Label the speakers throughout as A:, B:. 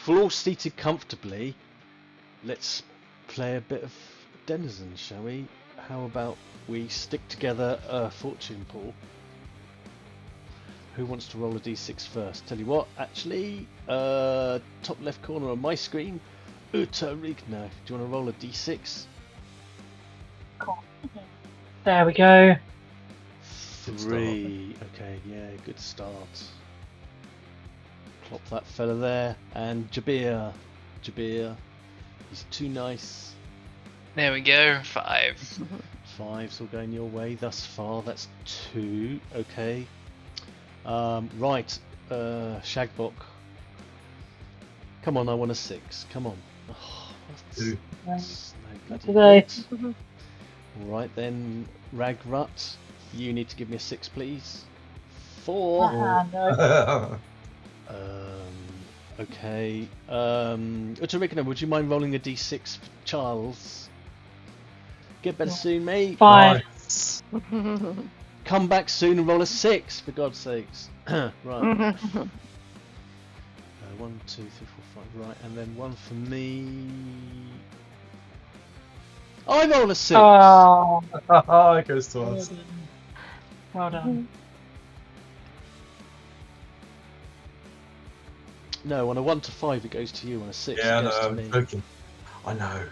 A: if we're all seated comfortably, let's play a bit of Denizens, shall we? How about we stick together a fortune pool? Who wants to roll a d6 first? Tell you what, actually, top left corner on my screen, Rigna. Do you want to roll a d6?
B: Cool. There we go.
A: 3. Okay, yeah, good start. Plop that fella there. And Jabir, he's too nice.
C: There we go. 5.
A: 5's all going your way thus far. That's 2. Okay. Right. Shagbok. Come on, I want a 6. Come on. Oh, that's no bloody good. Alright then, Ragrut. You need to give me a 6, please. 4.
B: No.
A: Okay. Utarikna, would you mind rolling a d6 for Charles? Get better soon, mate.
B: 5.
A: Come back soon and roll a 6, for God's sakes. Right. 1, 2, 3, 4, 5. Right, and then 1 for me. I roll a 6.
B: Oh,
D: It goes to us.
B: well done.
A: No, on a 1 to 5 it goes to you. On a 6
D: Yeah,
A: it goes to
D: no,
A: me.
D: I'm joking. I know.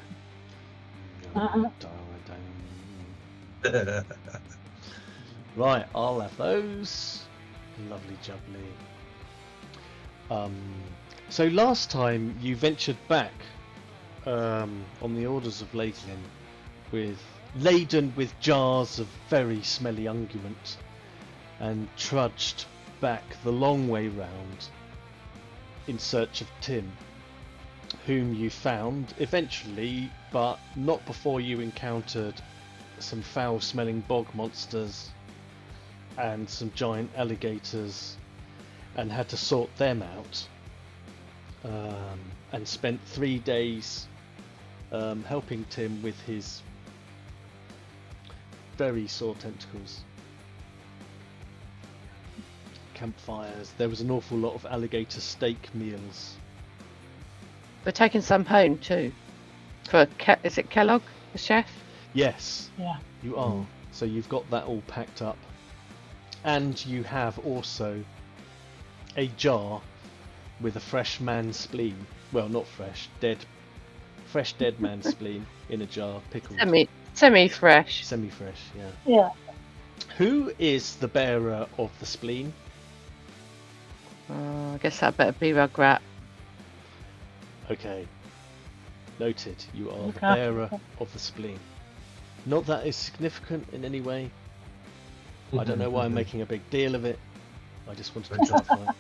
A: Right, I'll have those. Lovely jubbly. So last time you ventured back on the orders of Lhachglin laden with jars of very smelly unguent and trudged back the long way round in search of Tim, whom you found eventually, but not before you encountered some foul-smelling bog monsters and some giant alligators and had to sort them out, and spent 3 days helping Tim with his very sore tentacles. Campfires. There was an awful lot of alligator steak meals.
E: We're taking some home too. Is it Kellogg, the chef?
A: Yes,
B: Yeah.
A: you are. So you've got that all packed up. And you have also a jar with a fresh Man-Spleen. Well, not fresh, dead Man-Spleen in a jar, pickled.
E: Semi-fresh.
A: Semi-fresh, yeah.
B: Yeah.
A: Who is the bearer of the spleen?
E: I guess that better be Rugrat.
A: Okay. Noted. You are the
B: Okay.
A: bearer of the spleen. Not that it's significant in any way. I don't know why I'm making a big deal of it. I just wanted to clarify.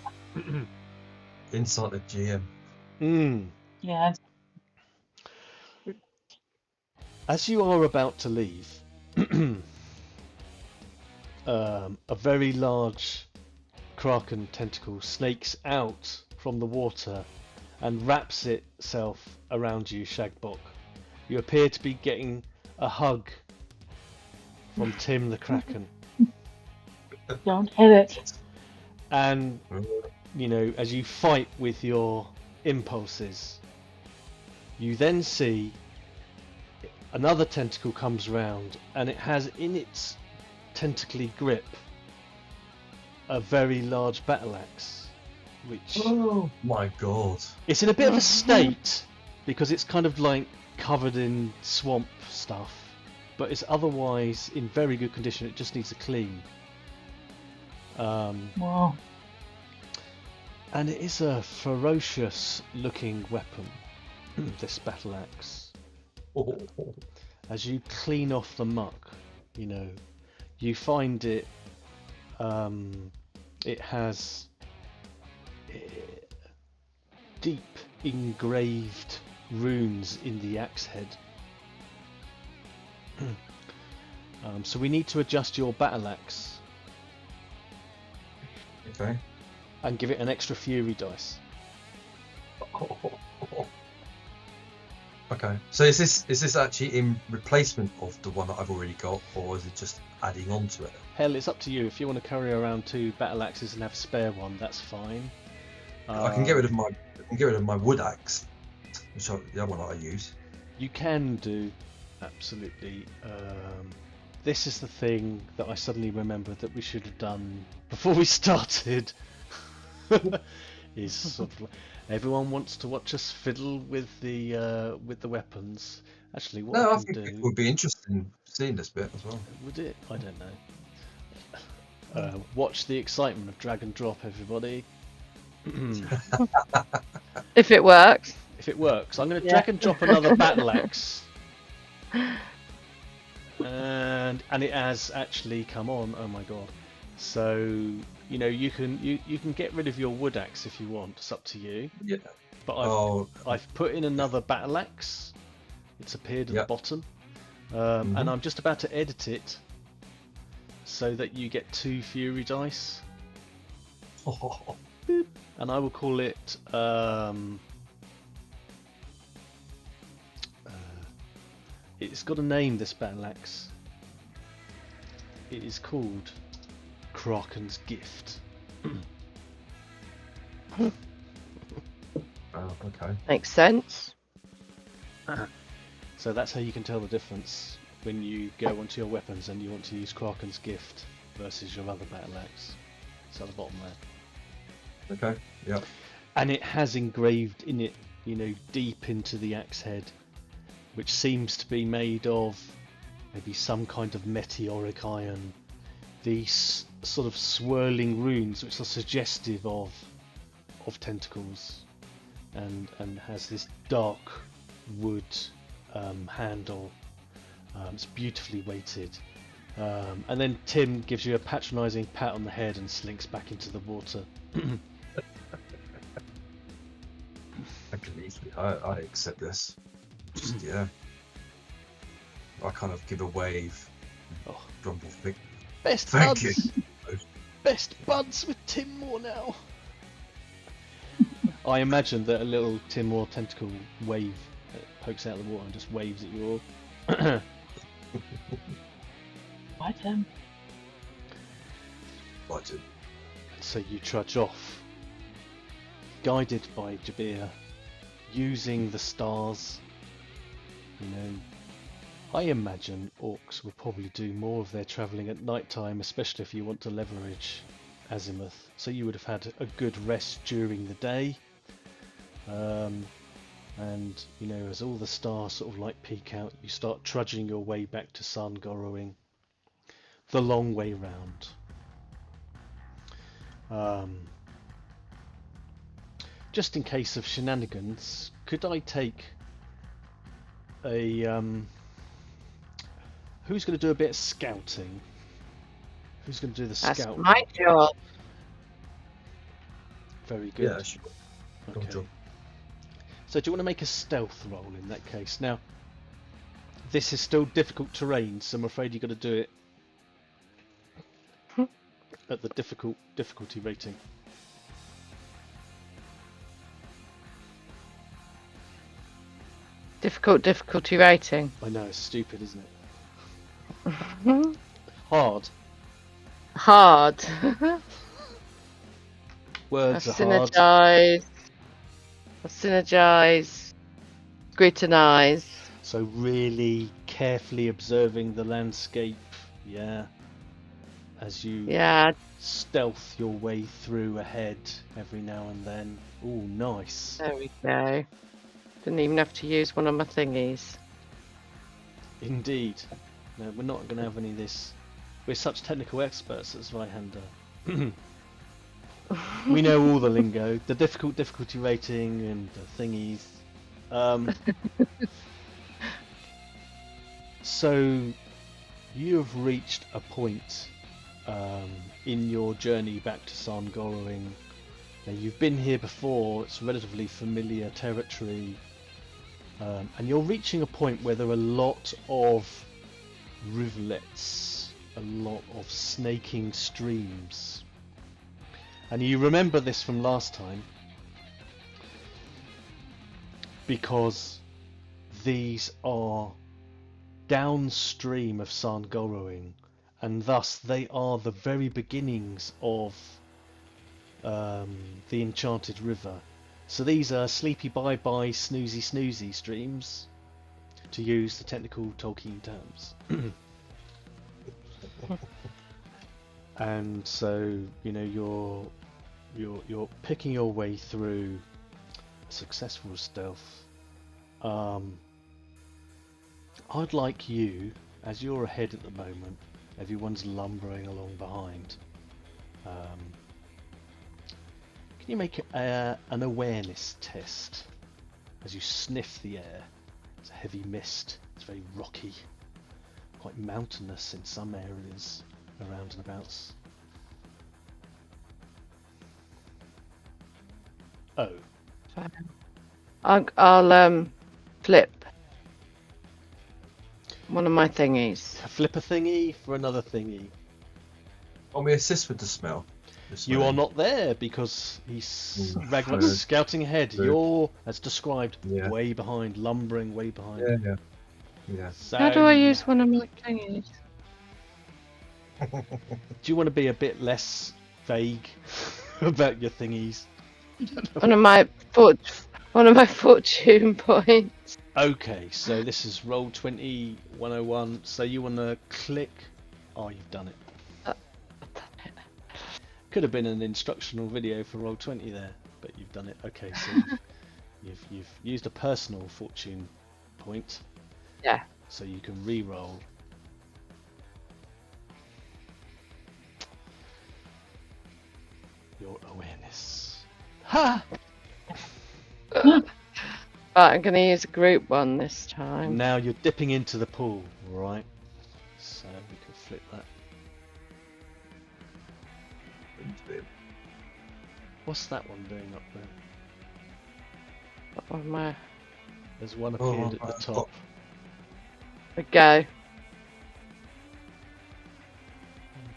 D: Inside the GM.
B: Yeah.
A: As you are about to leave, a very large kraken tentacle snakes out from the water and wraps itself around you, Shagbok. You appear to be getting a hug from Tim the Kraken.
B: Don't hit it.
A: And, you know, as you fight with your impulses, you then see another tentacle comes round and it has in its tentacly grip a very large battle axe, which
D: Oh my god.
A: it's in a bit of a state because it's kind of like covered in swamp stuff, but it's otherwise in very good condition. It just needs a clean.
B: Wow.
A: And it is a ferocious looking weapon, this battle axe. As you clean off the muck, you know, you find it it has deep engraved runes in the axe head. So we need to adjust your battle axe
D: Okay.
A: and give it an extra fury dice.
D: Okay. So is this actually in replacement of the one that I've already got, or is it just adding on to it?
A: Hell, it's up to you. If you want to carry around 2 battle axes and have a spare one, that's fine.
D: I can get rid of my wood axe, which the other one I use.
A: You can do, absolutely. This is the thing that I suddenly remembered that we should have done before we started. Is sort of like, everyone wants to watch us fiddle with the weapons. Actually, what
D: No,
A: I
D: I
A: can
D: think
A: do,
D: people would be interested in seeing this bit as well.
A: would it? I don't know. Watch the excitement of drag and drop, everybody.
E: If it works.
A: If it works, I'm going to
B: Yeah.
A: drag and drop another battle axe. And it has actually come on. Oh my god! So you can get rid of your wood axe if you want. It's up to you.
D: Yeah.
A: But I've put in another battle axe. It's appeared at the bottom, and I'm just about to edit it so that you get 2 fury dice, and I will call it. It's got a name, this battle axe. It is called Rockin's Gift.
D: Oh, okay.
E: Makes sense.
A: So that's how you can tell the difference when you go onto your weapons and you want to use Rockin's Gift versus your other battle axe. It's at the bottom there.
D: Okay. Yeah.
A: And it has engraved in it, deep into the axe head, which seems to be made of maybe some kind of meteoric iron. These sort of swirling runes, which are suggestive of tentacles, and has this dark wood handle. It's beautifully weighted. And then Tim gives you a patronising pat on the head and slinks back into the water.
D: I can easily. I accept this. Just yeah. I kind of give a wave.
A: Oh.
D: Grumble thick.
A: Best
D: Thank
A: buds!
D: you.
A: Best buds with Tim Moore now! I imagine that a little Tim Moore tentacle wave pokes out of the water and just waves at you all.
B: Bye, Tim.
D: Right, Tim.
A: So you trudge off, guided by Jabir, using the stars. I imagine orcs will probably do more of their travelling at night time, especially if you want to leverage azimuth. So you would have had a good rest during the day. And as all the stars sort of like peek out, you start trudging your way back to Sarn Goriwing, the long way round. Just in case of shenanigans, could I take a who's going to do a bit of scouting? Who's going to do the
E: That's
A: scout?
E: my job.
A: Very good.
D: Yeah, sure. Good
A: Okay.
D: job.
A: So do you want to make a stealth roll in that case? Now, this is still difficult terrain, so I'm afraid you've got to do it at the difficulty rating.
E: Difficulty rating.
A: I know, it's stupid, isn't it? Hard.
E: Hard.
A: Words are hard.
E: Synergize. Scrutinize.
A: So really carefully observing the landscape, yeah, as you stealth your way through ahead every now and then. Ooh, nice.
E: There we go. Didn't even have to use one of my thingies.
A: Indeed. No, we're not going to have any of this. We're such technical experts at Zweihander. We know all the lingo, the difficulty rating and the thingies. So you have reached a point in your journey back to Sarn Goriwing. Now, you've been here before, it's relatively familiar territory, and you're reaching a point where there are a lot of rivulets, a lot of snaking streams. And you remember this from last time, because these are downstream of Sarn Goriwing, and thus they are the very beginnings of the Enchanted River. So these are sleepy bye-bye, snoozy streams, to use the technical Tolkien terms. And so, you know, you're picking your way through successful stealth. I'd like you, as you're ahead at the moment, everyone's lumbering along behind. Can you make an awareness test as you sniff the air? It's a heavy mist, it's very rocky, quite mountainous in some areas around and abouts. Oh.
E: I'll flip one of my thingies.
A: Flip a thingy for another thingy.
D: On me assist with the smell.
A: You are not there because Ragnarok's scouting ahead. You're, as described, way behind, lumbering way behind.
D: Yeah.
A: So,
E: How do I use one of my thingies?
A: do you want to be a bit less vague about your thingies?
E: One of my fortune points.
A: Okay, so this is roll 20 101. So you want to click? Oh, you've done it. Could have been an instructional video for roll 20 there, but you've done it. Okay, so you've used a personal fortune point.
E: Yeah.
A: So you can re-roll. Your awareness. Ha!
E: Right, I'm going to use a group one this time.
A: Now you're dipping into the pool, right? So we can flip that. What's that one doing up there?
E: Oh, my...
A: There's one appeared at the top.
E: We go.
A: 1,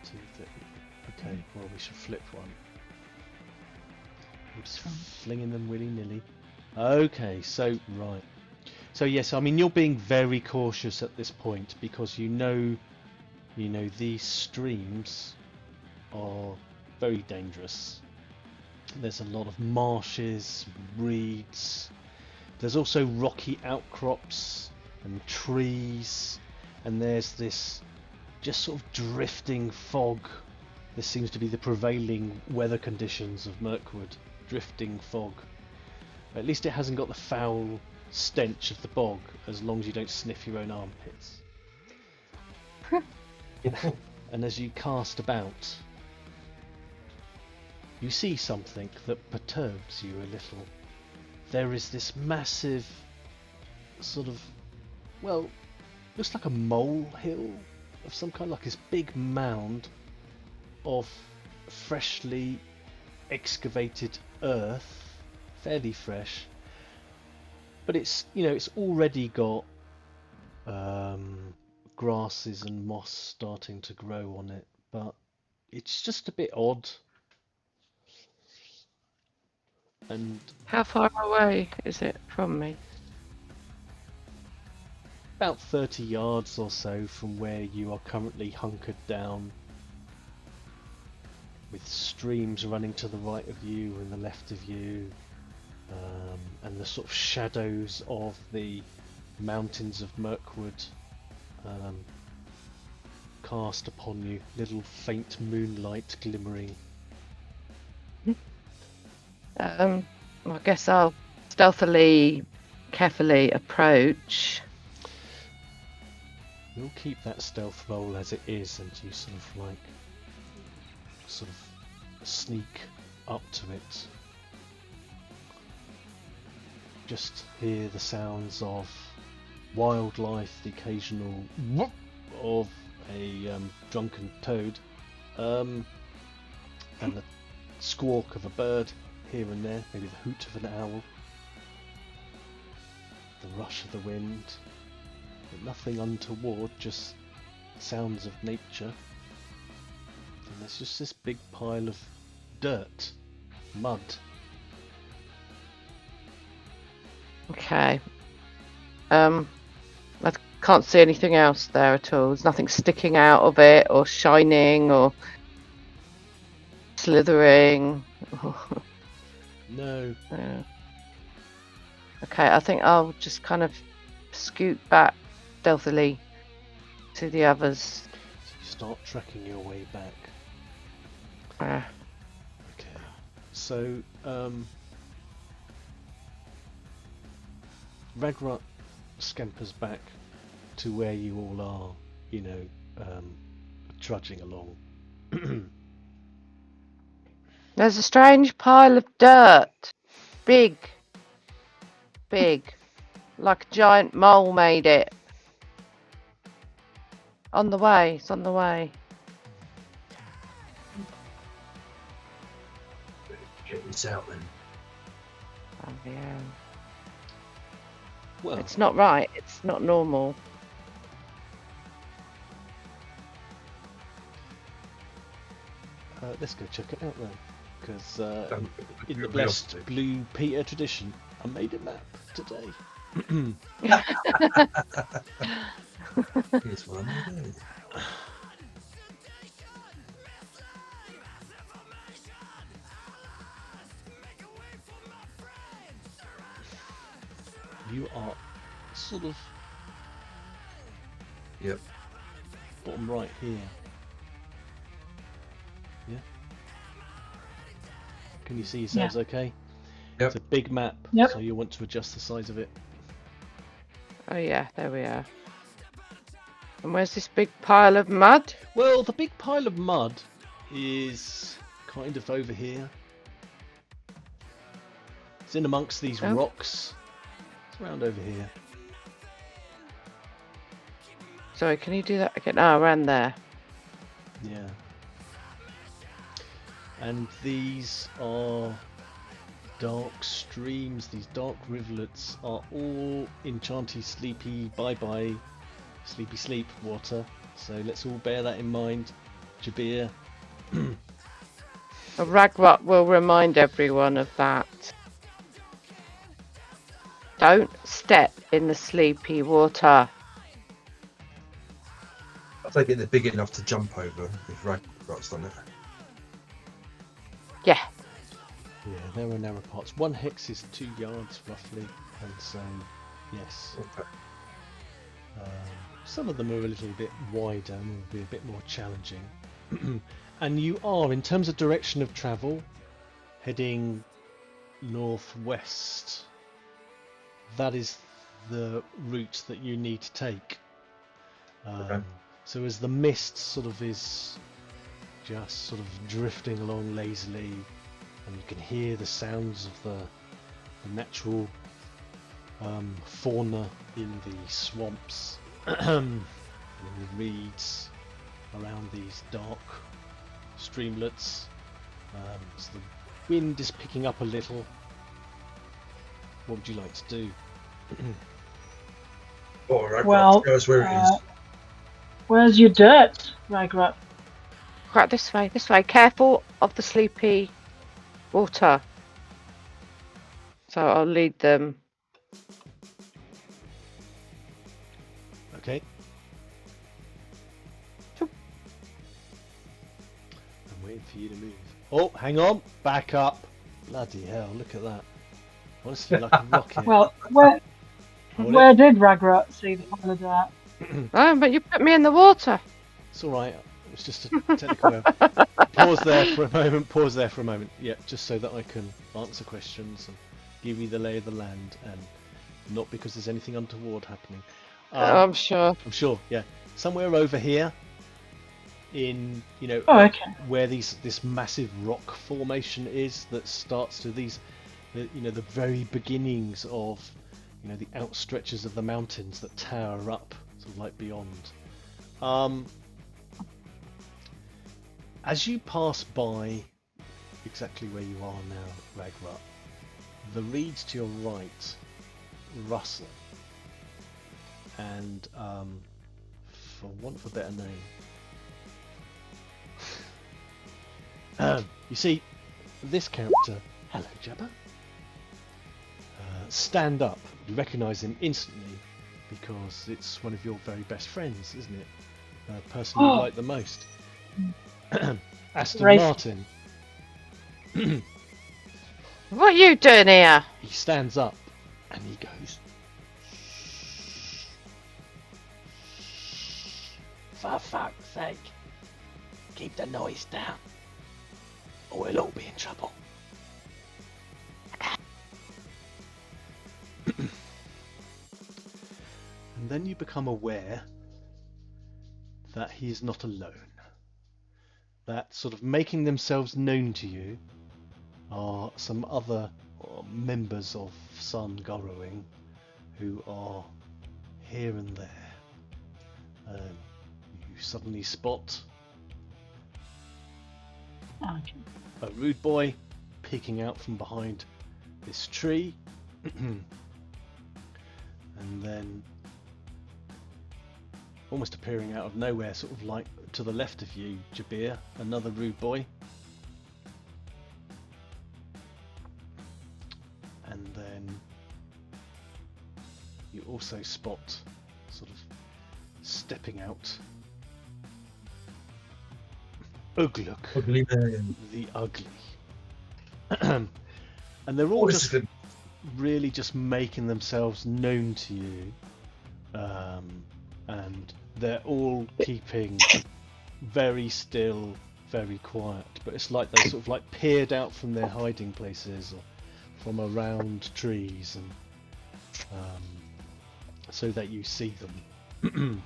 A: 2, 3. Okay, well we should flip one. I'm just flinging them willy-nilly. Okay, so right. So yes, I mean you're being very cautious at this point because you know these streams are very dangerous. There's a lot of marshes, reeds. There's also rocky outcrops and trees, and there's this just sort of drifting fog. This seems to be the prevailing weather conditions of Mirkwood. Drifting fog. At least it hasn't got the foul stench of the bog, as long as you don't sniff your own armpits. And as you cast about, you see something that perturbs you a little. There is this massive, sort of, well, looks like a molehill of some kind, like this big mound of freshly excavated earth, fairly fresh, but it's, you know, it's already got grasses and moss starting to grow on it, but it's just a bit odd. And
E: How far away is it from me?
A: about 30 yards or so from where you are currently hunkered down, with streams running to the right of you and the left of you, and the sort of shadows of the mountains of Mirkwood cast upon you, little faint moonlight glimmering.
E: I guess I'll stealthily, carefully approach.
A: You'll keep that stealth roll as it is, and you sort of sneak up to it. Just hear the sounds of wildlife, the occasional whoop of a drunken toad, and the squawk of a bird here and there, maybe the hoot of an owl, the rush of the wind, but nothing untoward, just sounds of nature. And there's just this big pile of dirt, mud.
E: Okay. I can't see anything else there at all. There's nothing sticking out of it, or shining, or slithering.
A: No.
E: Yeah. Okay, I think I'll just kind of scoot back stealthily to the others.
A: So you start tracking your way back. Okay. So, Ragrut scampers back to where you all are, trudging along.
E: There's a strange pile of dirt. Big. Like a giant mole made it. On the way, it's on the way.
D: Get this out then.
E: Oh, yeah.
A: Well,
E: It's not right, it's not normal.
A: let's go check it out then. Because in the
D: You're
A: blessed
D: real.
A: Blue Peter tradition, I made a map today.
D: Here's one.
A: You are sort of
D: Yep.
A: bottom right here. Yeah. Can you see yourselves okay?
D: Yep.
A: It's a big map,
B: Yep.
A: so you want to adjust the size of it.
E: Oh yeah, there we are. And where's this big pile of mud?
A: Well, the big pile of mud is kind of over here. It's in amongst these
E: Oh.
A: rocks. It's around over here.
E: Sorry, can you do that again? Oh, around there.
A: Yeah. And these are dark streams, these dark rivulets are all enchanty, sleepy, bye-bye, sleepy sleep water. So let's all bear that in mind. Jabir.
E: A Ragrut will remind everyone of that. Don't step in the sleepy water.
D: I take it they're big enough to jump over if Ragrut's done it.
E: Yeah.
A: Yeah, there are narrow parts. 1 hex is 2 yards roughly, and so yes.
D: Okay.
A: Some of them are a little bit wider and will be a bit more challenging. And you are, in terms of direction of travel, heading northwest. That is the route that you need to take.
D: Okay.
A: So as the mist sort of is just sort of drifting along lazily, and you can hear the sounds of the natural fauna in the swamps and the reeds around these dark streamlets. So the wind is picking up a little. What would you like to do?
D: Oh, Ragrut,
B: Well,
D: show us where it is.
B: Where's your dirt, Ragrut?
E: Right, this way, this way. Careful of the sleepy water. So I'll lead them.
A: Okay. I'm waiting for you to move. Oh, hang on. Back up. Bloody hell, look at that. Honestly, like a rocket.
B: Well, where
A: Hold
B: where did Ragrut see the pile of dirt?
E: Oh, but you put me in the water.
A: It's alright. It was just a technical error. Pause there for a moment. Yeah, just so that I can answer questions and give you the lay of the land, and not because there's anything untoward happening.
E: I'm sure.
A: I'm sure, yeah. Somewhere over here, in
B: Oh, okay.
A: where this massive rock formation is that starts to the very beginnings of the outstretches of the mountains that tower up sort of like beyond. As you pass by exactly where you are now, Ragrut, the reeds to your right rustle, and for want of a better name, you see this character. Hello, Jabba. Stand up. You recognise him instantly because it's one of your very best friends, isn't it? The person you like the most. Aston
B: Rafe.
A: Martin.
E: What are you doing here?
A: He stands up and he goes, "For fuck's sake, keep the noise down, or we'll all be in trouble." And then you become aware that he is not alone. That sort of making themselves known to you are some other members of Sarn Goriwing who are here and there. You suddenly spot
B: Okay.
A: a rude boy peeking out from behind this tree. And then almost appearing out of nowhere, sort of like to the left of you, Jabir, another rude boy. And then you also spot sort of stepping out Ugluk
D: Ugly man.
A: the Ugly. And they're all
D: What
A: just
D: is it?
A: really just making themselves known to you, and they're all keeping very still, very quiet, but it's like they sort of like peered out from their hiding places or from around trees, and so that you see them.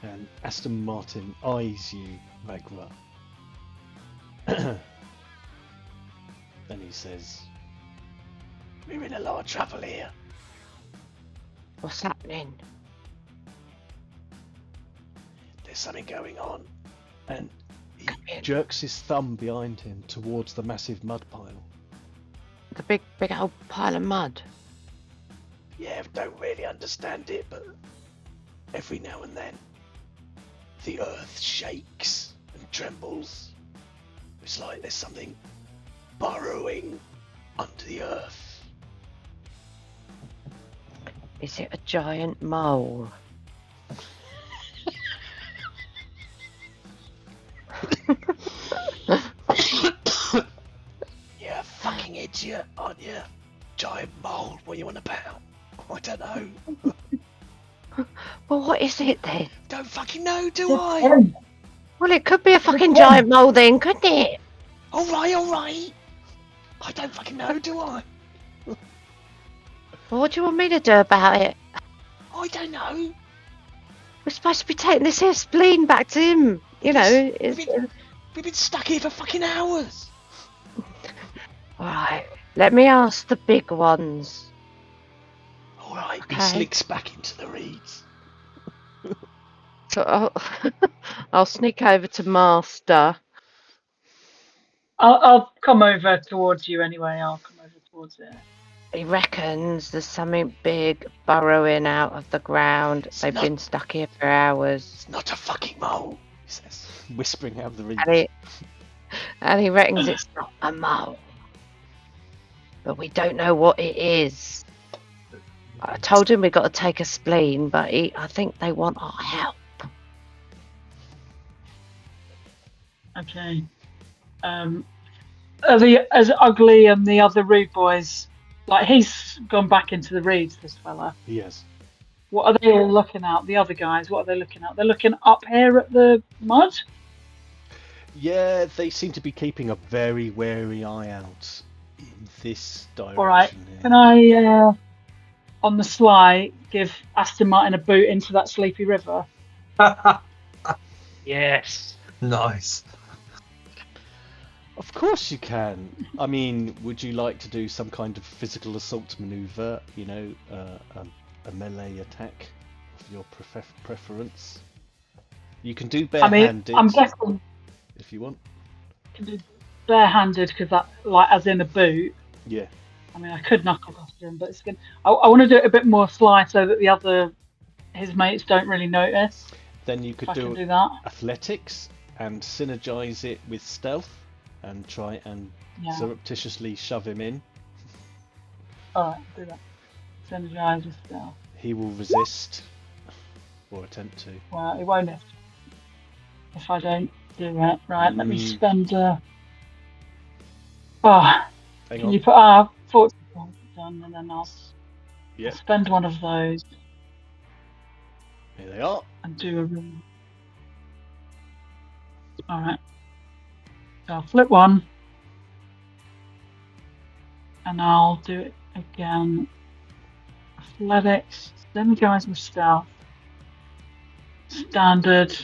A: And Aston Martin eyes you, Magra. And he says, "We're in a lot of trouble here."
E: What's happening?
A: "There's something going on." And he
E: Come in.
A: jerks his thumb behind him towards the massive mud pile.
E: The big old pile of mud.
A: "Yeah, I don't really understand it, but every now and then the earth shakes and trembles. It's like there's something burrowing under the earth."
E: Is it a giant mole?
A: "You're a fucking idiot, aren't you? Giant mole, what are you on about?" "I don't know."
E: Well, what is it then?
A: "Don't fucking know, do I?"
B: Him.
E: Well, it could be a fucking
B: him.
E: giant mole then, couldn't it?
A: Alright. I don't fucking know, do I?
E: Well, what do you want me to do about it?
A: I don't know.
E: We're supposed to be taking this here spleen back to him. You know,
A: We've been stuck here for fucking hours.
E: Alright, let me ask the big ones.
A: Alright,
E: Okay.
A: he slinks back into the reeds.
E: So I'll sneak over to Master.
B: I'll come over towards you anyway. I'll come over towards it.
E: He reckons there's something big burrowing out of the ground. They've been stuck here for hours.
A: "It's not a fucking mole," he says, whispering out of the reeds.
E: And he reckons it's not a mole. But we don't know what it is. I told him we got to take a spleen, but I think they want our help.
B: Okay. Are they as ugly and the other rude boys? Like he's gone back into the reeds. This fella.
A: Yes.
B: What are they all looking at? The other guys. What are they looking at? They're looking up here at the mud.
A: Yeah, they seem to be keeping a very wary eye out in this direction.
B: All right.
A: here.
B: Can I, on the sly, give Aston Martin a boot into that sleepy river?
C: Yes.
D: Nice.
A: Of course you can. I mean, would you like to do some kind of physical assault maneuver? You know, a melee attack of your preference. You can do
B: I mean,
A: barehanded
B: I'm guessing
A: if you want.
B: can do barehanded because that, like, as in a boot.
A: Yeah.
B: I mean, I could knuckle duster him, but it's good. I want to do it a bit more sly so that his mates don't really notice.
A: Then you could
B: If I can
A: do
B: do that.
A: athletics and synergize it with stealth and try and
B: Yeah.
A: surreptitiously shove him in.
B: All right, do that. Synergize with stealth.
A: He will resist or attempt to.
B: Well, it won't have. if I don't do it. Right, let me
A: Mm.
B: spend. Oh,
A: Hang
B: can
A: on.
B: you put 40 points done, and then I'll
A: Yep,
B: spend one of those
A: here they are.
B: and do a room. All right. So I'll flip one, and I'll do it again. Athletics, then guys with stealth, standard.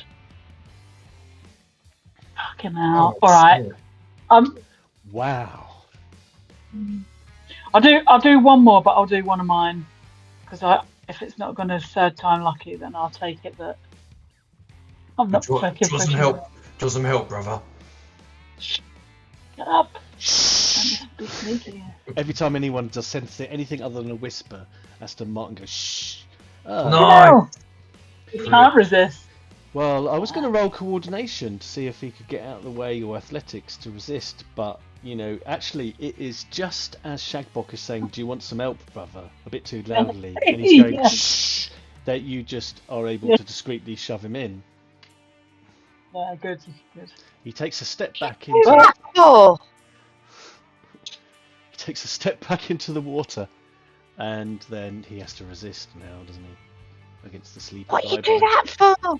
B: Fucking hell!
D: Oh,
B: All right.
D: shit.
A: Wow.
B: I'll do one more, but I'll do one of mine because if it's not going to third time lucky, then I'll take it that I'm not
D: Draw
B: fucking
D: some
B: pushing.
D: help. Draw some help, brother.
B: Shut up! Don't be sneaky.
A: Every time anyone does sense anything other than a whisper, Aston Martin goes shh.
D: No.
B: No, you can't resist.
A: Well, I was going to roll coordination to see if he could get out of the way or athletics to resist, but you know, actually, it is just as Shagbok is saying, "Do you want some help, brother?" a bit too loudly, and he's going
B: Yeah.
A: shh, that you just are able to discreetly shove him in.
B: Yeah, good.
A: He takes a step back
E: Who's
A: into
E: that for?
A: he takes a step back into the water, and then he has to resist now, doesn't he? Against the sleepy
E: What you
A: guy
E: do
A: behind.
E: that for?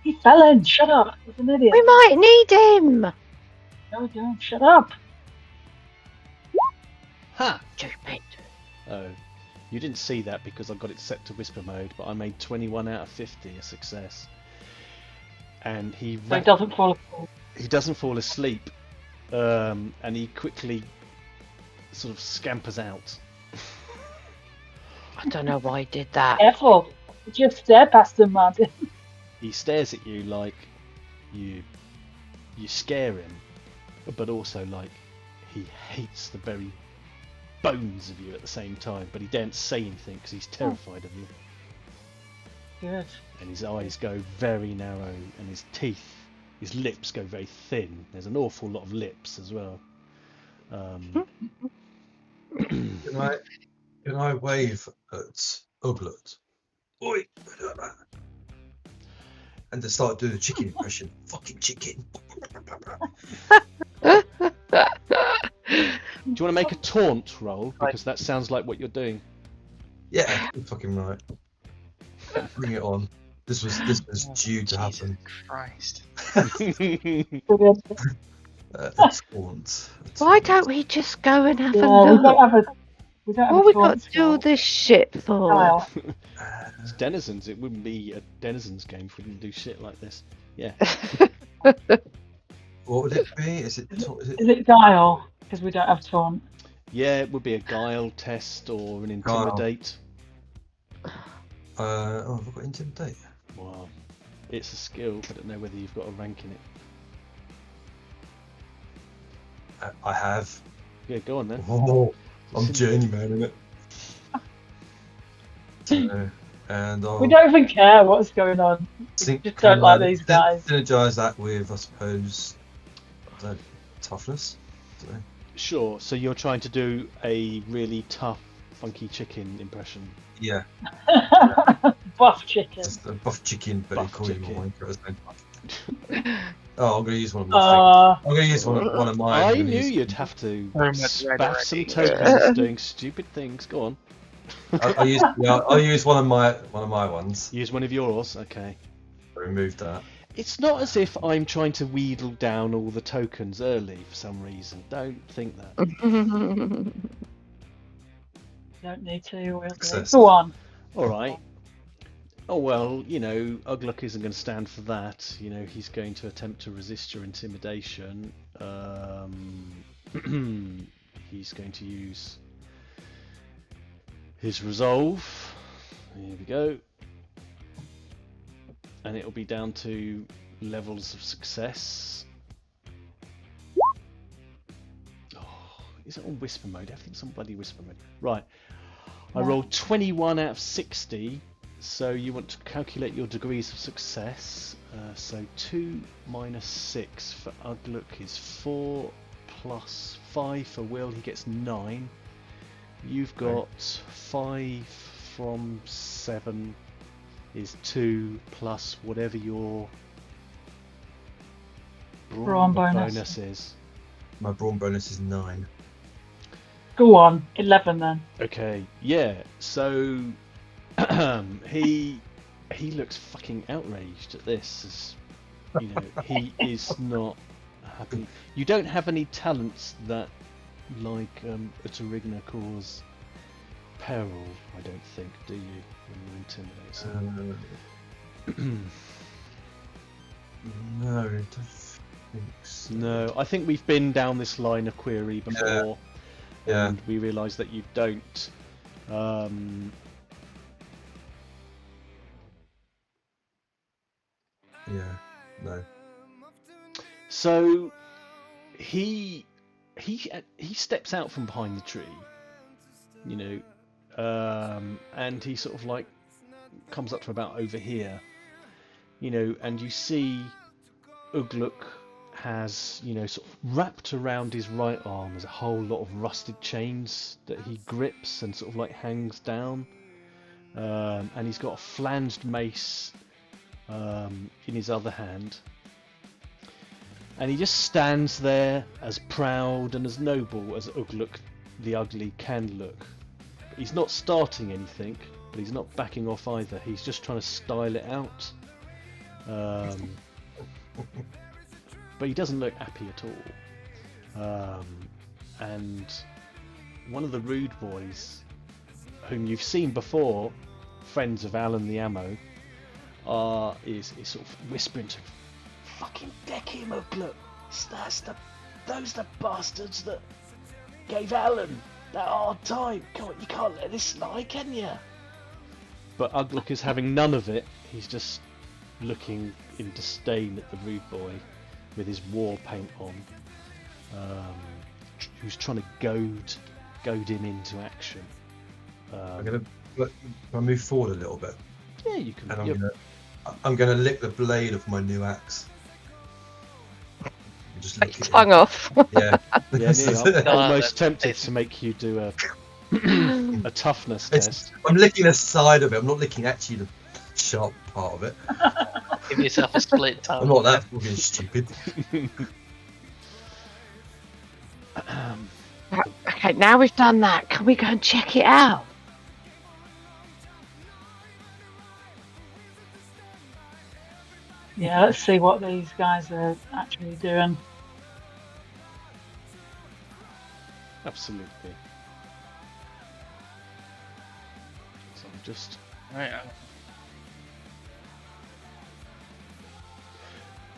B: He fell in. Shut up. He's an idiot.
E: We might need him.
B: No, don't. Shut up.
A: Ha!
E: Stupid.
A: Oh, you didn't see that because I got it set to whisper mode, but I made 21 out of 50 a success. And
B: So he doesn't fall asleep.
A: he doesn't fall asleep, and he quickly sort of scampers out.
E: I don't know why he did that.
B: Careful. You just stare past him, Martin.
A: He stares at you like you scare him, but also like he hates the very bones of you at the same time. But he daren't say anything because he's terrified of you.
B: Good.
A: And his eyes go very narrow, and his teeth, his lips go very thin. There's an awful lot of lips as well.
D: Can I wave at Uglet? Oi! And to start doing the chicken impression. Fucking chicken.
A: Do you want to make a taunt roll? Because that sounds like what you're doing.
D: Yeah, you're fucking right. Bring it on. This was due to happen.
C: Christ.
B: Brilliant.
D: A taunt.
E: Why don't we just go and have a
B: Yeah,
E: look?
B: we don't have
E: What
B: a
E: we got
B: taunt
E: to do all
B: skill.
E: this shit for?
B: Kyle.
A: It's Denizens. It wouldn't be a Denizens game if we didn't do shit like this. Yeah.
D: What would it be? Is it
B: Is it guile? Because we don't have taunt.
A: Yeah, it would be a guile test or an intimidate.
D: have I got intimidate?
A: Well, it's a skill. I don't know whether you've got a rank in it.
D: I have.
A: Yeah, go on then.
D: Oh, I'm journeyman in it. And I'll
B: We don't even care what's going on. We just don't like these guys.
D: Synergize that with, I suppose, toughness. So,
A: Sure. So you're trying to do a really tough, funky chicken impression.
D: yeah,
B: Buff chicken.
D: just a buff chicken, but
A: Buff
D: call him
A: chicken.
D: a wanker. Oh, I'm gonna use one of my. I'm gonna use one of mine.
A: I
D: I'm gonna
A: knew
D: use-
A: you'd have to
C: Very much
A: spaff
C: ready.
A: some tokens doing stupid things. Go on.
D: I'll use one of my ones.
A: Use one of yours. Okay.
D: Remove that.
A: It's not as if I'm trying to wheedle down all the tokens early for some reason. Don't think that.
B: Don't need to. We'll do it.
D: Success.
B: Go on.
A: All right. Oh well, you know, Ugluk isn't going to stand for that. You know, he's going to attempt to resist your intimidation. He's going to use his resolve. Here we go. And it'll be down to levels of success. Oh, is it on whisper mode? Everything's on bloody whisper mode. Right. I
B: Yeah.
A: rolled 21 out of 60. So you want to calculate your degrees of success. So 2 minus 6 for Ugluk is 4 plus 5 for Will. He gets 9. You've got 5 from 7 is 2 plus whatever your
B: Brawn bonus.
A: bonuses.
D: My brawn bonus is 9.
B: Go on, 11 then.
A: Okay, yeah. So he looks fucking outraged at this. As, you know, he is not happy. You don't have any talents that, like Utarigna, cause peril. I don't think, do you? When you intimidate someone.
D: No, I don't think so.
A: No, I think we've been down this line of query before,
D: Yeah.
A: and we realise that you don't.
D: Yeah, no.
A: So he steps out from behind the tree, you know, and he sort of like comes up to about over here, you know, and you see Ugluk has, you know, sort of wrapped around his right arm there's a whole lot of rusted chains that he grips and sort of like hangs down, and he's got a flanged mace in his other hand, and he just stands there as proud and as noble as Ugluk the Ugly can look. He's not starting anything, but he's not backing off either. He's just trying to style it out. But he doesn't look happy at all. And one of the rude boys, whom you've seen before, friends of Alan the Ammo, is sort of whispering to him, "Fucking deck him, Ugluk! Those the bastards that gave Alan that hard time. You can't let this slide, can you?" But Ugluk is having none of it. He's just looking in disdain at the rude boy with his war paint on, who's trying to goad him into action.
D: I'll move forward a little bit.
A: Yeah, you can.
D: And I'm gonna lick the blade of my new axe. Just
E: Take
D: lick
E: your
D: it
E: tongue off.
D: Yeah.
A: Yeah, I'm almost tempted
C: It's-
A: to make you do a toughness test.
D: I'm licking the side of it. I'm not licking actually the sharp part of it.
C: Give yourself a split tongue.
D: I'm not that fucking stupid.
E: Okay, now we've done that, can we go and check it out?
B: Yeah, let's see what these guys are actually doing.
A: Absolutely. So I'm just.
C: Right.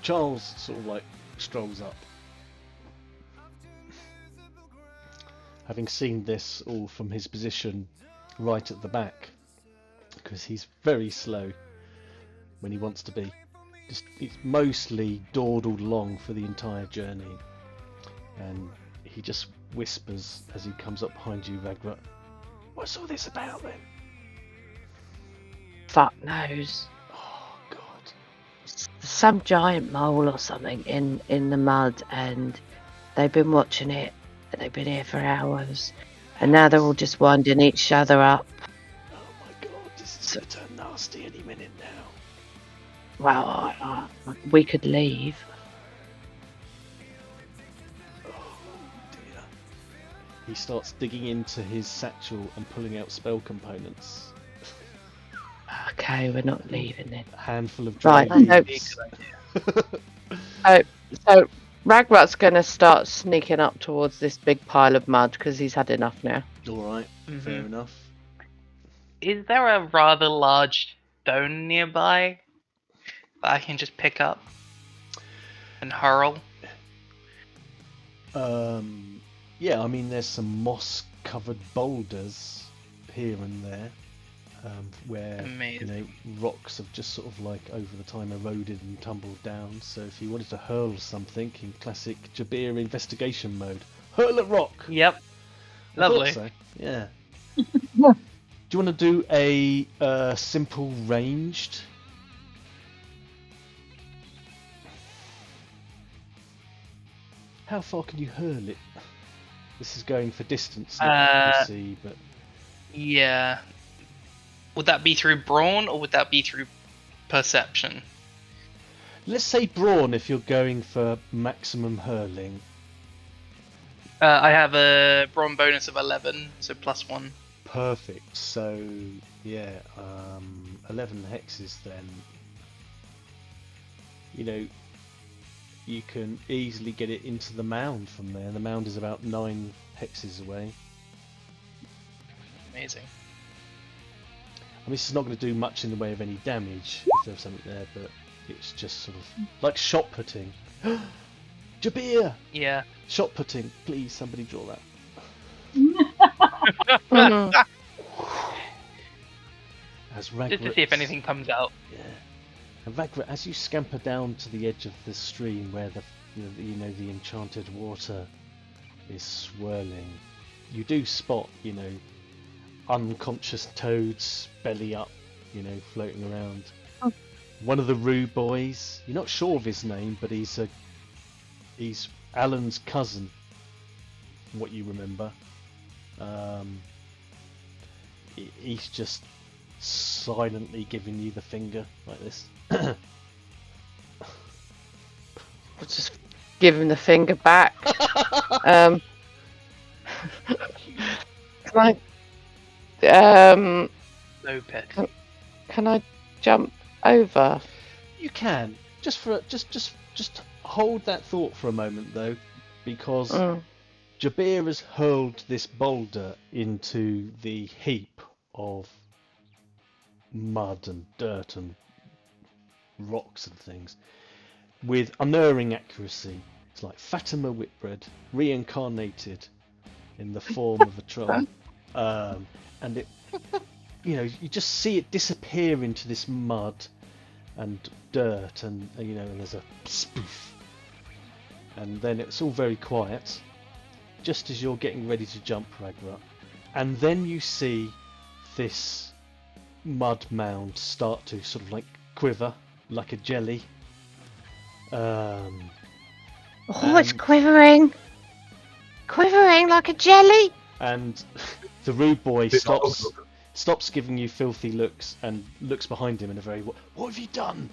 A: Charles sort of like strolls up. Having seen this all from his position right at the back, because he's very slow when he wants to be. He's mostly dawdled along for the entire journey, and he just whispers as he comes up behind you, Ragnarok. "What's all this about then?"
E: Fuck knows.
A: Oh God.
E: Some giant mole or something in the mud, and they've been watching it. They've been here for hours, and now they're all just winding each other up.
A: Oh my God, this is going to turn nasty any minute now.
E: Well, we could leave.
A: Oh dear. He starts digging into his satchel and pulling out spell components.
E: Okay, we're not leaving then.
A: A handful of
E: Right,
A: dry
E: no.
A: leaves.
E: So Ragrut's going to start sneaking up towards this big pile of mud because he's had enough now.
A: Alright, fair
C: Mhm.
A: enough.
C: Is there a rather large stone nearby that I can just pick up and hurl?
A: Yeah, I mean, there's some moss-covered boulders here and there, where
C: Amazing.
A: rocks have just sort of like over the time eroded and tumbled down. So if you wanted to hurl something in classic Jabir investigation mode, hurl at rock.
C: Yep.
A: I thought
C: Lovely.
A: so, yeah.
B: Yeah.
A: Do you want to do a simple ranged? How far can you hurl it? This is going for distance, not accuracy, but
C: Yeah. Would that be through brawn or would that be through perception?
A: Let's say brawn if you're going for maximum hurling.
C: I have a brawn bonus of 11, so +1.
A: Perfect. So yeah, 11 hexes then. You know, you can easily get it into the mound from there. The mound is about 9 hexes away.
C: Amazing.
A: I mean, this is not going to do much in the way of any damage if there's something there, but it's just sort of like shot putting. Jabir!
C: Yeah.
A: Shot putting. Please, somebody draw that.
E: Mhm.
A: As
C: Just to
A: Ragrat-
C: see if anything comes out.
A: Yeah. And Ragrat, as you scamper down to the edge of the stream where the the enchanted water is swirling, you do spot, unconscious toads belly up, floating around.
E: Oh.
A: One of the Rue boys, you're not sure of his name, but he's Alan's cousin, from what you remember. He's just silently giving you the finger like this.
E: I'll just give him the finger back. Can I?
C: No pet.
E: Can I jump over?
A: You can just hold that thought for a moment though, because Jabir has hurled this boulder into the heap of mud and dirt and rocks and things with unerring accuracy. It's like Fatima Whitbread reincarnated in the form of a troll, and it, you just see it disappear into this mud and dirt, and and there's a spoof, and then it's all very quiet, just as you're getting ready to jump, Ragrat, and then you see this mud mound start to sort of like quiver like a jelly.
E: Oh, it's quivering like a jelly.
A: And the rude boy stops giving you filthy looks and looks behind him in a very what have you done,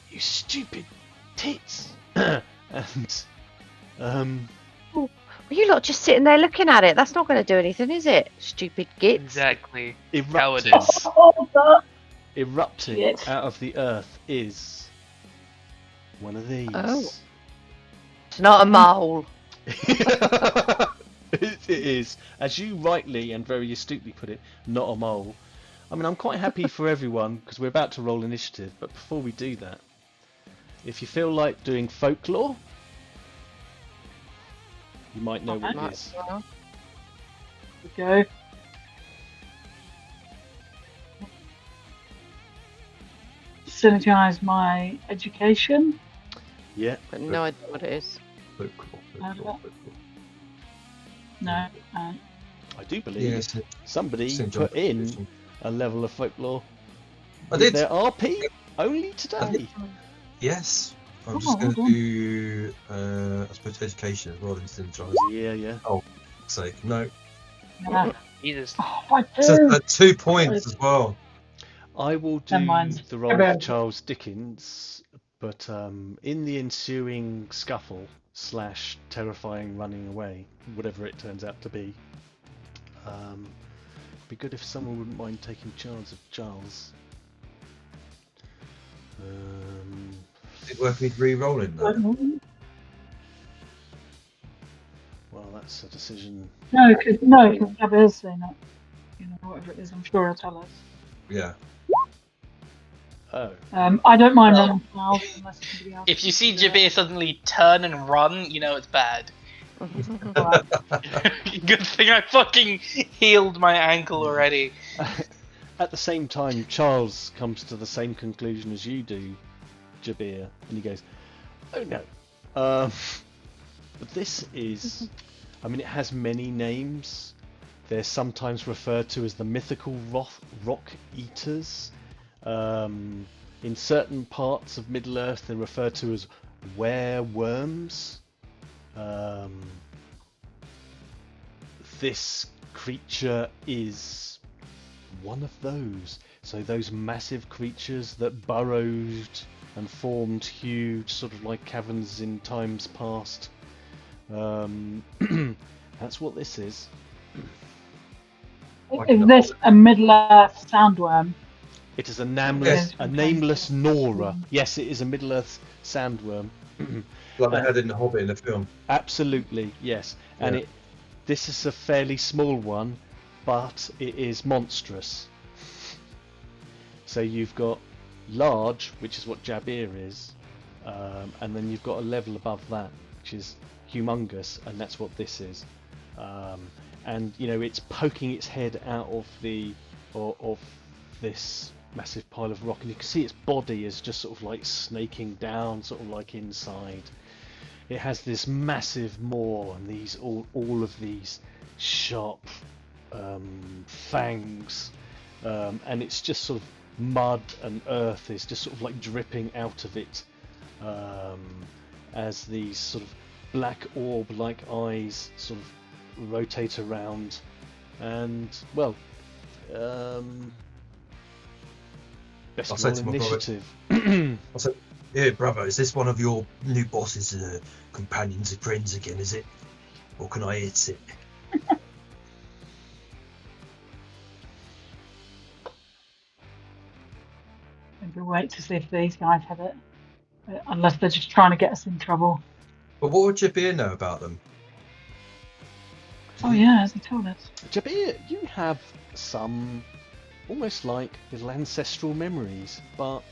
A: you stupid tits? And
E: Well, you lot just sitting there looking at it. That's not going to do anything, is it? Stupid gits.
C: Exactly.
A: erupting,
C: Cowardice.
A: erupting
B: Yes.
A: out of the earth is one of these.
E: Oh. It's not a mole.
A: It is, as you rightly and very astutely put it, not a mole. I mean, I'm quite happy for everyone because we're about to roll initiative, but before we do that, if you feel like doing folklore, you might know what it is.
E: Well,
B: We go. Synergize my education.
A: Yeah,
E: but no idea what it is.
D: Folklore.
B: No.
A: I do believe
D: Yes,
A: somebody
D: St.
A: put
D: John's
A: in
D: Constitution.
A: a level of folklore
D: I
A: with
D: did.
A: their RP only today.
D: did. Yes. I'm
B: Oh,
D: just going
B: well
D: to do, I suppose, education as well than synergize.
A: Yeah.
D: For fuck's sake. No.
B: Yeah.
C: Jesus.
B: Oh, I
D: So
B: do.
D: 2 points as well.
A: I will do
B: Never mind.
A: the role
B: Okay.
A: of Charles Dickens, but in the ensuing scuffle / terrifying running away, whatever it turns out to be, be good if someone wouldn't mind taking charge of Charles.
D: Is it worth me re-rolling that?
A: Well, that's a decision.
B: No, because Gabby's saying it. Whatever it is, I'm sure he'll tell us.
D: Yeah.
A: Oh,
B: I don't mind
C: Well,
B: running now unless somebody else.
C: If you see
B: wants to do it.
C: Jabir suddenly turn and run, you know it's bad.
B: Alright.
C: Good thing I fucking healed my ankle already.
A: at the same time, Charles comes to the same conclusion as you do, Jabir, and he goes, "Oh no, but this is, I mean, it has many names. They're sometimes referred to as the mythical rock eaters. In certain parts of Middle Earth, they're referred to as wereworms. This creature is one of those. So those massive creatures that burrowed and formed huge sort of like caverns in times past. That's what this is.
B: Is this a Middle-earth sandworm?
A: It is a nameless,
B: Yes.
A: nameless Nora. Yes, it is a Middle-earth sandworm.
D: Like they had in the Hobbit in the film.
A: Absolutely, yes. And
D: Yeah.
A: this is a fairly small one, but it is monstrous. So you've got large, which is what Jabir is, and then you've got a level above that, which is humongous, and that's what this is. And you know, it's poking its head out of of this massive pile of rock, and you can see its body is just sort of like snaking down, sort of like inside. It has this massive maw and these all of these sharp fangs, and it's just sort of mud and earth is just sort of like dripping out of it, as these sort of black orb-like eyes sort of rotate around, and well, best
D: I'll
A: roll
D: say to my brother-
A: initiative.
D: I said, "Yeah, brother, is this one of your new boss's companions and friends again? Is it, or can I hit it?"
B: Maybe wait to see if these guys have it. Unless they're just trying to get us in trouble.
D: But what would Jabir know about them?
B: Oh yeah, as he told us.
A: Jabir, you have some almost like little ancestral memories, but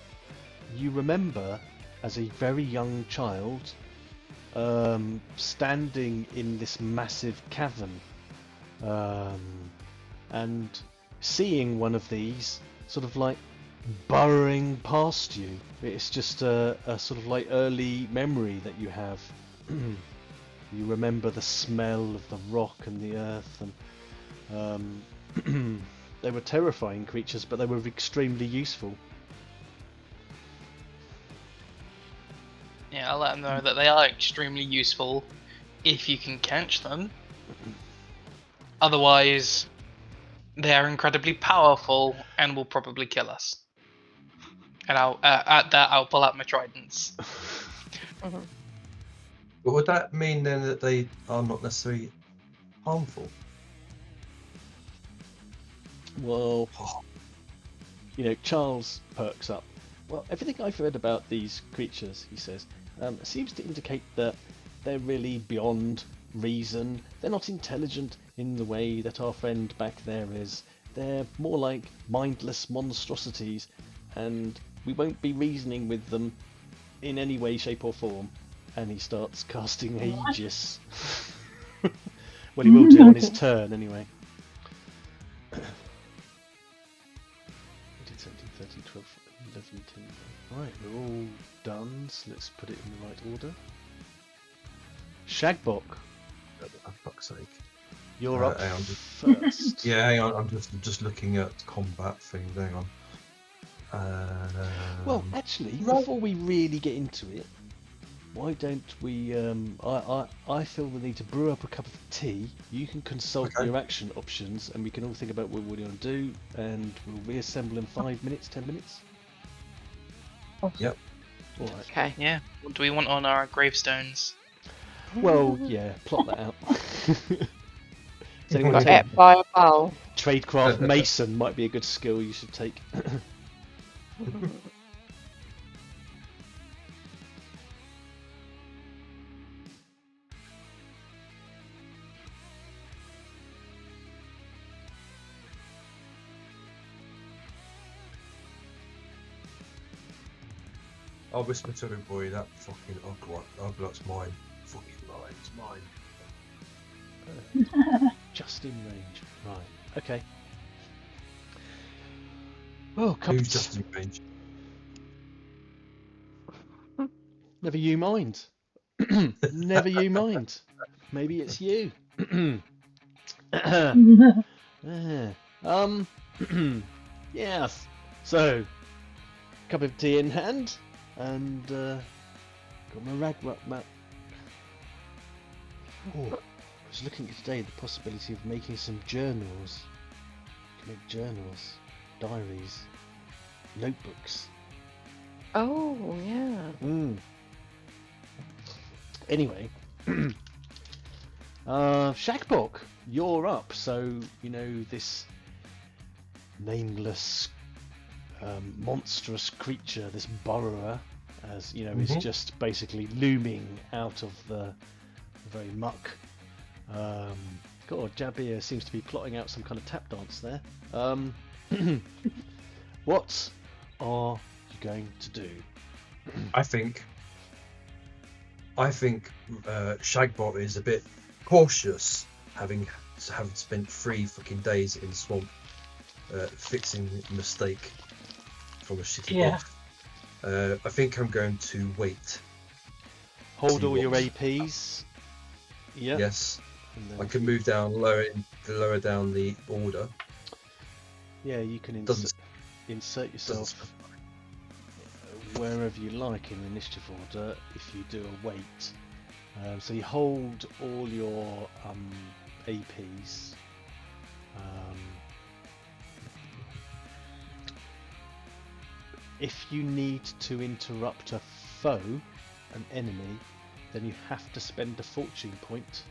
A: you remember as a very young child standing in this massive cavern and seeing one of these sort of like burrowing past you. It's just a sort of like early memory that you have. You remember the smell of the rock and the earth, and they were terrifying creatures, but they were extremely useful.
C: Yeah, I'll let them know that they are extremely useful if you can catch them. Otherwise, they are incredibly powerful and will probably kill us. And at that, I'll pull out my tridents.
D: But would that mean then that they are not necessarily harmful?
A: Well, you know, Charles perks up. Well, everything I've read about these creatures, he says, seems to indicate that they're really beyond reason. They're not intelligent in the way that our friend back there is. They're more like mindless monstrosities, and we won't be reasoning with them in any way, shape or form. And he starts casting Aegis. Well, he will do on his turn anyway. 17, 13, 12, 11, 10. Right, we're all done, so let's put it in the right order. Shagbok,
D: Oh, for fuck's sake.
A: you're up
D: hang on.
A: first.
D: Yeah, hang on. I'm just looking at combat things. Hang on.
A: Well, actually, before we really get into it, why don't we? I feel the need to brew up a cup of tea. You can consult
D: Okay.
A: your action options, and we can all think about what we're going to do, and we'll reassemble in 5 minutes, 10 minutes.
D: Yep.
A: All right.
E: Okay.
C: Yeah. What do we want on our gravestones?
A: Well, yeah, plot that out. Does anyone
E: Got
A: take
E: hit by a bowl.
A: tradecraft mason? Might be a good skill you should take.
D: I'll whisper to everybody that fucking Uglot's mine. Fucking mine. It's mine.
A: Just in range. Right. Okay. Oh, cup
D: Who's
A: of
D: just in range?
A: Never you mind. Never you mind. Maybe it's you. Yes. So, cup of tea in hand, and got my rag map. Oh, I was looking at today the possibility of making some journals. You can make journals, diaries, notebooks.
E: Oh, yeah.
A: Anyway, Shagbok, you're up. So you know this nameless, monstrous creature, this burrower, as you know, is just basically looming out of the very muck. God, Jabir seems to be plotting out some kind of tap dance there. What are you going to do?
D: I think Shagbot is a bit cautious, having spent 3 fucking days in the swamp fixing a mistake from a shitty boss. I think I'm going to wait.
A: Hold all your APs. Yeah.
D: Yes.
A: And
D: I
A: then,
D: can move down, lower down the order.
A: yeah, you can
D: Doesn't
A: insert yourself wherever you like in the initiative order if you do a wait. So you hold all your APs. If you need to interrupt a foe, an enemy, then you have to spend a fortune point.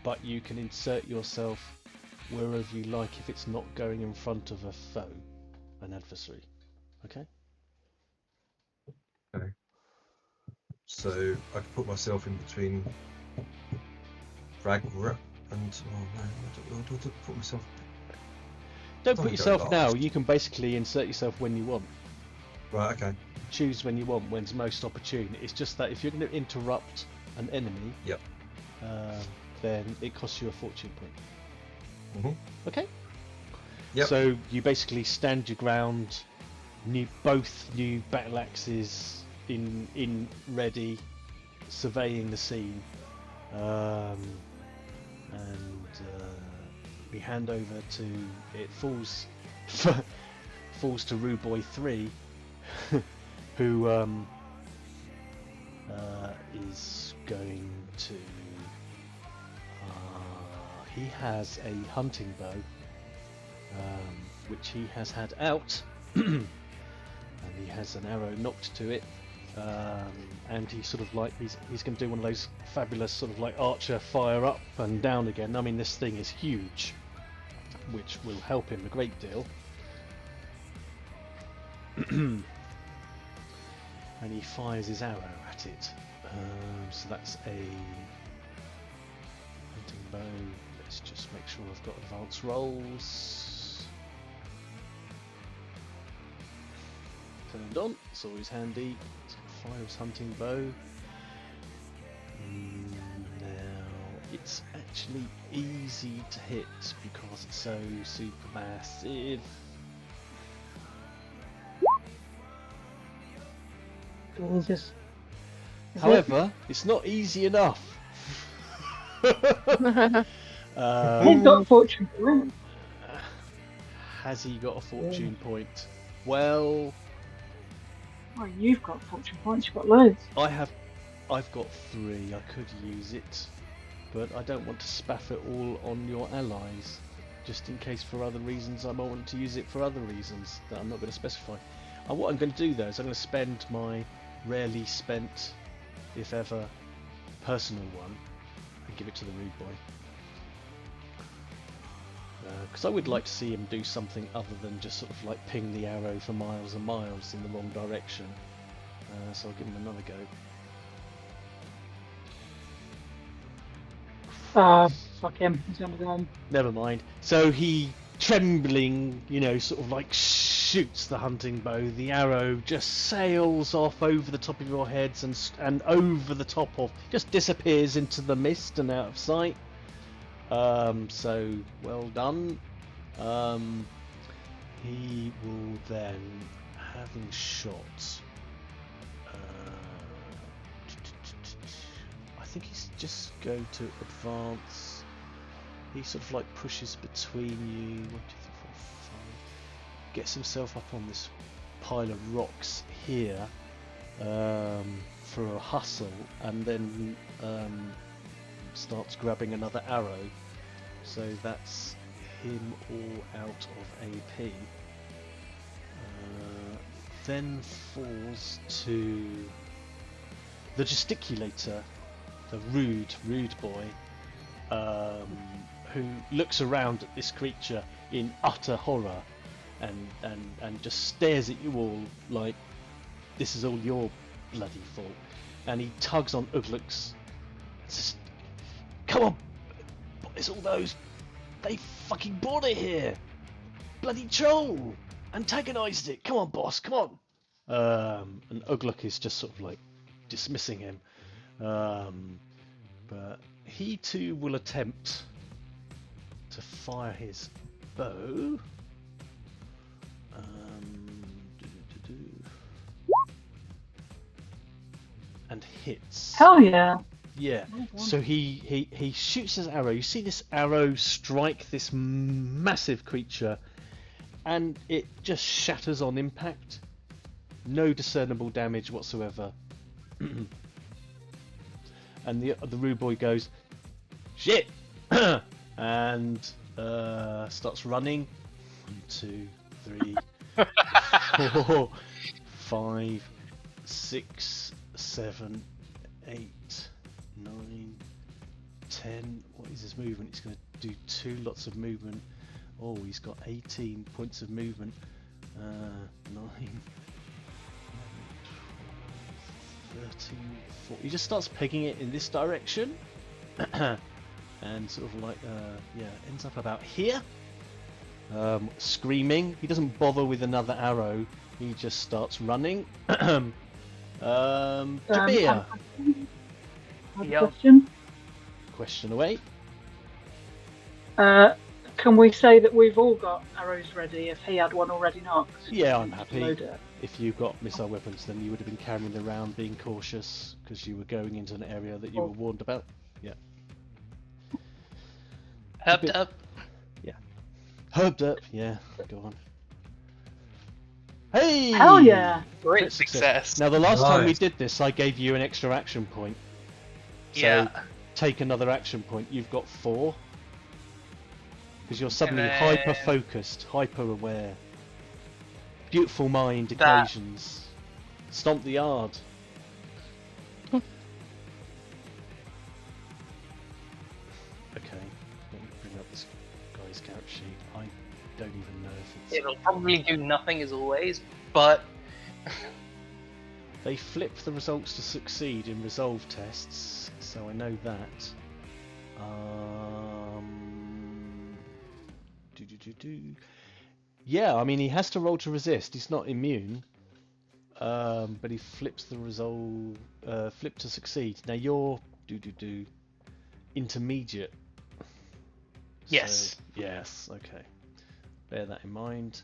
A: But you can insert yourself wherever you like if it's not going in front of a foe, an adversary. Okay?
D: Okay. So I can put myself in between Ragnarok and I don't put myself.
A: Don't
D: Don't
A: put
D: go
A: yourself now,
D: last.
A: you can basically insert yourself when you want.
D: Right. Okay.
A: Choose when you want, when's most opportune. It's just that if you're going to interrupt an enemy,
D: Yep.
A: then it costs you a fortune point. Okay?
D: Yep.
A: So you basically stand your ground, both new battle axes in ready, surveying the scene, and we hand over to it falls to Ruboy 3, who is going to. He has a hunting bow, which he has had out, and he has an arrow knocked to it, and he's sort of like he's going to do one of those fabulous sort of like archer fire up and down again. I mean, this thing is huge, which will help him a great deal. And he fires his arrow at it. So that's a hunting bow. Let's just make sure I've got advanced rolls turned on. It's always handy. So fire his hunting bow. Now it's actually easy to hit because it's so super massive. However, it's not easy enough.
B: He's got a fortune point.
A: Has he got a fortune point? Well,
B: Well, you've got fortune points. You've got loads.
A: I've got 3. I could use it, but I don't want to spaff it all on your allies, just in case for other reasons I might want to use it for other reasons that I'm not going to specify. And what I'm going to do though is I'm going to spend my rarely spent, if ever, personal one and give it to the rude boy. Because I would like to see him do something other than just sort of like ping the arrow for miles and miles in the wrong direction. So I'll give him another go.
B: Fuck him. He's gonna go on.
A: Never mind. So he, trembling, sort of like shoots the hunting bow. The arrow just sails off over the top of your heads and over the top of, just disappears into the mist and out of sight. So well done. He will then, having shot, I think he's just going to advance. He sort of like pushes between you. 1, 2, 3, 4, 5. Gets himself up on this pile of rocks here for a hustle, and then starts grabbing another arrow. So that's him all out of AP. then falls to the gesticulator, the rude boy, who looks around at this creature in utter horror and just stares at you all like this is all your bloody fault. And he tugs on Ugluk's. Says, "Come on, it's all those. They fucking brought it here. Bloody troll antagonized it. Come on, boss. Come on." And Ugluk is just sort of like dismissing him. But he too will attempt to fire his bow. And hits.
B: Hell yeah.
A: Yeah. So he shoots his arrow. You see this arrow strike this massive creature, and it just shatters on impact. No discernible damage whatsoever. And the rude boy goes, "Shit!" and starts running. 1, 2, 3, 4, 5, 6, 7, 8, 9, 10. What is his movement? He's going to do 2 lots of movement. Oh, he's got 18 points of movement. 9, 11, 12, 13, 14. He just starts pegging it in this direction. And sort of like, ends up about here. Screaming. He doesn't bother with another arrow. He just starts running. Jabir.
B: Question.
A: Question away.
B: Can we say that we've all got arrows ready if he had one already knocked?
A: Yeah, I'm happy.
B: Load it.
A: If you got missile weapons, then you would have been carrying them around, being cautious, because you were going into an area that you were warned about. Yeah.
C: Herbed up.
A: Yeah. Herbed up. Yeah. Go on. Hey!
B: Hell yeah!
C: Great
A: Crit
C: success.
A: Now, the last time we
D: Nice.
A: did this, I gave you an extra action point. So
C: Yeah.
A: take another action point. You've got 4. Because you're suddenly
C: then-
A: hyper-focused, hyper-aware. Beautiful mind
C: That-
A: occasions. Stomp the yard. Okay, let me bring up this guy's character sheet. I don't even know if it's...
C: It'll probably do nothing as always, but
A: They flip the results to succeed in resolve tests, so I know that. Yeah, I mean he has to roll to resist. He's not immune, but he flips the resolve, flip to succeed. Now you're intermediate.
C: Yes.
A: So, yes. Okay. Bear that in mind.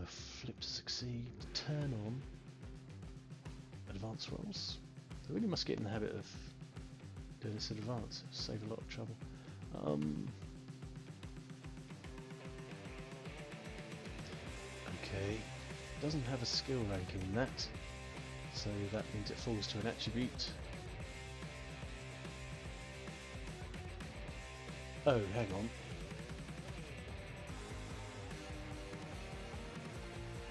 A: Flip to succeed. Turn on. Advanced rolls. I really must get in the habit of doing this in advance. Save a lot of trouble. Okay. Doesn't have a skill ranking in that, so that means it falls to an attribute. Oh, hang on.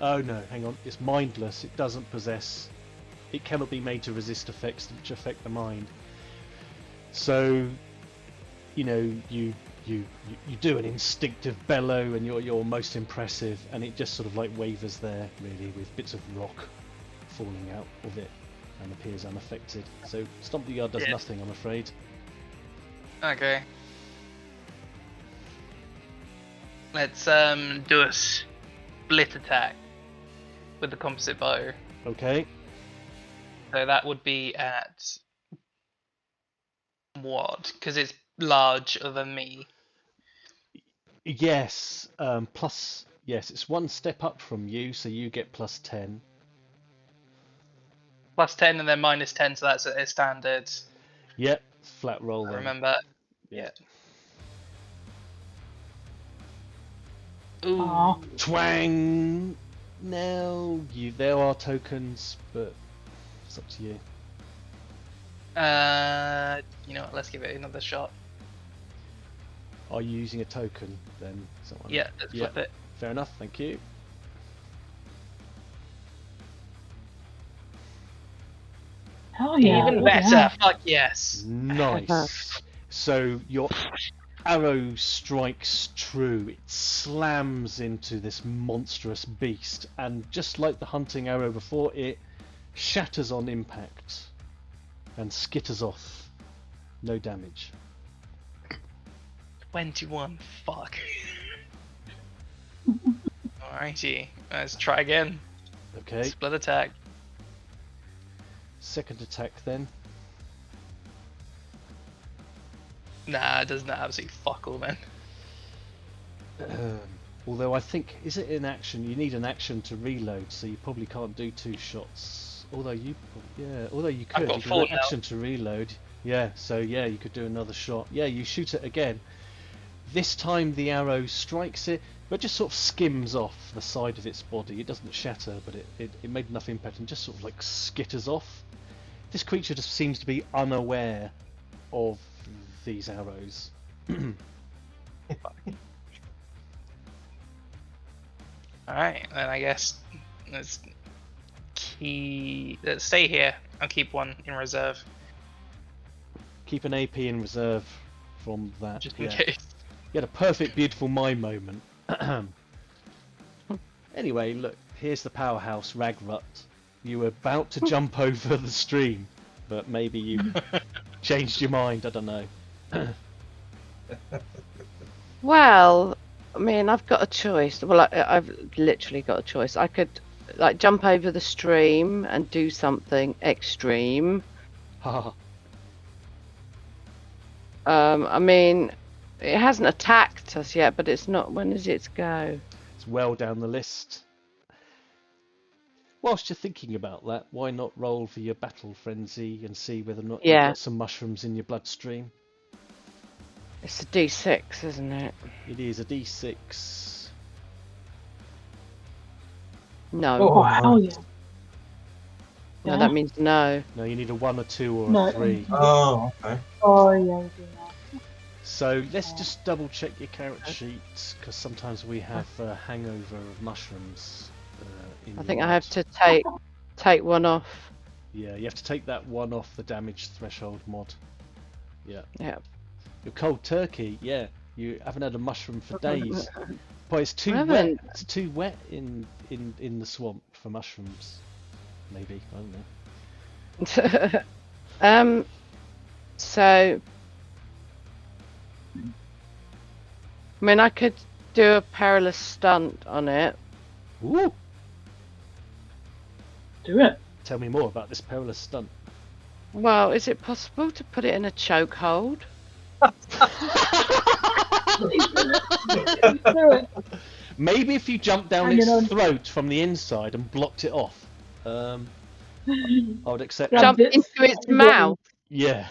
A: Oh no, hang on. It's mindless. It doesn't possess. It cannot be made to resist effects which affect the mind. So, you know, you do an instinctive bellow, and you're most impressive, and it just sort of like wavers there, really, with bits of rock falling out of it, and appears unaffected. So, Stomp the Yard does
C: Yeah.
A: nothing, I'm afraid.
C: okay. Let's do a split attack with the composite bow.
A: Okay.
C: So that would be at what? Because it's larger than me.
A: Yes. Plus. Yes, it's 1 step up from you, so you get plus 10.
C: Plus 10 and then minus 10, so that's a standard.
A: Yep. Flat roll.
C: I
A: then.
C: remember.
A: Yeah.
C: Ooh.
B: Aw.
A: Twang. Now there are tokens, but it's up to you.
C: You know what? Let's give it another shot.
A: Are you using a token then? Is that what I mean?
C: Yeah, let's flip it.
A: Fair enough. Thank you.
B: Oh yeah.
C: Even
B: bloody
C: better.
B: hell.
C: Fuck yes.
A: Nice. So your arrow strikes true. It slams into this monstrous beast, and just like the hunting arrow before, it shatters on impact and skitters off. No damage.
C: 21. Fuck. Alrighty. Let's try again.
A: Okay.
C: Split attack.
A: Second attack then.
C: Nah, it doesn't absolutely fuck all then.
A: Although I think, is it in action? You need an action to reload, so you probably can't do 2 shots. Although you
C: I've
A: could.
C: got
A: You
C: full
A: can action to reload. Yeah, so yeah, you could do another shot. Yeah, you shoot it again. This time the arrow strikes it, but just sort of skims off the side of its body. It doesn't shatter, but it made enough impact and just sort of like skitters off. This creature just seems to be unaware of these arrows.
C: Alright, then I guess let's stay here. I'll keep one in reserve.
A: Keep an AP in reserve from that.
C: Just in
A: yeah.
C: case.
A: You had a perfect, beautiful mime moment. Anyway, look, here's the powerhouse, Ragrut. You were about to jump over the stream, but maybe you changed your mind, I don't know.
E: Well, I mean, I've got a choice. Well, I've literally got a choice. I could like jump over the stream and do something extreme.
A: Haha.
E: I mean, it hasn't attacked us yet, but it's not. When is it to go?
A: It's well down the list. Whilst you're thinking about that, why not roll for your battle frenzy and see whether or not you've
E: Yeah.
A: got some mushrooms in your bloodstream?
E: It's a D6, isn't it?
A: It is a D6.
E: No.
B: Oh hell yeah.
E: No, that means no.
A: No, you need a 1, a 2, or
B: No.
A: a 3.
D: Oh, okay.
B: Oh yeah. We do that.
A: So let's just double check your character sheet, because sometimes we have a hangover of mushrooms. In
E: I think
A: your
E: I have
A: mod.
E: to take one off.
A: Yeah, you have to take that one off the damage threshold mod. Yeah.
E: Yeah.
A: You're cold turkey. Yeah. You haven't had a mushroom for days. Boy, it's too
E: I
A: wet.
E: haven't.
A: It's too wet in the swamp for mushrooms. Maybe, I don't know.
E: So I mean, I could do a perilous stunt on it.
A: Ooh!
B: Do it.
A: Tell me more about this perilous stunt.
E: Well, is it possible to put it in a chokehold?
B: Do it.
A: Maybe if you jump down
B: Hanging
A: its
B: on.
A: throat from the inside and blocked it off. I would accept
B: Yeah.
A: that.
E: Jump into its mouth.
A: Yeah.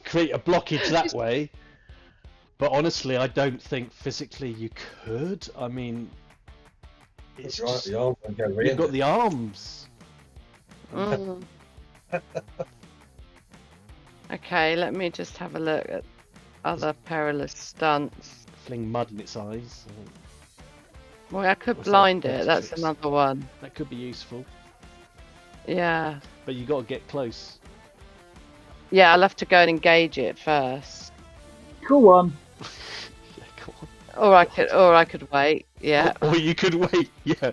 A: Create a blockage that way. But honestly, I don't think physically you could. I mean, it's
D: That's right,
A: just,
D: the arms don't go
A: you've got the arms.
E: Mm. Okay, let me just have a look at other perilous stunts.
A: Fling mud in its eyes. I think
E: Well, I could
A: What's that?
E: blind
A: Dirty
E: it. That's
A: tricks.
E: another one.
A: that could be useful.
E: Yeah.
A: But you got to get close.
E: Yeah, I'll have to go and engage it first.
B: Go on.
A: Yeah, come on.
E: Or I could wait. Yeah.
A: Or you could wait. Yeah.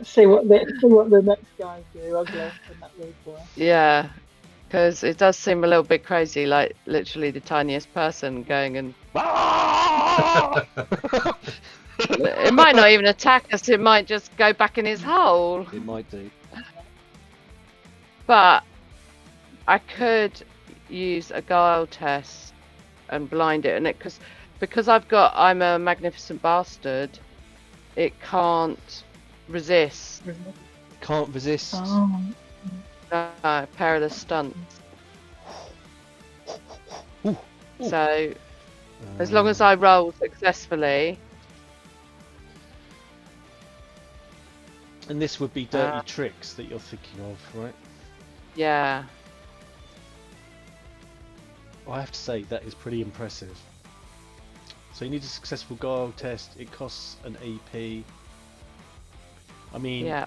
B: See what the next guys do. Ugly and that rude boy.
E: Yeah. Because it does seem a little bit crazy, like literally the tiniest person going and it might not even attack us, it might just go back in his hole.
A: It might do.
E: But I could use a guile test and blind it, and because I'm a magnificent bastard, it can't resist.
A: Can't resist.
B: Oh.
E: Perilous stunts.
A: Ooh, ooh.
E: So as long as I roll successfully,
A: And this would be dirty tricks that you're thinking of, right?
E: yeah.
A: Well, I have to say that is pretty impressive. So you need a successful guile test. It costs an AP. I mean,
E: Yeah.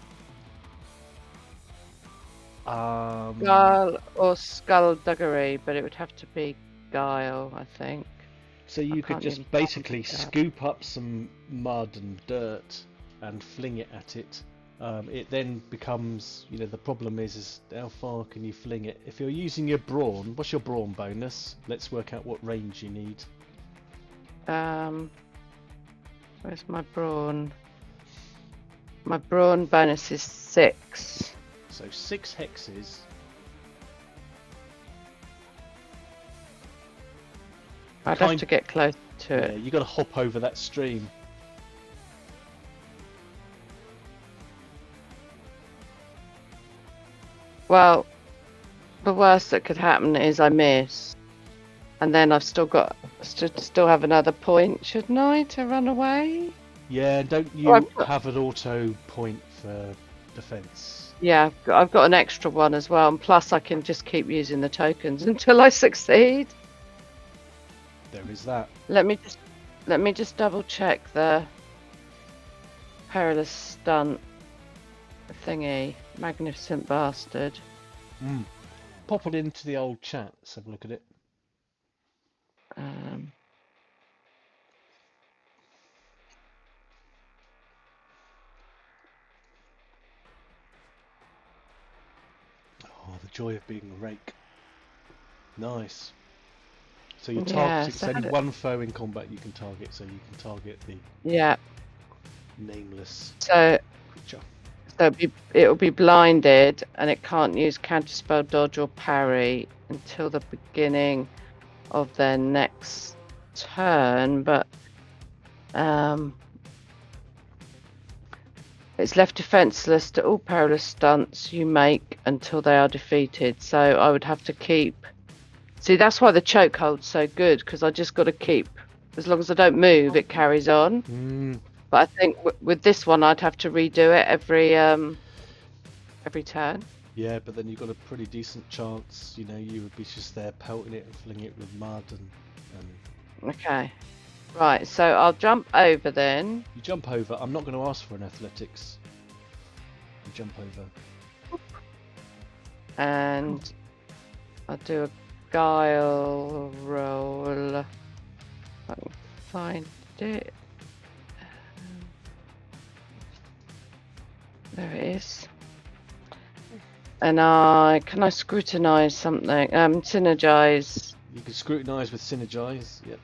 E: Guile or skullduggery, but it would have to be guile, I think.
A: So you could
E: can't
A: just
E: really
A: basically
E: tell.
A: scoop up some mud and dirt and fling it at it. It then becomes, the problem is how far can you fling it? If you're using your brawn, what's your brawn bonus? Let's work out what range you need.
E: Where's my brawn? My brawn bonus is 6.
A: So 6 hexes.
E: I'd have to get close to
A: Yeah,
E: it.
A: you got to hop over that stream.
E: Well, the worst that could happen is I miss, and then I've still have another point, shouldn't I, to run away?
A: Yeah, don't you
E: Oh, I've got-
A: have an auto point for defense?
E: Yeah, I've got an extra one as well, and plus I can just keep using the tokens until I succeed.
A: There is that.
E: Let me just double check the perilous stunt thingy. Magnificent bastard.
A: Pop it into the old chat. Let's have a look at it. Oh, the joy of being a rake. Nice. So you're
E: Yeah,
A: targeting.
E: so
A: It's only
E: how do-
A: one foe in combat you can target, so you can target the
E: Yeah.
A: nameless
E: So
A: creature.
E: it'll be blinded, and it can't use counterspell, dodge, or parry until the beginning of their next turn. But it's left defenseless to all perilous stunts you make until they are defeated. So I would have to keep. See, that's why the chokehold's so good, because I just got to keep. As long as I don't move, it carries on. But I think with this one, I'd have to redo it every turn.
A: Yeah, but then you've got a pretty decent chance. You would be just there pelting it and flinging it with mud and
E: Okay. Right, so I'll jump over then.
A: you jump over. I'm not going to ask for an athletics. You jump over.
E: And I'll do a guile roll. If I can find it. There it is. And can I scrutinize something? Synergize.
A: You can scrutinise with synergize. Yep.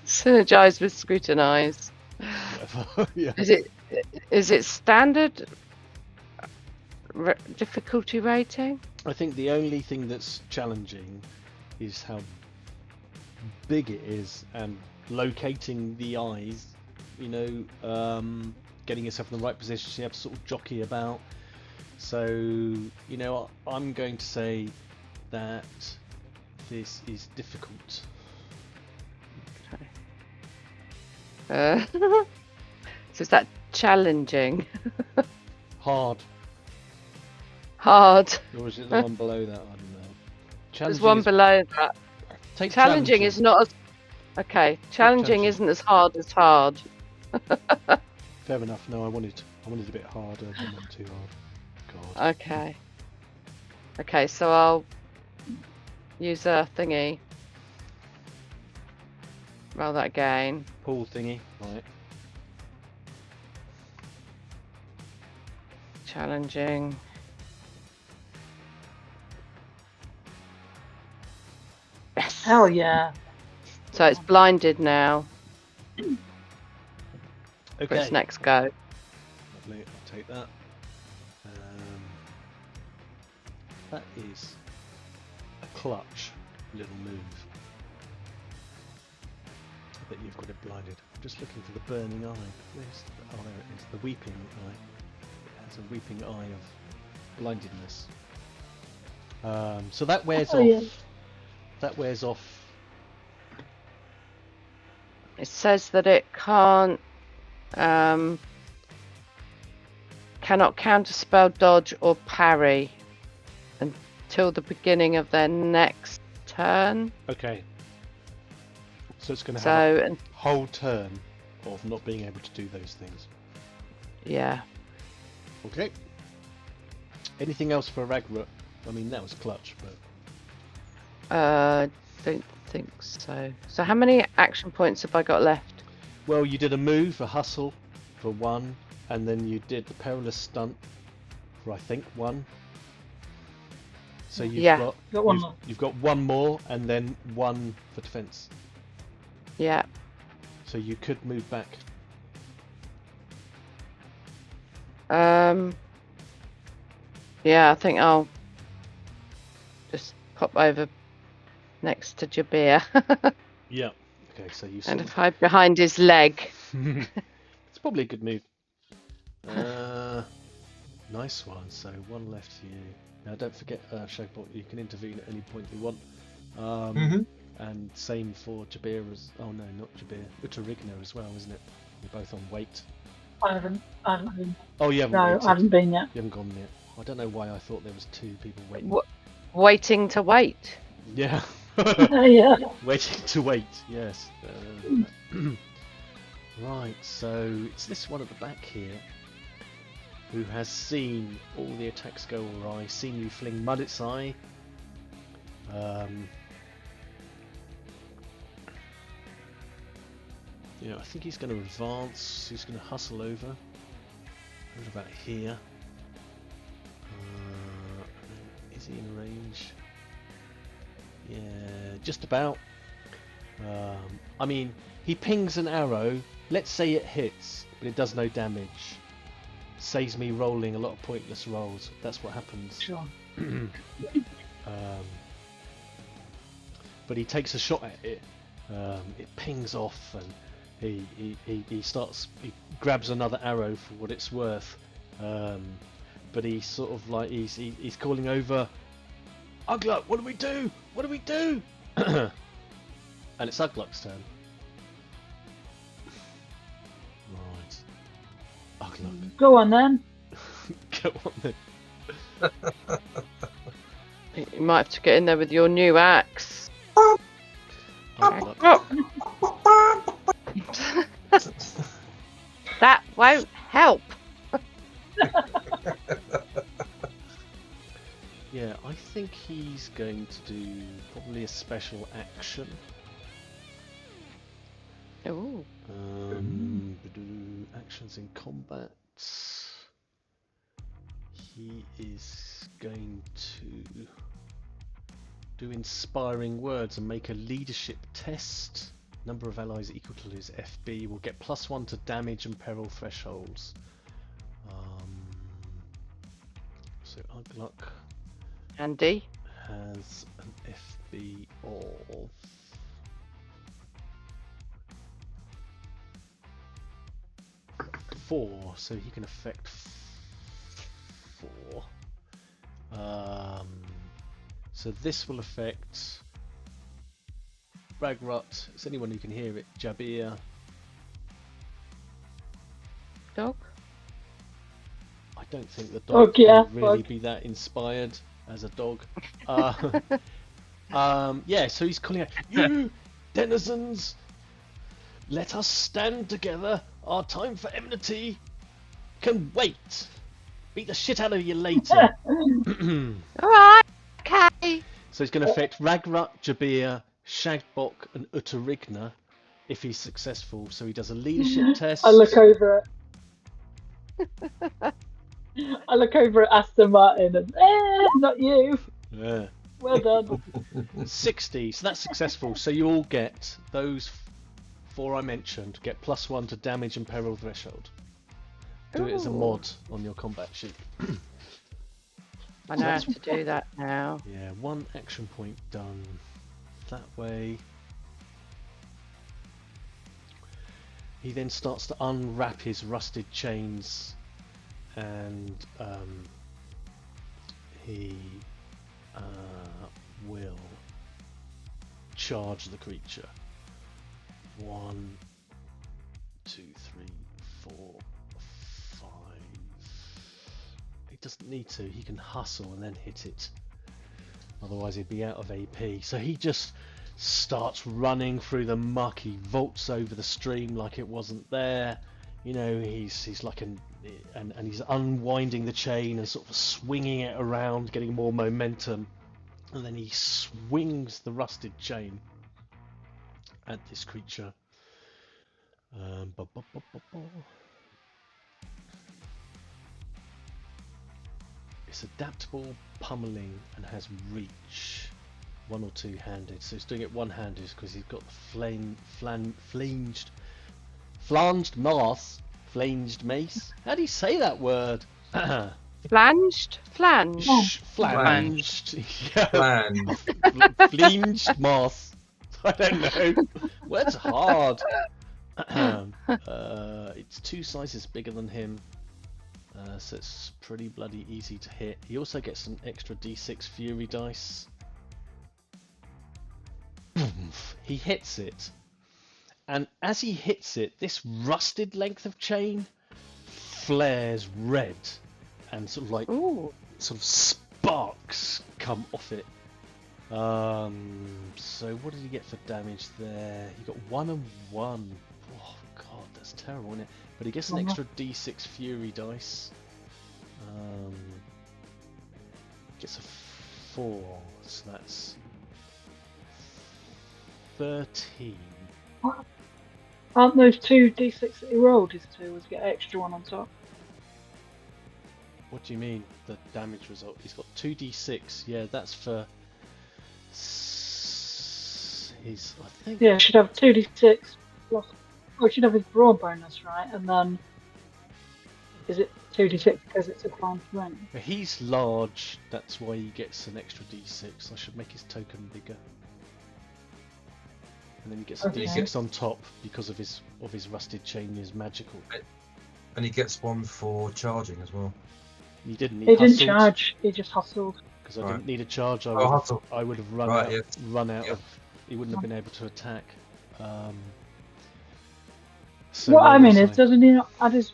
E: Synergize with scrutinize.
A: Whatever. Yeah.
E: Is it standard difficulty rating?
A: I think the only thing that's challenging is how big it is and locating the eyes. Getting yourself in the right position. So you have to sort of jockey about. So I'm going to say that this is difficult.
E: So is that challenging?
A: Hard.
E: Hard.
A: Or is it the one below that? I don't know.
E: There's one below that.
A: Take
E: Challenging is not as... Okay, challenging
A: challenging.
E: isn't as hard as hard.
A: Fair enough. No, I wanted a bit harder, but not too hard. God.
E: Okay, so I'll use a thingy. Roll that again.
A: Pool thingy. Right.
E: Challenging. Yes.
B: Hell yeah.
E: So it's blinded now for
A: Okay.
E: its next go.
A: Lovely. I'll take that. That is a clutch little move. I bet you've got it blinded. I'm just looking for the burning eye. There it is. The weeping eye. It has a weeping eye of blindedness. So that wears off.
B: yeah.
A: That wears off.
E: It says that it cannot counterspell, dodge, or parry until the beginning of their next turn.
A: Okay. So it's going to have a
E: So,
A: whole turn of not being able to do those things.
E: yeah.
A: Okay. Anything else for Ragnarok? I mean, that was clutch, but
E: Don't think so. So how many action points have I got left?
A: well, you did a move, a hustle, for 1, and then you did the perilous stunt for I think 1. So you've
E: Yeah.
B: Got one more.
A: you've got 1 more, and then 1 for defense.
E: Yeah.
A: So you could move back.
E: Yeah, I think I'll just pop over next to Jabir
A: Yeah. Okay, so you
E: and
A: sort of...
E: hide behind his leg.
A: It's probably a good move. Nice one. So 1 left for you. Now don't forget, Shagbot, you can intervene at any point you want. And same for Jabir as... Oh no, not Jabir. Utarigna as well, isn't it? You're both on weight.
B: I haven't been.
A: Oh, you haven't
B: No,
A: waited.
B: I haven't been yet.
A: You haven't gone yet. I don't know why I thought there was 2 people waiting.
E: Waiting to wait.
A: Yeah.
B: Yeah.
A: Waiting to wait, yes. Right, so it's this one at the back here who has seen all the attacks go awry, seen you fling mud its eye. You know, I think he's going to advance. He's going to hustle over. What about here? Is he in range? Yeah, just about. I mean, he pings an arrow. Let's say it hits, but it does no damage. Saves me rolling a lot of pointless rolls. That's what happens.
B: Sure.
A: But he takes a shot at it. It pings off, and he grabs another arrow for what it's worth. But he's sort of like he's calling over, Ugluk, what do we do? What do we do? And it's Ugluk's turn. Right. Ugluk.
B: Go on then.
A: Go on then.
E: You might have to get in there with your new axe.
A: Ugluk.
E: That won't help.
A: Yeah, I think he's going to do probably a special action.
E: Ooh.
A: Actions in combat. He is going to do inspiring words and make a leadership test. Number of allies equal to his FB will get +1 to damage and peril thresholds. So Ugluk
E: Andy.
A: has an FB of 4, so he can affect 4. So this will affect Ragrut. It's anyone who can hear it. Jabir.
E: Dog.
A: I don't think the dog
B: Yeah,
A: can really
B: dog.
A: be that inspired as a dog. Yeah, so he's calling out, "You denizens, let us stand together. Our time for enmity can wait. Beat the shit out of you later."
E: Alright. Okay.
A: So it's going to affect Ragrut, Jabir, Shagbok, and Utarigna if he's successful. So he does a leadership test.
B: I look over at Aston Martin and not you.
A: Yeah.
B: Well done.
A: 60. So that's successful. So you all get those 4 I mentioned. Get +1 to damage and peril threshold. Do it as a
E: Ooh.
A: mod on your combat sheet.
E: I know how to do that now.
A: Yeah, 1 action point done that way. He then starts to unwrap his rusted chains, and he will charge the creature. 1, 2, 3, 4, 5. He doesn't need to, he can hustle and then hit it. Otherwise he'd be out of AP. So he just starts running through the muck. He vaults over the stream like it wasn't there. You know, he's like and he's unwinding the chain and sort of swinging it around, getting more momentum, and then he swings the rusted chain at this creature. It's adaptable, pummeling, and has reach. 1 or 2 handed. So he's doing it one-handed because he's got the flanged mace. How do you say that word?
E: Flanged? Flange.
A: Flanged. Yeah.
D: Plan.
A: Flanged mace. I don't know. Words are hard. It's 2 sizes bigger than him. So it's pretty bloody easy to hit. He also gets an extra d6 fury dice. He hits it, and as he hits it, this rusted length of chain flares red, and sort of like sort of sparks come off it. So what did he get for damage there? He got 1 and 1. Oh god, that's terrible, isn't it? But he gets an extra d6 fury dice. Gets a 4, so that's 13.
B: Aren't those 2 d6 that he rolled? His 2 was get extra 1 on top.
A: What do you mean? The damage result? He's got 2d6. Yeah, that's for his. I think.
B: Yeah, should have 2d6 plus. Oh, should have his brawn bonus, right? And then is it 2d6 because it's a advanced range?
A: He's large. That's why he gets an extra d6. I should make his token bigger. And then he gets a d6 on top because of his rusted chain is magical.
D: And he gets 1 for charging as well.
A: He didn't.
B: He didn't
A: hustled,
B: charge. He just hustled.
A: because I didn't need a charge. I would have run
D: Right,
A: out.
D: yeah.
A: Run out
D: Yeah.
A: of. He wouldn't have been able to attack. So
B: What
A: where
B: I mean
A: was
B: is, doesn't he not add his?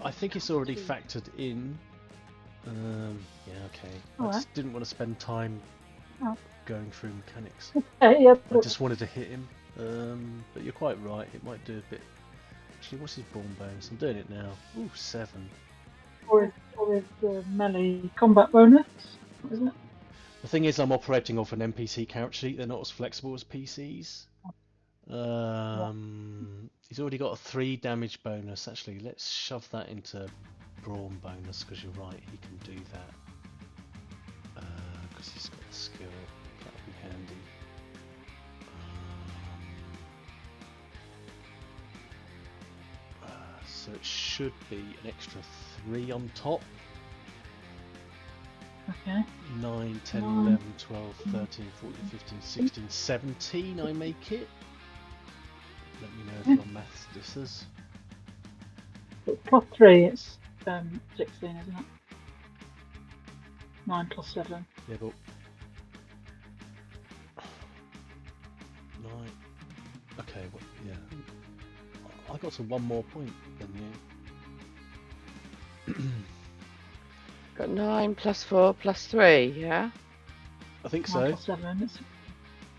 A: I think it's already factored in. Yeah, okay. I
B: Alright.
A: just didn't want to spend time
B: Oh.
A: going through mechanics.
B: Yeah,
A: I just wanted to hit him. But you're quite right. It might do a bit. Actually, what's his brawn bonus? I'm doing it now. Ooh, 7.
B: or his melee combat bonus, isn't it?
A: The thing is, I'm operating off an NPC character sheet. They're not as flexible as PCs. He's already got a 3 damage bonus. Actually, let's shove that into brawn bonus, because you're right, he can do that. Because he's got the skill. That would be handy. So it should be an extra 3 on top.
B: Okay.
A: 9, 10,
B: 9.
A: 11, 12, 13, 14, 15, 16, 17 I make it. Let me know if your maths differs.
B: But plus 3, it's 16, isn't it? 9 plus 7.
A: Yeah, but 9. Okay, well, yeah. I got to 1 more point than you.
E: Got 9 plus 4 plus 3, yeah?
A: I think
B: 9
A: so.
B: plus 7. It's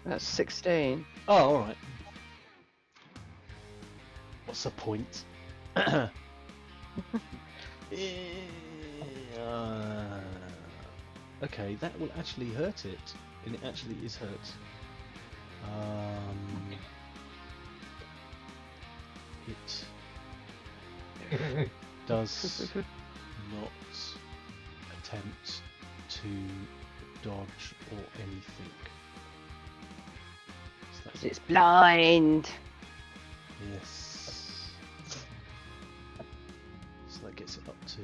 E: That's 16.
A: Oh, alright. What's the point? Okay, that will actually hurt it. And it actually is hurt. It does not attempt to dodge or anything. So that's
E: It's blind.
A: yes. So that gets it up to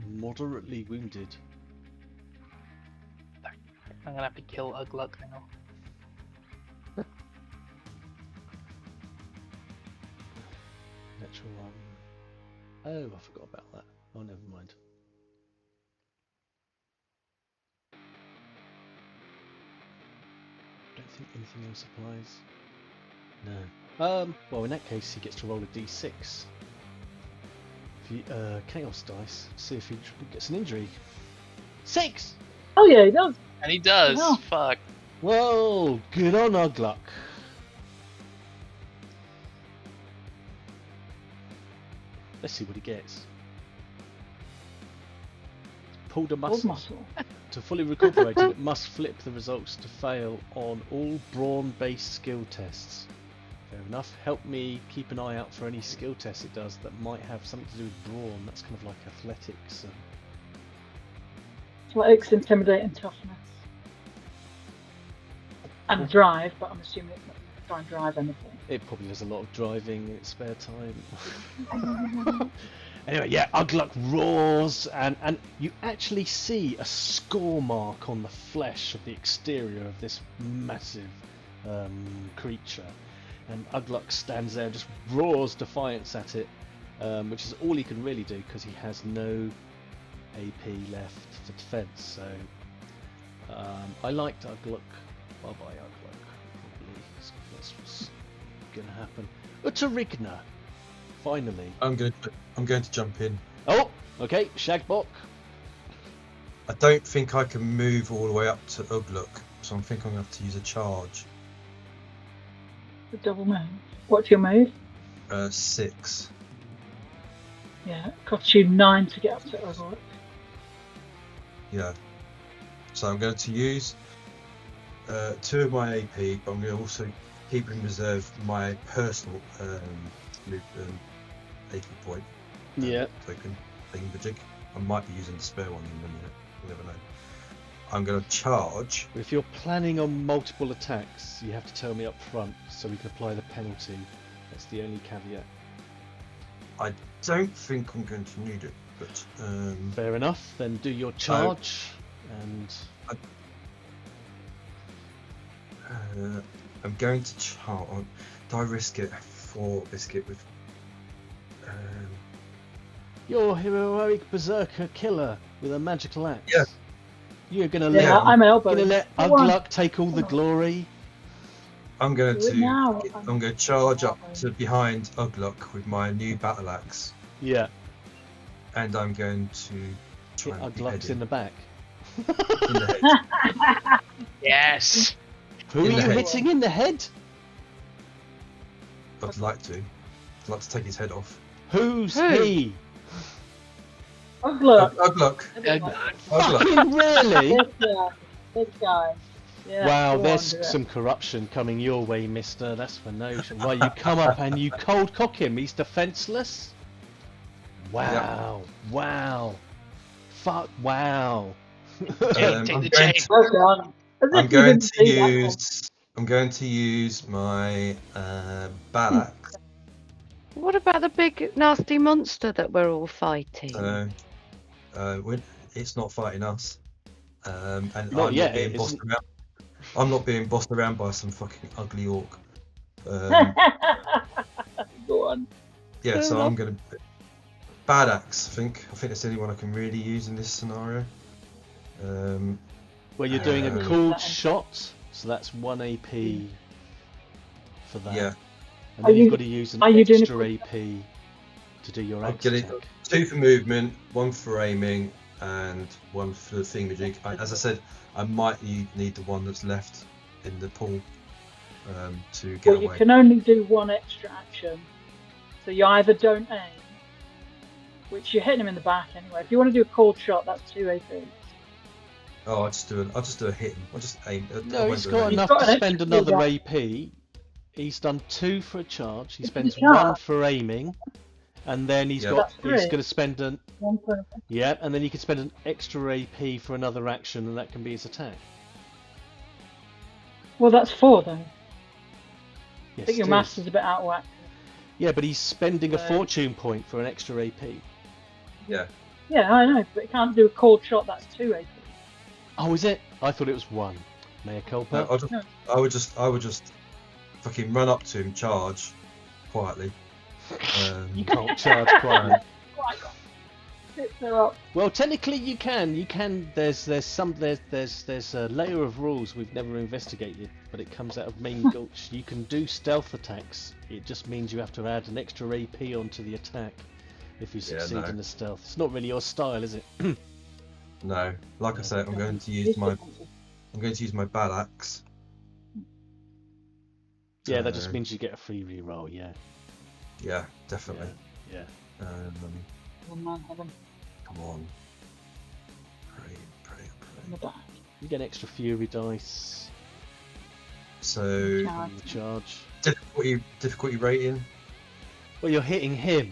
A: moderately wounded.
C: I'm gonna have to kill Ugluk now.
A: Natural one. Oh, I forgot about that. Oh, never mind. Don't think anything else applies. No. Well, in that case, he gets to roll a d6. If he, chaos dice. See if he gets an injury. 6.
B: Oh yeah, he does.
C: And he does.
B: Oh.
C: Fuck.
A: Well, good on Ugluck. Let's see what he gets. Pulled a
B: Old
A: muscle.
B: muscle.
A: To fully recuperate it must flip the results to fail on all brawn-based skill tests. Fair enough. Help me keep an eye out for any skill tests it does that might have something to do with brawn. That's kind of like athletics.
B: Athletics, intimidate, and toughness. And drive, but I'm assuming it's not going to try and drive anything.
A: It probably does a lot of driving in its spare time. Anyway, yeah, Ugluck roars, and you actually see a score mark on the flesh of the exterior of this massive creature. And Ugluck stands there and just roars defiance at it, which is all he can really do because he has no AP left for defense. So I liked Ugluck. Bye bye, Ugluck. Probably that's what's gonna happen. Utarigna, finally.
D: I'm going to jump in.
A: Oh, okay, Shagbok.
D: I don't think I can move all the way up to Ugluck, so I think I'm going to have to use a charge.
B: The double move. What's your move?
D: 6.
B: Yeah, it costs you 9 to get up to Ugluck.
D: Yeah. So I'm going to use 2 of my AP, but I'm going to also keep in reserve my personal AP point.
A: Yeah.
D: Token thingamajig. I might be using the spare one in a minute. You never know. I'm going to charge.
A: If you're planning on multiple attacks, you have to tell me up front so we can apply the penalty. That's the only caveat.
D: I don't think I'm going to need it, but
A: Fair enough. Then do your charge, and
D: I'm going to charge. Do I risk it for biscuit with?
A: you're a heroic berserker killer with a magical axe.
D: Yeah.
A: You're gonna
B: Yeah,
A: let
B: I'm elbow.
A: gonna let
B: Go on.
A: Ugluck take all the glory.
D: I'm going
B: Do it now.
D: to. I'm going to charge up to behind Ugluck with my new battle axe,
A: Yeah.
D: and I'm going to
A: Hit
D: try and behead
A: Ugluck's in
D: him
A: the back.
D: in the head.
C: Yes.
A: Who
D: In
A: are
D: the
A: you
D: head.
A: hitting in the head?
D: I'd like to. I'd like to take his head off.
A: Who's
E: Who?
A: he?
B: Ugluck.
D: Ugluck. Ugluck.
A: Fucking really?
B: This guy. Yeah,
A: Wow,
B: go
A: there's
B: on, do it.
A: some corruption coming your way, mister. That's for notion. Right, you come up and you cold cock him. He's defenseless? Wow. Wow. Fuck, wow.
C: Jake, take
D: I'm
C: the
D: going
C: chain.
D: to-
B: Well done. As if
D: I'm
B: you
D: going
B: didn't
D: to
B: see that one.
D: use. I'm going to use my battle axe.
E: What about the big nasty monster that we're all fighting?
D: It's not fighting us. And
A: Not
D: I'm
A: yet,
D: not being
A: it
D: bossed
A: isn't.
D: around. I'm not being bossed around by some fucking ugly orc.
B: Go on.
D: Yeah,
E: Fair
D: so
E: enough.
D: I'm gonna bad axe. I think that's the only one I can really use in this scenario.
A: Where you're doing a
D: Uh,
A: cooled shot, so that's 1 AP for that.
D: Yeah,
A: And
B: Are
A: then you've
B: you-
A: got to use an
B: are you doing a
A: extra
B: cooled
A: AP to do your
D: I'm
A: axe
D: getting
A: attack.
D: 2 for movement, 1 for aiming, and 1 for the thingamajig. As I said, I might need the one that's left in the pool to get
B: Well, you
D: away.
B: can only do one extra action. So you either don't aim, which you're hitting him in the back anyway. If you want to do a cold shot, that's 2 AP.
D: Oh, I'll just do a hit. I'll just aim. I
A: No,
D: won't
A: he's
D: do
A: got
D: an aim.
A: enough
B: got
A: to
B: an
A: spend
B: extra
A: another
B: cooldown.
A: AP. He's done 2 for a charge. He
B: It's a
A: spends
B: charge.
A: 1 for aiming, and then he's
D: Yeah.
A: got.
B: That's
A: He's
B: 3.
A: going to spend an.
B: One for
A: Yeah, and then he can spend an extra AP for another action, and that can be his attack.
B: Well, that's 4 though. I
A: Yes,
B: think your
A: it
B: maths
A: is.
B: is a bit out of whack.
A: Yeah, but he's spending a
B: So-
A: fortune point for an extra AP.
D: Yeah.
B: Yeah, I know, but you can't do a cold shot. That's 2 AP.
A: Oh, is it? I thought it was 1. Mea culpa.
D: No, I would just fucking run up to him, charge quietly.
A: You can't charge quietly.
B: Right. Hits her up.
A: Well, technically you can. You can. There's a layer of rules we've never investigated, but it comes out of Main Gulch. You can do stealth attacks. It just means you have to add an extra AP onto the attack if you
D: Yeah,
A: succeed
D: no.
A: in the stealth. It's not really your style, is it?
D: No, like I said, I'm going to use my battle axe
A: Yeah, that just means you get a free reroll. Yeah.
D: Yeah, definitely.
A: Yeah.
B: One man heaven
D: Come on. Pray.
B: in the back.
A: You get extra fury dice
D: So
B: Charge.
A: from the charge.
D: difficulty rating.
A: Well, you're hitting him.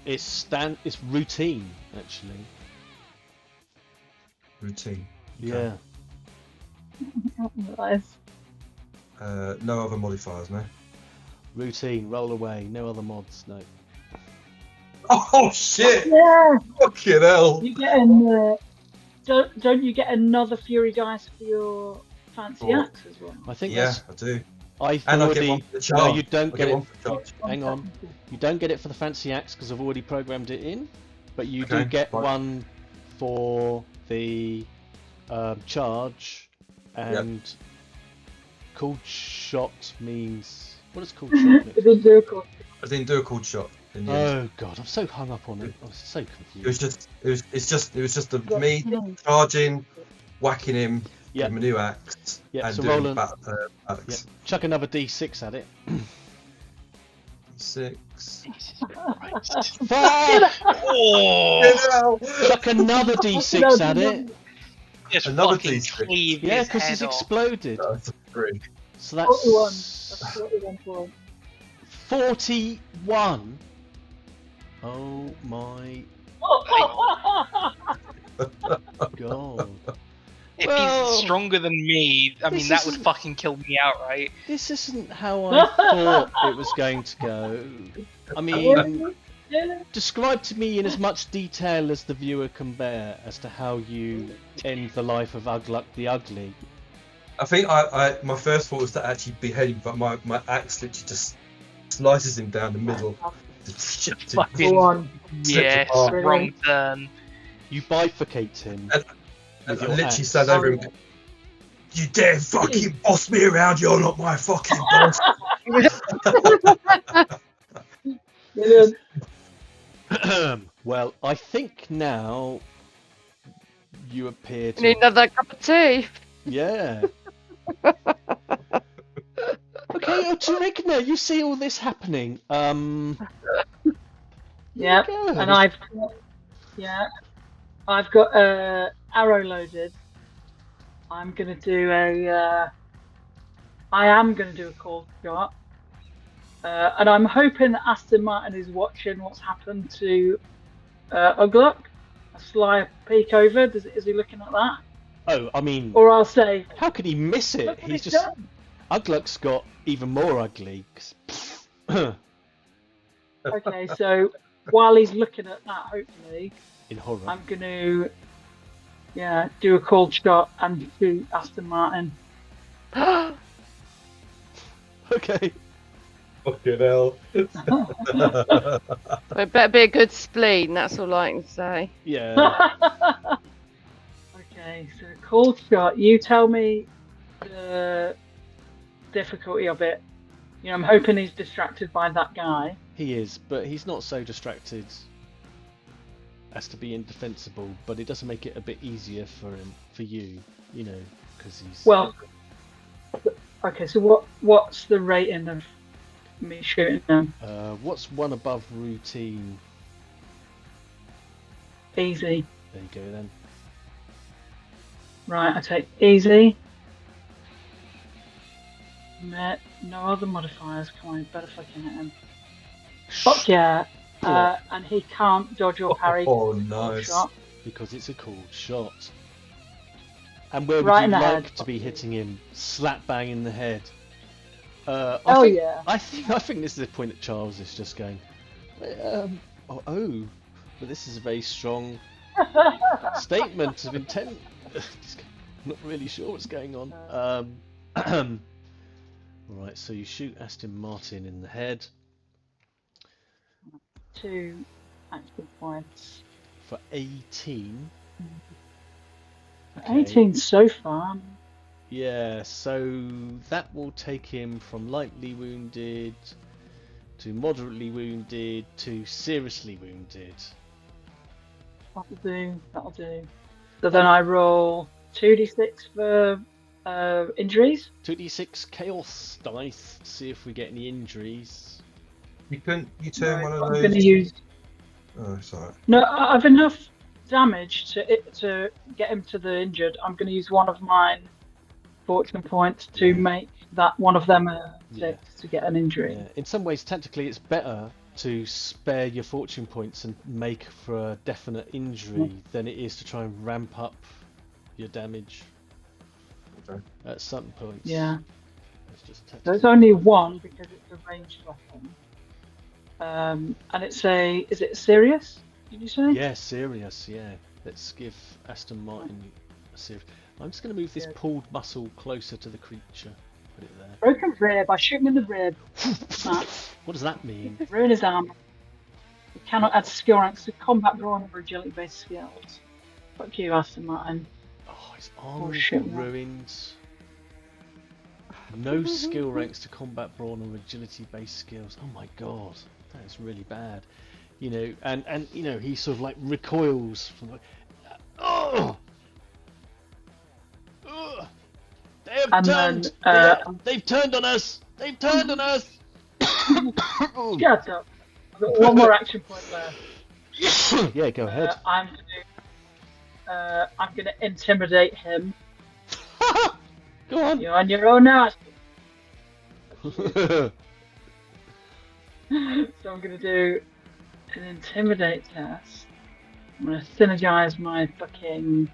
A: It's routine actually.
D: Routine.
A: Yeah.
B: Nice.
D: No other modifiers, no.
A: Routine. Roll away. No other mods. No.
D: Oh shit!
B: Yeah.
D: Fucking hell!
B: You get don't you get another fury dice for your fancy
D: Oh.
B: axe as well?
A: I think
D: Yeah,
A: that's.
D: I do.
A: I've
D: And I
A: already.
D: get one for the
A: No,
D: charge.
A: you don't
D: I
A: get
D: one
A: it.
D: for the charge.
A: Hang on. You don't get it for the fancy axe because I've already programmed it in, but you do
D: Okay,
A: get
D: fine.
A: one for the charge, and cold shot means what does cold shot mean?
B: It didn't do a call.
D: I didn't do a cold shot in the end.
A: Oh god, I'm so hung up on it. I was so
D: It
A: confused.
D: was just me charging, whacking him
A: Yeah.
D: with my new axe,
A: Yeah,
D: and
A: so
D: doing
A: Roland-
D: axe.
A: Yeah. Chuck another D6 at it.
D: 6.
C: Jesus Christ.
A: Fuck!
C: Oh,
A: Chuck another D6 at it.
C: just
D: Another
C: fucking
D: D6.
C: cleave
A: Yeah,
C: his
A: because
C: head
A: he's
C: off.
A: exploded.
D: That's 3.
A: So that's
B: 41. That's 41 points.
A: 41. Oh my god.
C: If
A: Well,
C: he's stronger than me, I mean,
A: this
C: that would
A: isn't-
C: fucking kill me outright.
A: This isn't how I thought it was going to go. I mean, describe to me in as much detail as the viewer can bear as to how you end the life of Ugluck the Ugly.
D: I think my first thought was to actually behead him, but my axe literally just slices him down the middle.
C: Fucking
B: One.
C: yes,
D: apart.
C: wrong turn.
A: You bifurcate him.
D: And I
A: with your
D: literally
A: axe.
D: stand over him. You dare fucking boss me around? You're not my fucking boss.
B: Brilliant.
A: Well, I think now you appear
E: Need
A: to.
E: another cup of tea.
A: Yeah. Okay, Oturigna, you see all this happening.
B: Yep.
A: Go.
B: And I've got arrow loaded. I am gonna do a call shot. And I'm hoping that Aston Martin is watching what's happened to Ugluck. A sly peek over. Is he looking at that?
A: Oh, I mean,
B: Or I'll say,
A: how could he miss it?
B: look what
A: He's
B: he's
A: just.
B: done.
A: Ugluck's got even more ugly. 'Cause-
B: Okay, so while he's looking at that, hopefully,
A: in horror.
B: I'm going to, do a cold shot and shoot Aston Martin.
A: Okay.
D: Fucking hell.
E: It better be a good spleen, that's all I can say.
A: Yeah.
B: Okay, so cold shot. You tell me the difficulty of it. You know, I'm hoping he's distracted by that guy.
A: He is, but he's not so distracted as to be indefensible. But it doesn't make it a bit easier for you, you know, because he's.
B: Well, okay. So what's the rating of me shooting him?
A: What's one above routine?
B: Easy.
A: There you go then.
B: Right, I take easy. No other modifiers. Come on, better fucking hit him. Fuck yeah. And he can't dodge or parry.
D: Oh,
B: the
D: nice.
B: shot.
A: Because it's a cool shot. And where would
B: Right
A: you
B: in the
A: like
B: head.
A: to be hitting him? Slap bang in the head. I
B: Oh
A: think,
B: yeah.
A: I think this is the point that Charles is just going. But this is a very strong statement of intent. I'm not really sure what's going on. Right, so you shoot Aston Martin in the head
B: 2 active points.
A: for 18.
B: 18 so far.
A: Yeah, so that will take him from lightly wounded to moderately wounded to seriously wounded.
B: That'll do. So then I roll 2d6 for injuries.
A: 2d6 chaos dice. See if we get any injuries.
D: You couldn't. You turn one of
B: I'm
D: those.
B: going to use.
D: Oh, sorry.
B: No, I've enough damage to get him to the injured. I'm going to use one of mine fortune points to
A: Yeah.
B: make that one of them a
A: Yeah.
B: 6 to get an injury.
A: Yeah. In some ways, tactically, it's better to spare your fortune points and make for a definite injury than it is to try and ramp up your damage
D: Okay.
A: at certain points.
B: Yeah.
A: It's just
B: So it's
A: tactical.
B: only one because it's a ranged weapon. And it's is it serious? Did you say?
A: Yeah, serious, yeah. Let's give Aston Martin a serious. I'm just going to move this
B: Yeah.
A: pulled muscle closer to the creature. Put it there.
B: Broken rib. I shoot him in the rib.
A: What does that mean?
B: Ruin his armor. You cannot add skill ranks to combat brawn or agility based skills. Fuck you, Aston Martin.
A: Oh, his armor
B: shit,
A: got
B: man.
A: ruined. No skill ranks to combat brawn or agility based skills. Oh my god, that is really bad. You know, and you know, he sort of like recoils from like, oh! Ugh! They have
B: And
A: turned!
B: then,
A: They've turned on us! They've turned on us!
B: Shut up. I've got one more action point left.
A: Yeah, go ahead.
B: I'm gonna intimidate him.
A: Go on.
B: You're on your own now. So I'm gonna do an intimidate test. I'm gonna synergize my fucking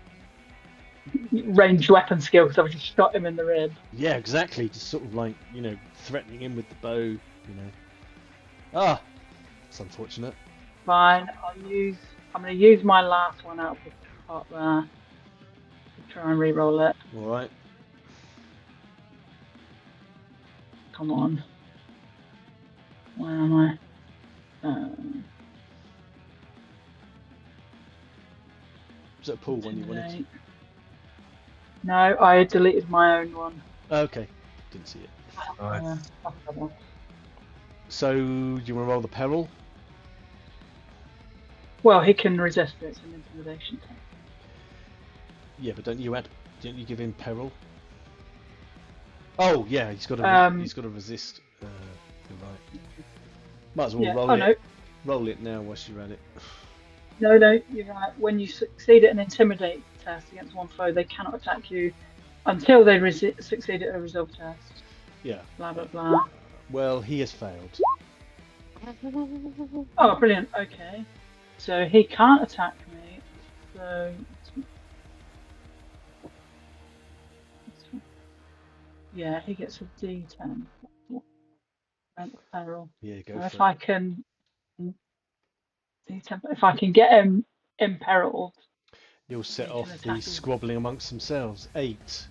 B: ranged weapon skill because I've just shot him in the rib.
A: Yeah, exactly. Just sort of like, you know, threatening him with the bow, you know. Ah, it's unfortunate.
B: Fine. I'm gonna use my last one out of the pot there. Try and re-roll it.
A: All right.
B: Come on. Where am I?
A: Was it a pull one you wanted?
B: Intimidate. No, I deleted my own one.
A: Okay, didn't see it.
D: Alright.
A: So, do you want to roll the peril?
B: Well, he can resist it. It's an intimidation test.
A: Yeah, but don't you give him peril? Oh yeah, he's got to resist. You're right. Might as well roll it.
B: No.
A: Roll it now whilst you're at it.
B: No, you're right. When you succeed at an intimidate test against one foe, they cannot attack you until they succeed at a resolve test.
A: Yeah.
B: Blah blah blah.
A: Well, he has failed.
B: Oh, brilliant. Okay. So he can't attack me. So. Yeah, he gets a D10. Peril.
A: Yeah, go
B: So
A: for
B: if
A: it.
B: I can. D10, if I can get him imperiled.
A: You'll set
B: he can
A: off
B: attack
A: the
B: him.
A: squabbling amongst themselves. 8.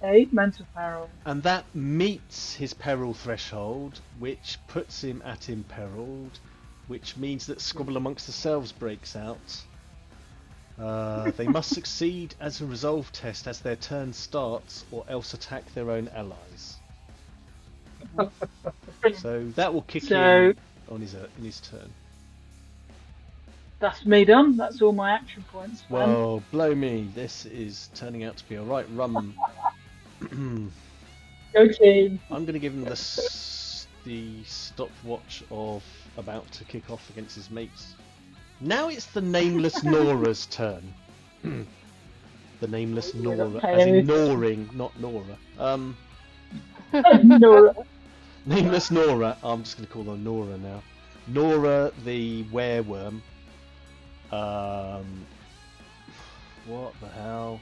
B: 8 mental peril.
A: And that meets his peril threshold, which puts him at imperiled, which means that squabble amongst themselves breaks out. They must succeed as a resolve test as their turn starts, or else attack their own allies. So that will kick in on in his turn.
B: That's me done. That's all my action points.
A: Well, blow me, this is turning out to be a right rum.
B: Go team.
A: I'm going to give him the stopwatch of about to kick off against his mates. Now it's the nameless Nora's turn. The nameless Nora, as in Noring, not Nora.
B: Nora.
A: Nameless Nora. I'm just going to call her Nora now. Nora the wereworm. What the hell?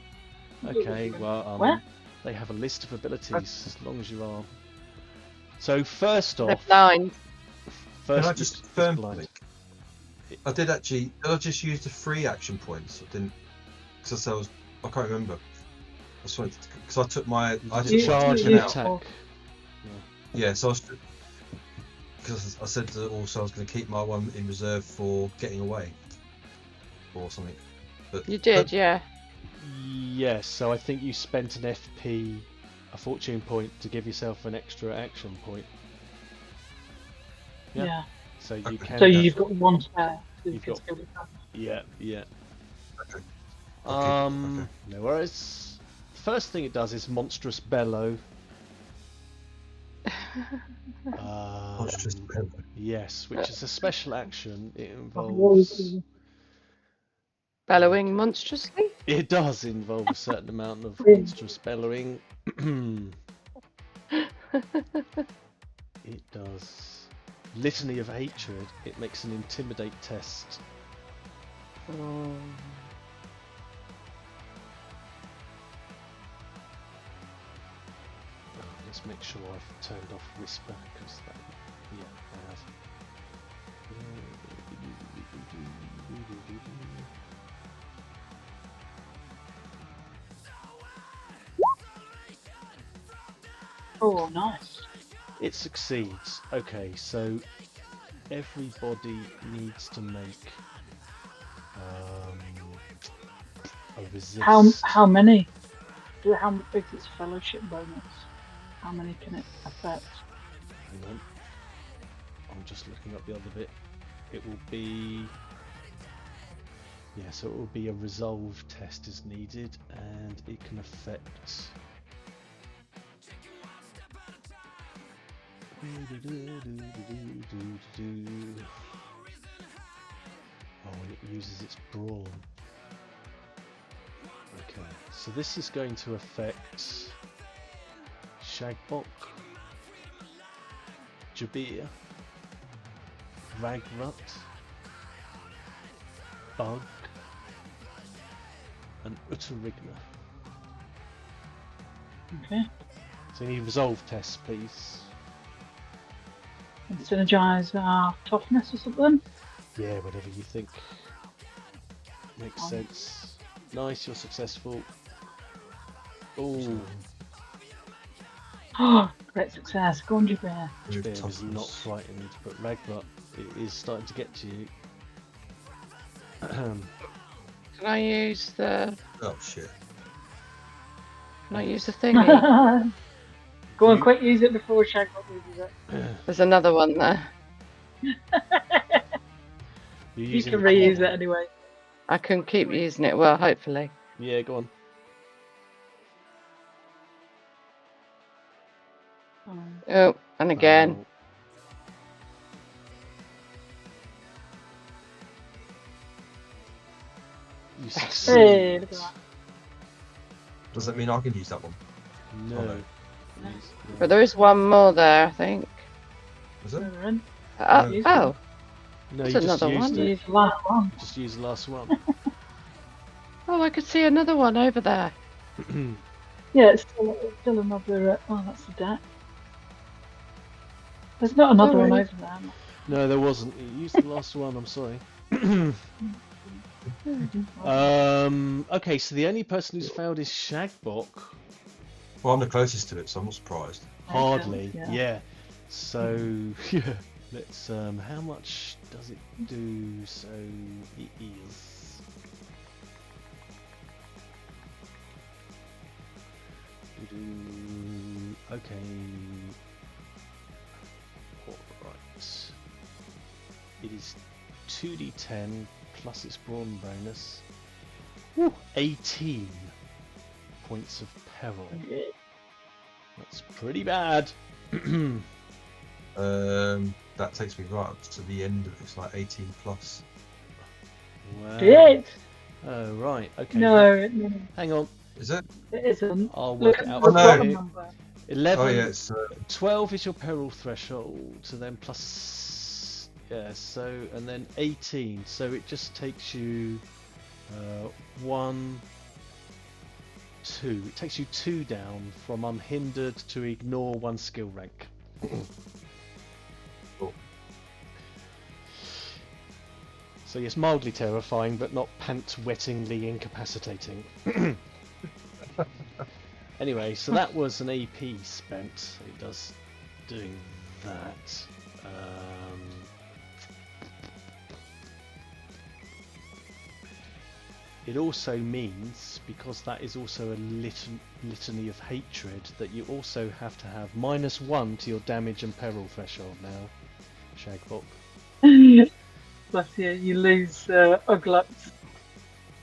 A: Okay, well,
B: Where?
A: they have a list of abilities as long as you are. So first
E: They're
A: off,
E: blind.
D: Can I
A: you-
D: just
A: it's
D: confirm
A: blind.
D: something? I did actually. Did I just use the 3 action points? I didn't. Because I can't remember. I just wanted because I took my. I
A: Did
D: took
A: you
D: my
A: charge
D: action
A: and
D: out.
A: attack?
D: Yeah, so I was. Because I said that also I was going to keep my one in reserve for getting away. Or something. But,
E: You did, yeah.
A: Yes, so I think you spent an FP, a fortune point, to give yourself an extra action point. Yeah.
B: Yeah.
A: So you
D: Okay.
A: can.
B: So you've got one spare. So you
A: You've
B: can
A: got-
B: still be done.
A: Yeah, yeah.
D: Okay.
A: No worries. first thing it does is monstrous bellow.
D: Monstrous bellow.
A: Yes, which is a special action. It involves.
E: Bellowing monstrously?
A: It does involve a certain amount of
B: Yeah.
A: monstrous bellowing. It does. Litany of hatred. It makes an intimidate test.
E: Oh.
A: Let's make sure I've turned off whisper because that. Yeah, I have.
B: Oh, nice.
A: It succeeds. Okay, so everybody needs to make a resist.
B: How many? How big is its fellowship bonus? How many can it affect?
A: Hang on. I'm just looking up the other bit. It will be. Yeah, so it will be a resolve test is needed, and it can affect. Oh, and it uses its brawn. Okay, so this is going to affect Shagbok, Jabir, Ragrut, Bug, and Utterigna.
B: Okay.
A: So you need resolve tests, please.
B: And synergize toughness or something?
A: Yeah, whatever you think makes sense. Nice, you're successful. Oh,
B: Oh, great success. Go on, Jabir.
A: Jabir is not frightened, but Ragrut it is starting to get to you.
E: Can I use the?
D: Oh shit.
E: Can I use the thingy?
B: Go on, quick, use it before Shagbot uses it.
E: There's another one there.
A: You're
B: You
A: using
B: can
A: the
B: reuse
A: corner.
B: it anyway.
E: I can keep using it. Well, hopefully.
A: Yeah, go on.
E: Oh, and again.
A: Oh. You succeed.
B: Hey, look at that.
D: Does that mean I can use that one?
A: No.
D: Oh, no.
E: But there is one more there, I think.
D: Is it?
B: Another one.
E: Oh,
B: use
E: oh.
A: No,
E: There's
A: you just
E: another
A: used
E: one.
A: it.
B: Use the last one.
A: Just use the last one.
E: Oh, I could see another one over there.
B: Yeah, it's still another. Oh, that's the deck. There's not another one
E: Sorry.
B: over there.
A: No, there wasn't. You used the last one. I'm sorry. Okay, so the only person who's failed is Shagbok.
D: Well, I'm the closest to it, so I'm not surprised.
A: Hardly.
B: Yeah.
A: Yeah. So yeah. Let's. How much does it do? So it is. Okay. Alright. It is 2d10 plus its brawn bonus. Woo, 18 points of peril. That's pretty bad.
D: That takes me right up to the end of it. It's like 18 plus.
A: Wow.
B: Shit!
A: Oh, right. Okay.
B: No,
A: Hang on.
D: Is it?
B: it isn't.
A: I'll
B: Look
A: work it
B: at
A: out
B: the
A: for
B: bottom
A: you.
B: number.
A: 11.
D: Oh yeah, it's
A: 12 is your peril threshold, so then plus. Yeah, so. And then 18. So it just takes you. 1. 2. It takes you 2 down from unhindered to ignore 1 skill rank.
D: Cool.
A: So yes, mildly terrifying, but not pant-wettingly incapacitating. Anyway, so that was an AP spent. So it does doing that. It also means, because that is also a litany of hatred, that you also have to have -1 to your damage and peril threshold now, Shagbok.
B: Bless you, you lose Uglux.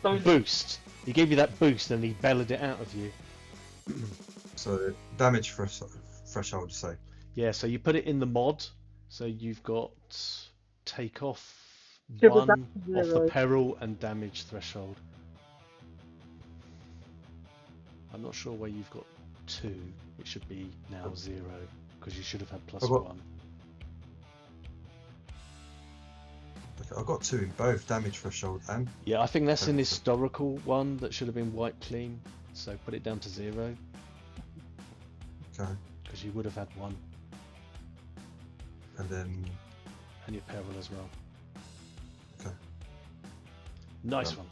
A: Boost. He gave you that boost and he bellowed it out of you.
D: So damage threshold, you say?
A: Yeah, so you put it in the mod, so you've got take off
B: Dribble back
A: 1
B: to
A: off the
B: 0.
A: peril and damage threshold. I'm not sure where you've got 2. It should be now 0 because you should have had plus
D: I've got-
A: 1.
D: Okay, I've got 2 in both damage threshold and.
A: Yeah, I think that's an
D: Okay.
A: historical one that should have been wiped clean. So put it down to 0
D: Okay.
A: because you would have had 1
D: And then.
A: and your peril as well.
D: Okay.
A: Nice
D: Done.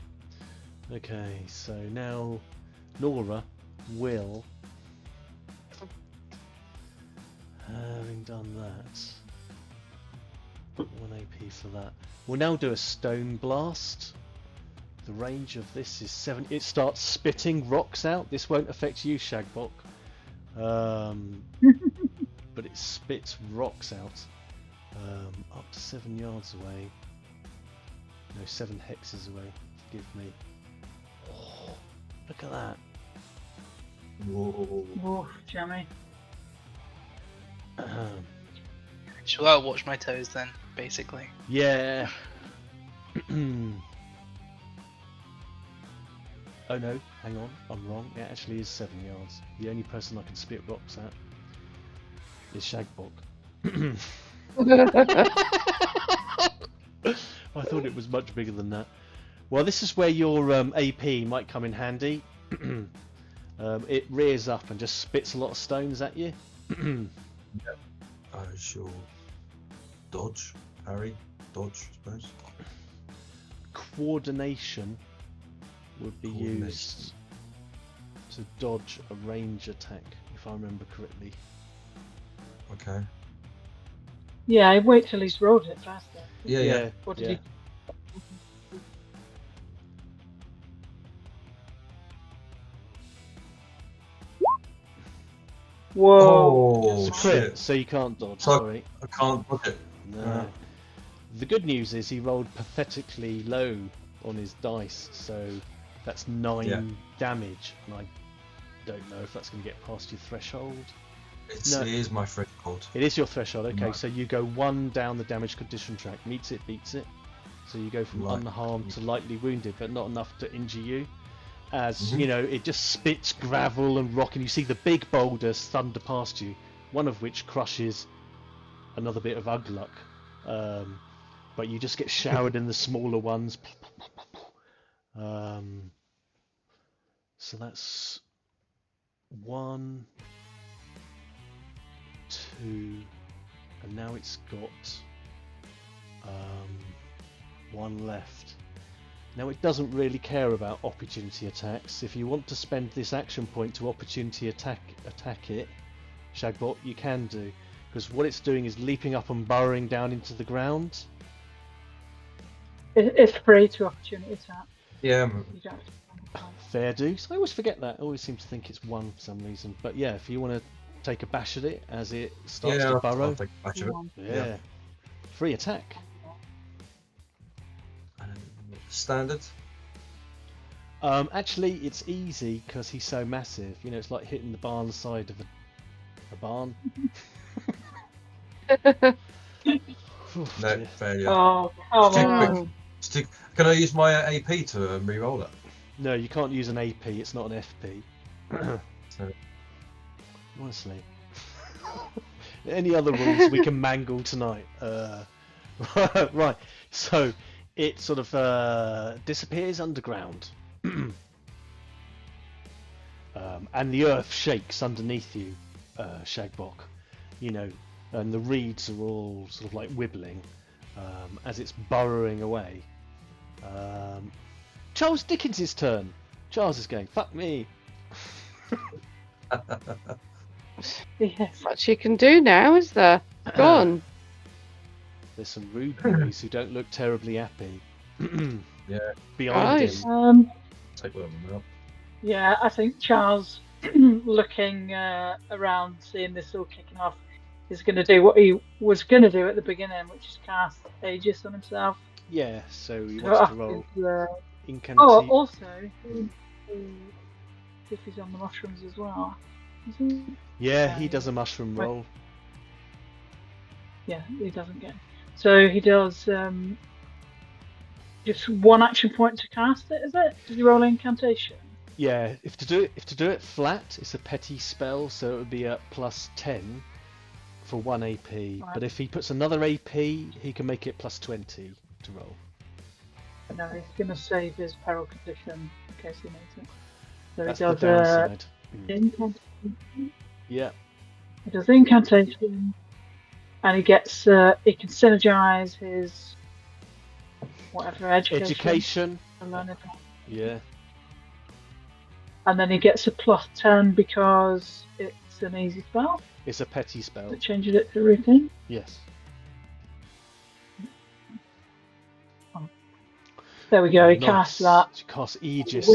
A: one. Okay, so now Nora will, having done that, 1 AP for that. We'll now do a stone blast. The range of this is 7. It starts spitting rocks out. This won't affect you, Shagbok. But it spits rocks out up to 7 yards away. No, 7 hexes away. Forgive me. Oh, look at that.
D: Whoa.
B: Oof, Jammy.
C: Shall I watch my toes then, basically?
A: Yeah. Oh no, hang on, I'm wrong. It actually is 7 yards. The only person I can spit rocks at is Shagbok. I thought it was much bigger than that. Well, this is where your AP might come in handy. It rears up and just spits a lot of stones at you.
D: I shall dodge, parry, dodge, I suppose.
A: Coordination would be
D: Coordination.
A: used to dodge a range attack, if I remember correctly.
D: Okay.
B: Yeah, wait till he's rolled it faster.
D: Yeah.
B: What did he? Whoa.
D: Oh,
A: It's a crit,
D: shit.
A: so you can't dodge,
D: So-
A: sorry.
D: I can't dodge it.
A: No.
D: Yeah.
A: The good news is he rolled pathetically low on his dice, so that's 9
D: Yeah.
A: damage, and I don't know if that's going to get past your threshold.
D: It is my threshold.
A: It is your threshold, okay,
D: Right.
A: so you go 1 down the damage condition track. Meets it, beats it. So you go from
D: Right.
A: unharmed to lightly wounded, but not enough to injure you. As,
D: Mhm.
A: you know, it just spits gravel and rock, and you see the big boulders thunder past you, one of which crushes another bit of Ugluk. But you just get showered in the smaller ones. So that's 1, 2, and now it's got 1 left. Now it doesn't really care about opportunity attacks. If you want to spend this action point to opportunity attack it, Shagbot, you can do, because what it's doing is leaping up and burrowing down into the ground.
B: It's free to opportunity attack.
D: Yeah.
B: You don't have to spend time.
A: Fair dues. I always forget that. I always seem to think it's 1 for some reason. But yeah, if you want to take a bash at it as it starts
D: Yeah,
A: to
D: I'll
A: burrow,
D: take a batch of it.
A: yeah, free attack.
D: Standard.
A: Actually, it's easy because he's so massive. You know, it's like hitting the barn side of a barn. Oof,
D: No,
A: dear.
D: failure.
B: Oh, come
D: Stick
B: on.
D: quick. Can I use my AP to re-roll it?
A: No, you can't use an AP. It's not an FP.
D: So-
A: Honestly. Any other rules we can mangle tonight? Right. So it sort of disappears underground, and the earth shakes underneath you, Shagbok. You know, and the reeds are all sort of like wibbling as it's burrowing away. Charles Dickens' turn. Charles is going, fuck me.
B: Yes.
E: Much you can do now, is there? Go on.
A: There's some rude boys who don't look terribly happy.
D: Yeah.
A: Behind
E: Right.
A: him.
D: Take one of them out.
B: Yeah, I think Charles, looking around, seeing this all kicking off, is going to do what he was going to do at the beginning, which is cast Aegis on himself.
A: Yeah, so he
B: So
A: wants to
B: after
A: roll
B: the-
A: incantation.
B: Oh, also, if he's on the mushrooms as well. Is he?
A: Yeah,
B: Yeah,
A: he does a mushroom
B: right.
A: roll.
B: Yeah, he doesn't get. So he does just one action point to cast it. Is it? Does he roll incantation?
A: Yeah, if to do it flat, it's a petty spell, so it would be at +10 for 1 AP.
B: Right.
A: But if he puts another AP, he can make it +20 to roll.
B: No, he's gonna save his peril condition in case he needs it. So
A: That's
B: he
A: the
B: does
A: downside.
B: incantation.
A: Yeah.
B: He does incantation, and he gets he can synergize his whatever education. And learn it.
A: Yeah.
B: And then he gets a +10 because it's an easy spell.
A: It's a petty spell.
B: That changes it to routine.
A: Yes.
B: There we go. He
A: Nice.
B: casts that.
A: He casts Aegis.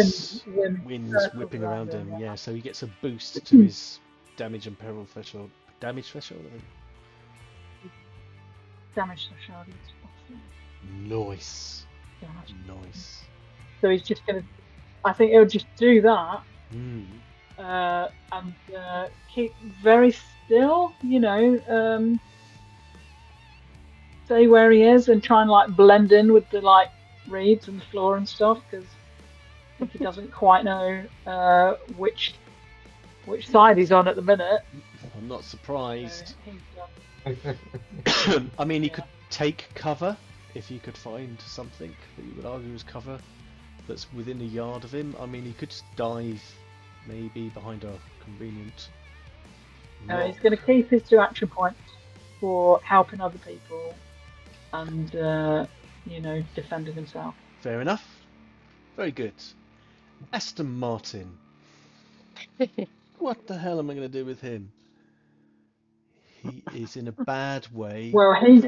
A: Winds
B: circles
A: whipping around him.
B: yeah.
A: Yeah, so he gets a boost to his damage and peril threshold. Damage threshold, I think.
B: Damage threshold. It's
A: Nice.
B: damage.
A: Nice.
B: So he's just gonna. I think he'll just do that
A: Mm.
B: and keep very still. You know, stay where he is and try and like blend in with the like reeds and the floor and stuff because I think he doesn't quite know which side he's on at the minute.
A: I'm not surprised.
B: He's,
A: I mean, he
B: Yeah.
A: could take cover if he could find something that you would argue is cover that's within a yard of him. I mean, he could just dive maybe behind a convenient rock.
B: he's going to keep his 2 action points for helping other people and you know, defending himself.
A: Fair enough. Very good. Aston Martin. What the hell am I going to do with him? He is in a bad way.
B: Well, he's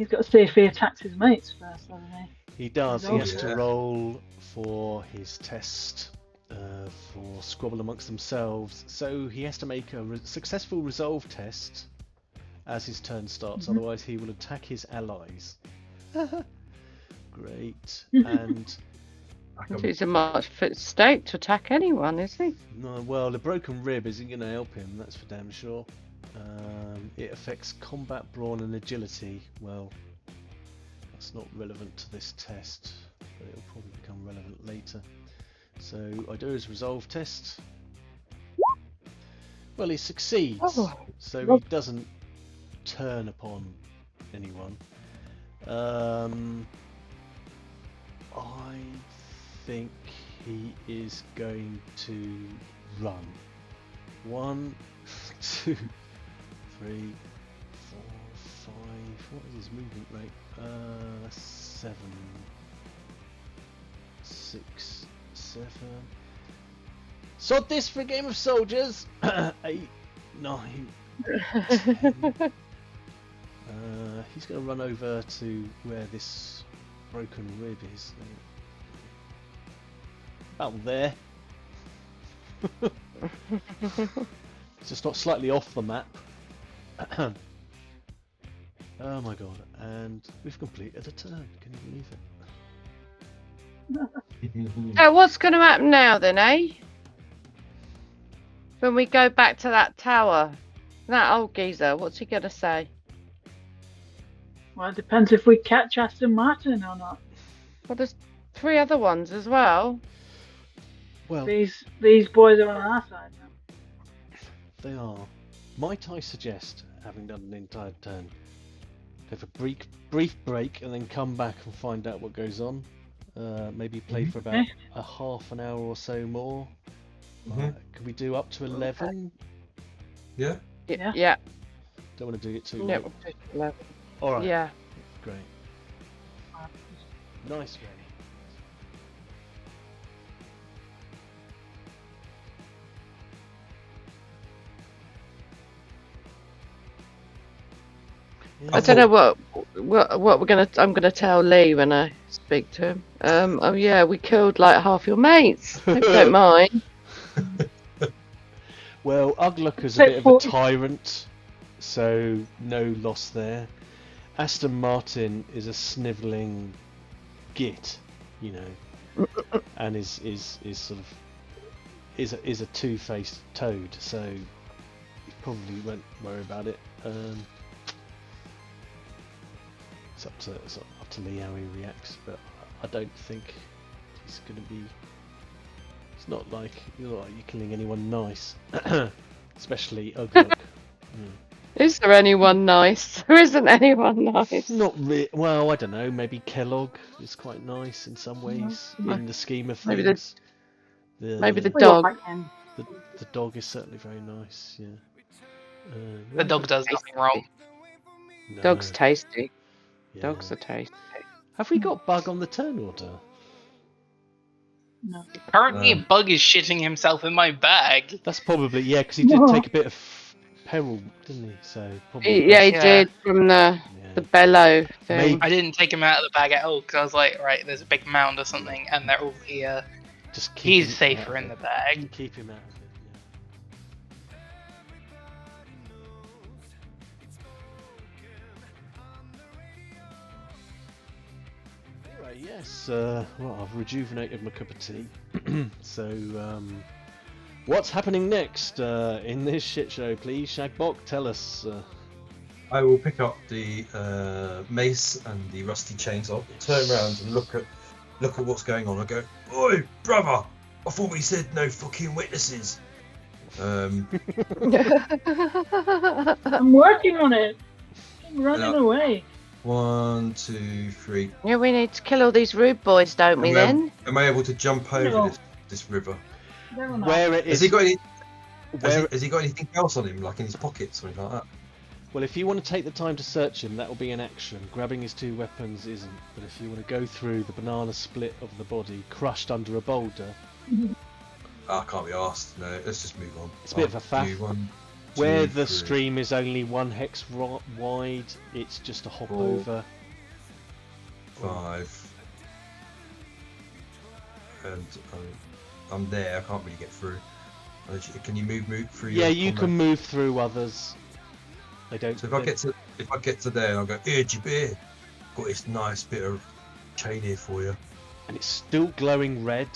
B: got to see if he attacks his mates first, hasn't he?
A: He does. He has to
D: Yeah.
A: roll for his test for Squabble Amongst Themselves. So he has to make a successful resolve test as his turn starts.
B: Mhm.
A: Otherwise, he will attack his allies. Great. And
E: He's a much fit stake to attack anyone, is he?
A: no, well, the broken rib isn't going to help him. That's for damn sure. It affects combat, brawn, and agility. Well, that's not relevant to this test, but it'll probably become relevant later. So I do his resolve test. Well, he succeeds,
E: Oh.
A: so he doesn't turn upon anyone. I think he is going to run. 1, 2, 3, 4, 5. What is his movement rate? 7, 6, 7. Sod this for a game of soldiers. 8, 9, 10. He's going to run over to where this broken rib is. About there. It's just not slightly off the map. Oh my god, and we've completed a turn. Can you believe it?
E: So what's going to happen now then, eh? When we go back to that tower, that old geezer, what's he going to say?
B: Well, it depends if we catch Aston Martin or not.
E: Well, there's 3 other ones as well.
A: Well,
B: These boys are on our side now.
A: they are. Might I suggest, having done an entire turn, have a brief break and then come back and find out what goes on? Maybe play for about a half an hour or so more.
D: Mhm.
A: Can we do up to 11?
D: Yeah.
B: Yeah.
E: Yeah.
A: Don't want to do it too
E: Yeah.
A: late. All right.
E: Yeah.
A: Great. Nice, Ray.
E: I don't know what we're gonna. I'm gonna tell Lee when I speak to him. Oh yeah, we killed like half your mates. Hope you don't mind.
A: Well, Ugluk is a bit of a tyrant, so no loss there. Aston Martin is a snivelling git, you know. and is sort of is a two-faced toad, so you probably won't worry about it. It's up to Lee how he reacts, but I don't think he's going to be. It's not like you're killing anyone nice, especially Ugluk.
E: Is there anyone nice? There isn't anyone nice.
A: Not really. Well, I don't know. Maybe Kellogg is quite nice in some ways,
E: Yeah.
A: in the scheme of
E: Maybe
A: things.
E: maybe the
B: We all
E: dog.
B: like him.
A: The dog is certainly very nice. Yeah.
C: The dog does nothing wrong.
A: No,
E: Dog's tasty.
A: yeah.
E: Dogs are tasty.
A: Have we got Bug on the turn order?
B: No.
C: Currently, Bug is shitting himself in my bag.
A: That's probably because he did take a bit of peril, didn't he? So probably.
E: Yeah, he
C: Yeah.
E: did from the bellow thing.
A: Maybe-
C: I didn't take him out of the bag at all because I was like, right, there's a big mound or something, and they're all here.
A: Just keep
C: He's
A: him out
C: safer
A: of
C: in the
A: it.
C: bag.
A: Keep him out of it. Yeah. Anyway, yes. Well, I've rejuvenated my cup of tea. So, what's happening next in this shit show? Please, Shagbok, tell us.
D: I will pick up the mace and the rusty chains. I'll turn around and look at what's going on. I go, "Oi, brother! I thought we said no fucking witnesses."
B: I'm working on it. I'm running
D: Yeah.
B: away.
D: 1, 2, 3.
E: Yeah, we need to kill all these rude boys, don't we? Then.
D: Am I able to jump over
B: No.
D: this river?
B: They're not.
A: Where it
D: Has
A: is?
D: he got any?
A: Where?
D: Has he got anything else on him, like in his pockets or anything like that?
A: Well, if you want to take the time to search him, that will be an action. Grabbing his two weapons isn't. But if you want to go through the banana split of the body, crushed under a boulder,
D: I can't be asked. No, let's just move on.
A: It's a bit of a faff.
D: 2, 1,
A: where
D: 2,
A: the
D: 3.
A: stream is only 1 hex wide, it's just a hop
D: 4.
A: over.
D: 5. And I'm there. I can't really get through. Can you move through?
A: Yeah,
D: your
A: you
D: combo?
A: can move through others. They don't.
D: So if I get to there, I'll go, "Here, Jabir, got this nice bit of chain here for you."
A: And it's still glowing red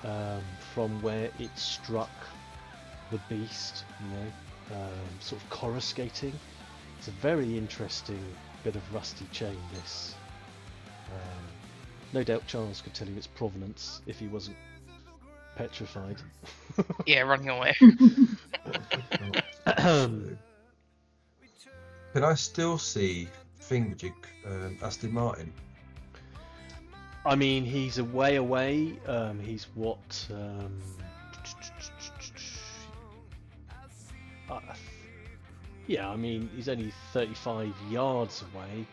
A: from where it struck the beast. Sort of coruscating. It's a very interesting bit of rusty chain. This. No doubt Charles could tell you its provenance if he wasn't petrified.
C: Yeah, running away.
D: Can I still see Thingamajig, Aston Martin?
A: I mean, he's a way away. He's what? Yeah, I mean, he's only 35 yards away.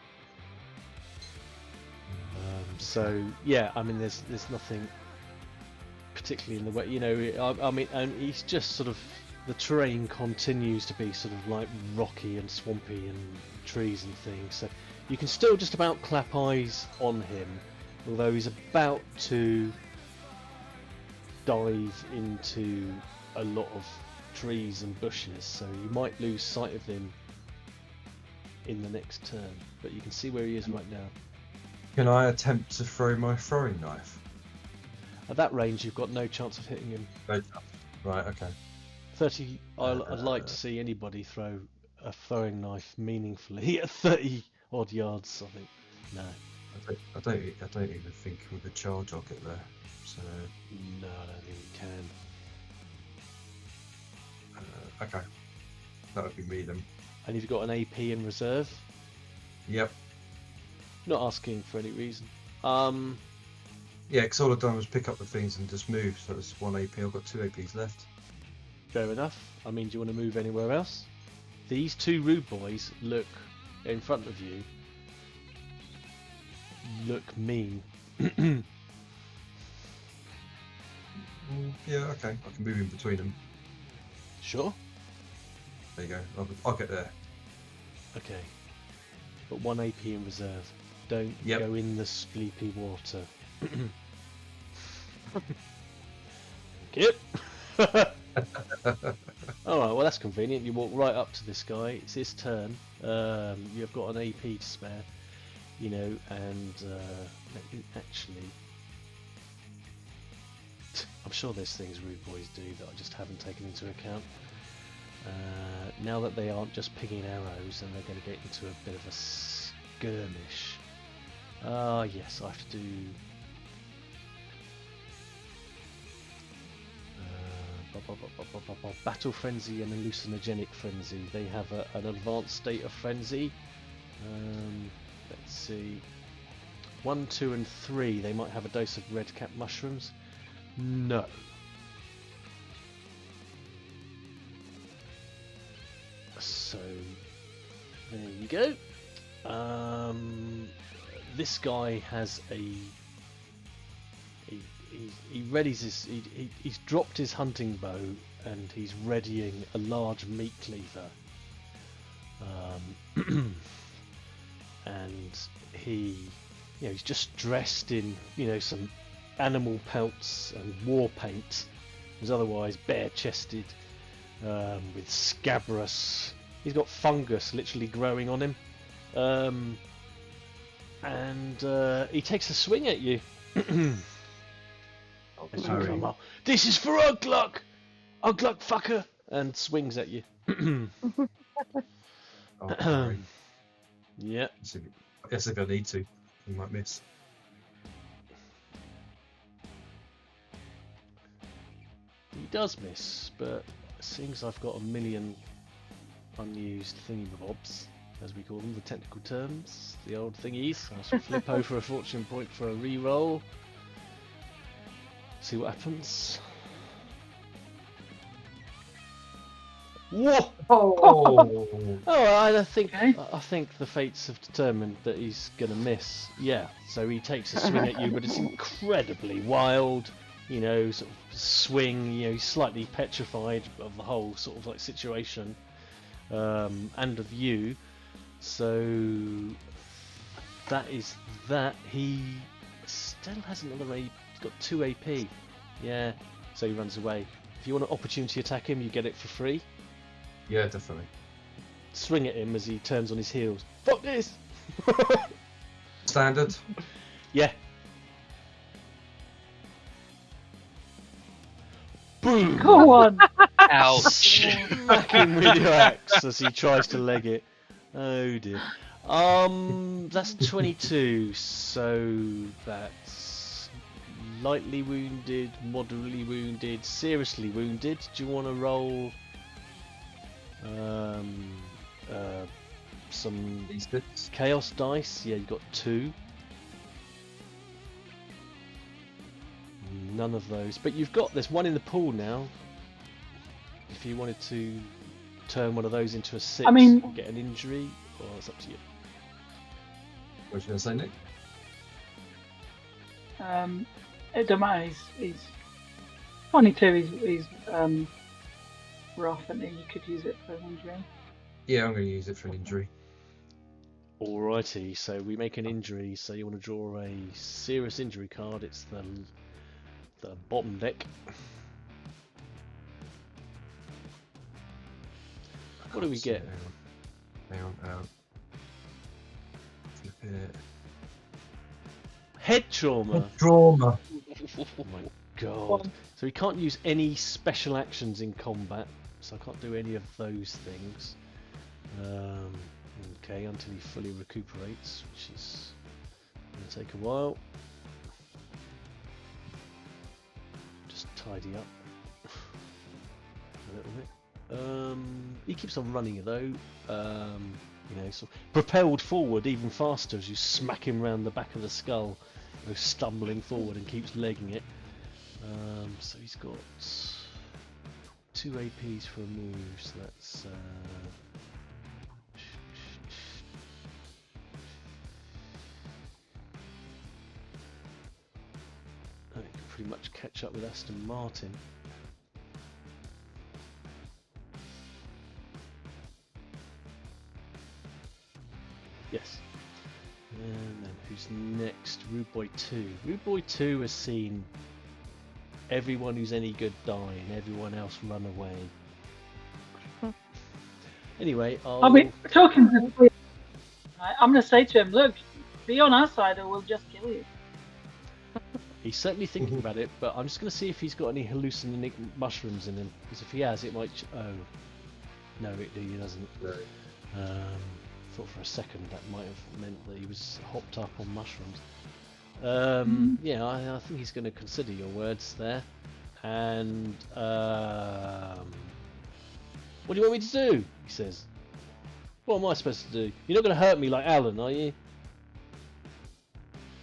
A: So yeah, I mean, there's nothing particularly in the way. I mean, and he's just sort of. The terrain continues to be sort of like rocky and swampy and trees and things, so you can still just about clap eyes on him, although he's about to dive into a lot of trees and bushes, so you might lose sight of him in the next turn, but you can see where he is right now.
D: Can I attempt to throw my throwing knife?
A: At that range, you've got no chance of hitting him.
D: No. Right, okay.
A: 30. I'd like to see anybody throw a throwing knife meaningfully at 30 odd yards. I think no.
D: I don't even think with a charge I'll get there. So
A: No, I don't think you can.
D: okay, that would be me then.
A: And you've got an AP in reserve.
D: Yep.
A: Not asking for any reason.
D: Yeah, because all I've done was pick up the things and just move. So it's 1 AP. I've got 2 APs left.
A: Fair enough. I mean, do you want to move anywhere else? These two rude boys look in front of you. Look mean.
D: Yeah, okay. I can move in between them.
A: Sure.
D: There you go. I'll get there.
A: Okay. But 1 AP in reserve. Don't
D: Yep.
A: go in the sleepy water. Kip. Alright, well that's convenient. You walk right up to this guy. It's his turn. You've got an AP to spare. And let me actually I'm sure there's things rude boys do that I just haven't taken into account. Now that they aren't just picking arrows and they're going to get into a bit of a skirmish. Yes, I have to do... Battle Frenzy and Hallucinogenic Frenzy. They have an advanced state of frenzy. Let's see. 1, 2 and 3, they might have a dose of red cap mushrooms. No. So there you go. This guy has he readies his he's dropped his hunting bow and he's readying a large meat cleaver. And he's just dressed in some animal pelts and war paint. He's otherwise bare-chested, with scabrous. He's got fungus literally growing on him, and he takes a swing at you. As you come up, this is for Ugluk, fucker, and swings at you. Yeah.
D: I guess if I need to, you might miss.
A: He does miss, but seeing as I've got a million unused thingy-bobs, as we call them, the technical terms, the old thingies, I shall flip over a fortune point for a re-roll. See what happens. Whoa!
D: Oh!
A: I think
B: Okay.
A: I think the fates have determined that he's gonna miss. Yeah, so he takes a swing at you, but it's incredibly wild. Sort of swing. He's slightly petrified of the whole sort of like situation, and of you. So that is that. He still has another AP. He's got 2 AP. Yeah, so he runs away. If you want an opportunity attack him, you get it for free.
D: Yeah, definitely.
A: Swing at him as he turns on his heels. Fuck this!
D: Standard.
A: Yeah. Boom!
B: Go on.
C: Ouch.
A: Smack him with your axe as he tries to leg it. Oh dear. That's 22. So that's lightly wounded, moderately wounded, seriously wounded. Do you want to roll some
D: D6.
A: chaos dice? Yeah, you got 2. None of those, but there's one in the pool now. If you wanted to turn one of those into a 6 and get an injury, well, it's up to you.
D: What you going to say, Nick?
B: It don't matter. He's 22. He's rough, and you could use it for an injury.
D: Yeah, I'm going to use it for an injury.
A: Alrighty, so we make an injury. So you want to draw a serious injury card. It's the bottom deck. What do we get?
D: Hang on. Flip it.
A: Head trauma.
D: Trauma.
A: Oh my god. So he can't use any special actions in combat, so I can't do any of those things. Okay, until he fully recuperates, which is going to take a while. Just tidy up a little bit. He keeps on running though. Sort of propelled forward even faster as you smack him round the back of the skull. He goes stumbling forward and keeps legging it. So he's got 2 APs for a move, so that's I can pretty much catch up with Aston Martin. Yes. And then who's next? Rude Boy 2. Rude Boy 2 has seen everyone who's any good die and everyone else run away. Anyway,
B: I'll be talking to him. I'm going to say to him, look, be on our side or we'll just kill you.
A: He's certainly thinking about it, but I'm just going to see if he's got any hallucinogenic mushrooms in him. Because if he has, it might. Oh, no, he doesn't.
D: No.
A: Thought for a second that might have meant that he was hopped up on mushrooms. Yeah, I think he's going to consider your words there. And what do you want me to do? He says. What am I supposed to do? You're not going to hurt me like Alan, are you?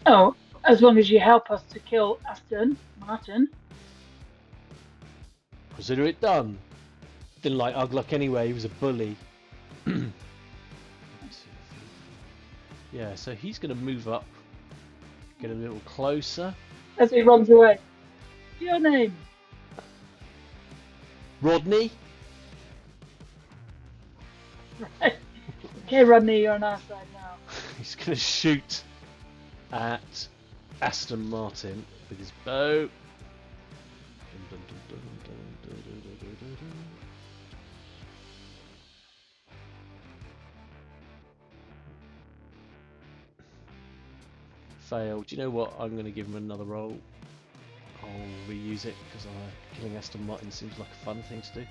B: Oh, as long as you help us to kill Aston Martin.
A: Consider it done. Didn't like Ugluk anyway, he was a bully. Yeah, so he's going to move up, get a little closer.
B: As he runs away. What's your name?
A: Rodney?
B: Right. Okay, Rodney, you're on our side now.
A: He's going to shoot at Aston Martin with his bow. Failed. Do you know what? I'm going to give him another roll. I'll reuse it because killing Aston Martin seems like a fun thing to do.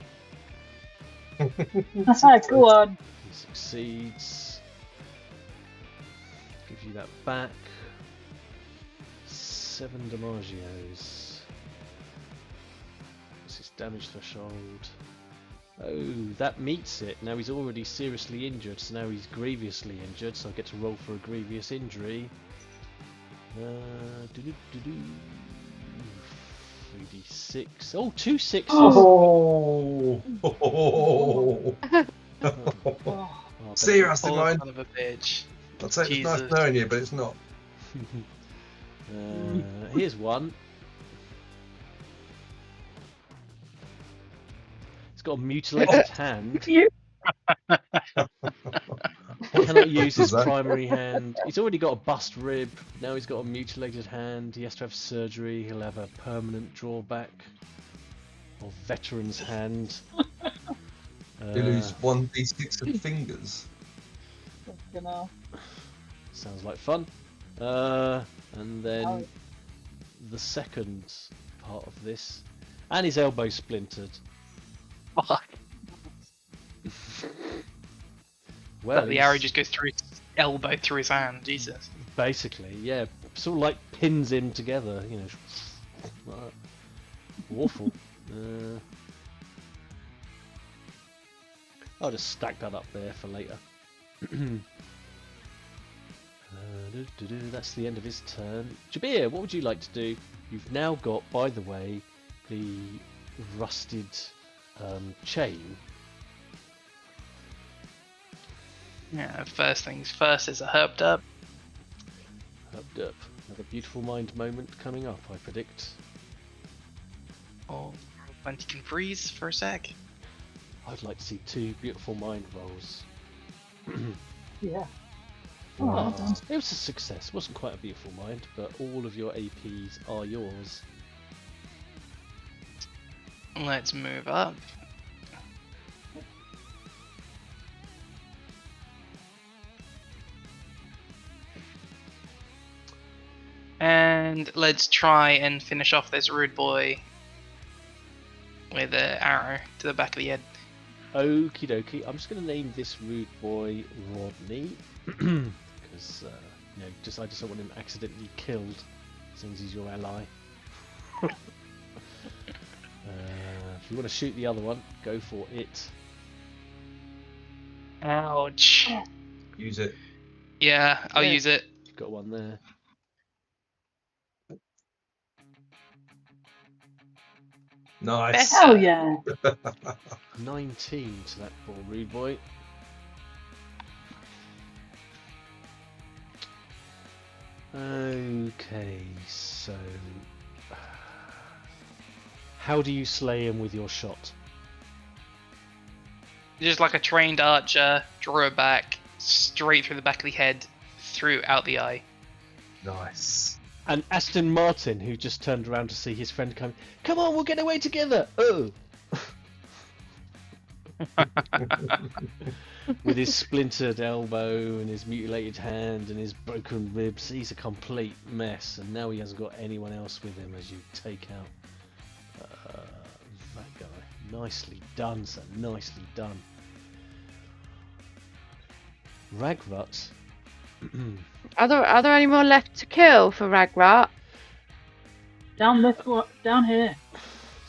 B: Go on.
A: He succeeds. Give you that back. 7 Damagios. What's his damage threshold? Oh, that meets it. Now he's already seriously injured, so now he's grievously injured, so I get to roll for a grievous injury. 3d6. Oh, 2 6s.
D: Oh.
B: Oh,
D: See you, Aston
C: Oh,
D: Martin.
C: son of a bitch.
D: I'd say it's
C: Jesus.
D: nice knowing you, but it's not.
A: Here's one. It's got a mutilated hand.
B: you.
A: Cannot use his
D: Is that-
A: primary hand. He's already got a bust rib. Now he's got a mutilated hand. He has to have surgery. He'll have a permanent drawback. Or veteran's hand.
D: You lose 1d6 of fingers.
B: You know.
A: Sounds like fun. And then
B: Oh.
A: the second part of this. And his elbow splintered.
C: Fuck.
A: Well,
C: The arrow just goes through his elbow, through his hand. Jesus.
A: basically, yeah, sort of like pins him together, you know. Right. Awful. I'll just stack that up there for later. That's the end of his turn. Jabir, what would you like to do? You've now got, by the way, the rusted chain.
C: Yeah, first things first is a herbed up.
A: Up. Another beautiful mind moment coming up, I predict.
C: Or plenty can freeze for a sec.
A: I'd like to see 2 beautiful mind rolls.
B: Yeah.
A: Oh,
B: well done.
A: it was a success. Wasn't quite a beautiful mind, but all of your APs are yours.
C: Let's move up. And let's try and finish off this rude boy with an arrow to the back of the head.
A: Okie dokie. I'm just going to name this rude boy Rodney because you know, I just don't want him accidentally killed, since he's your ally. If you want to shoot the other one, go for it.
C: Ouch.
D: Use it.
C: Yeah, I'll
A: Yeah.
C: use it.
A: You've got one there.
D: Nice.
B: Hell yeah.
A: 19 to that poor rude boy. Okay, so how do you slay him with your shot?
C: Just like a trained archer, draw it back, straight through the back of the head, through out the eye.
D: Nice.
A: And Aston Martin, who just turned around to see his friend come on, we'll get away together. Oh. With his splintered elbow and his mutilated hand and his broken ribs, he's a complete mess. And now he hasn't got anyone else with him as you take out that guy. Nicely done, sir. Nicely done. Ragrut.
E: Are there any more left to kill for Ragrat?
B: Down this one, down here.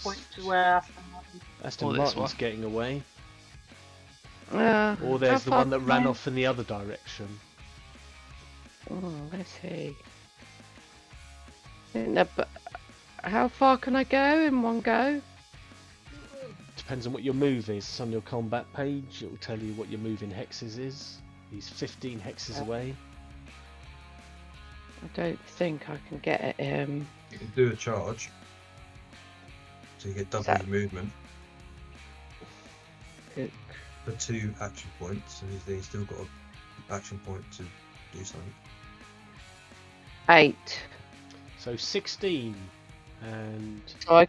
B: Point to where
A: Aston
C: Or this
A: Martin's
C: one.
A: getting away.
E: Or
A: Or there's the one that ran off in the other direction.
E: Oh, where's he? No, but how far can I go in one go?
A: Depends on what your move is. It's on your combat page. It will tell you what your move in hexes is. He's 15 hexes away.
E: I don't think I can get at him.
D: You can do a charge, so you get double your movement
E: Good.
D: for 2 action points, and he's still got an action point to do something.
E: 8.
A: So 16. And
E: So I,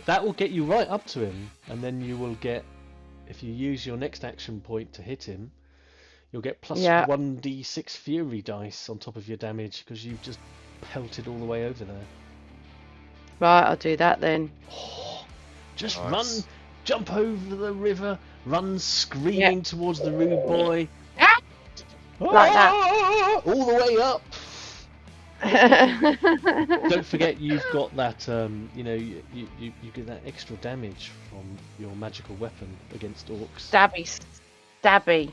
A: that will get you right up to him. And then you will get, if you use your next action point to hit him, you'll get plus
E: Yeah.
A: 1d6 fury dice on top of your damage because you've just pelted all the way over there.
E: right, I'll do that then.
A: Just
D: Nice.
A: run, jump over the river, run screaming towards the rude boy.
E: Ah! Like that.
A: Ah! All the way up. Don't forget you've got that, you get that extra damage from your magical weapon against orcs.
E: Stabby.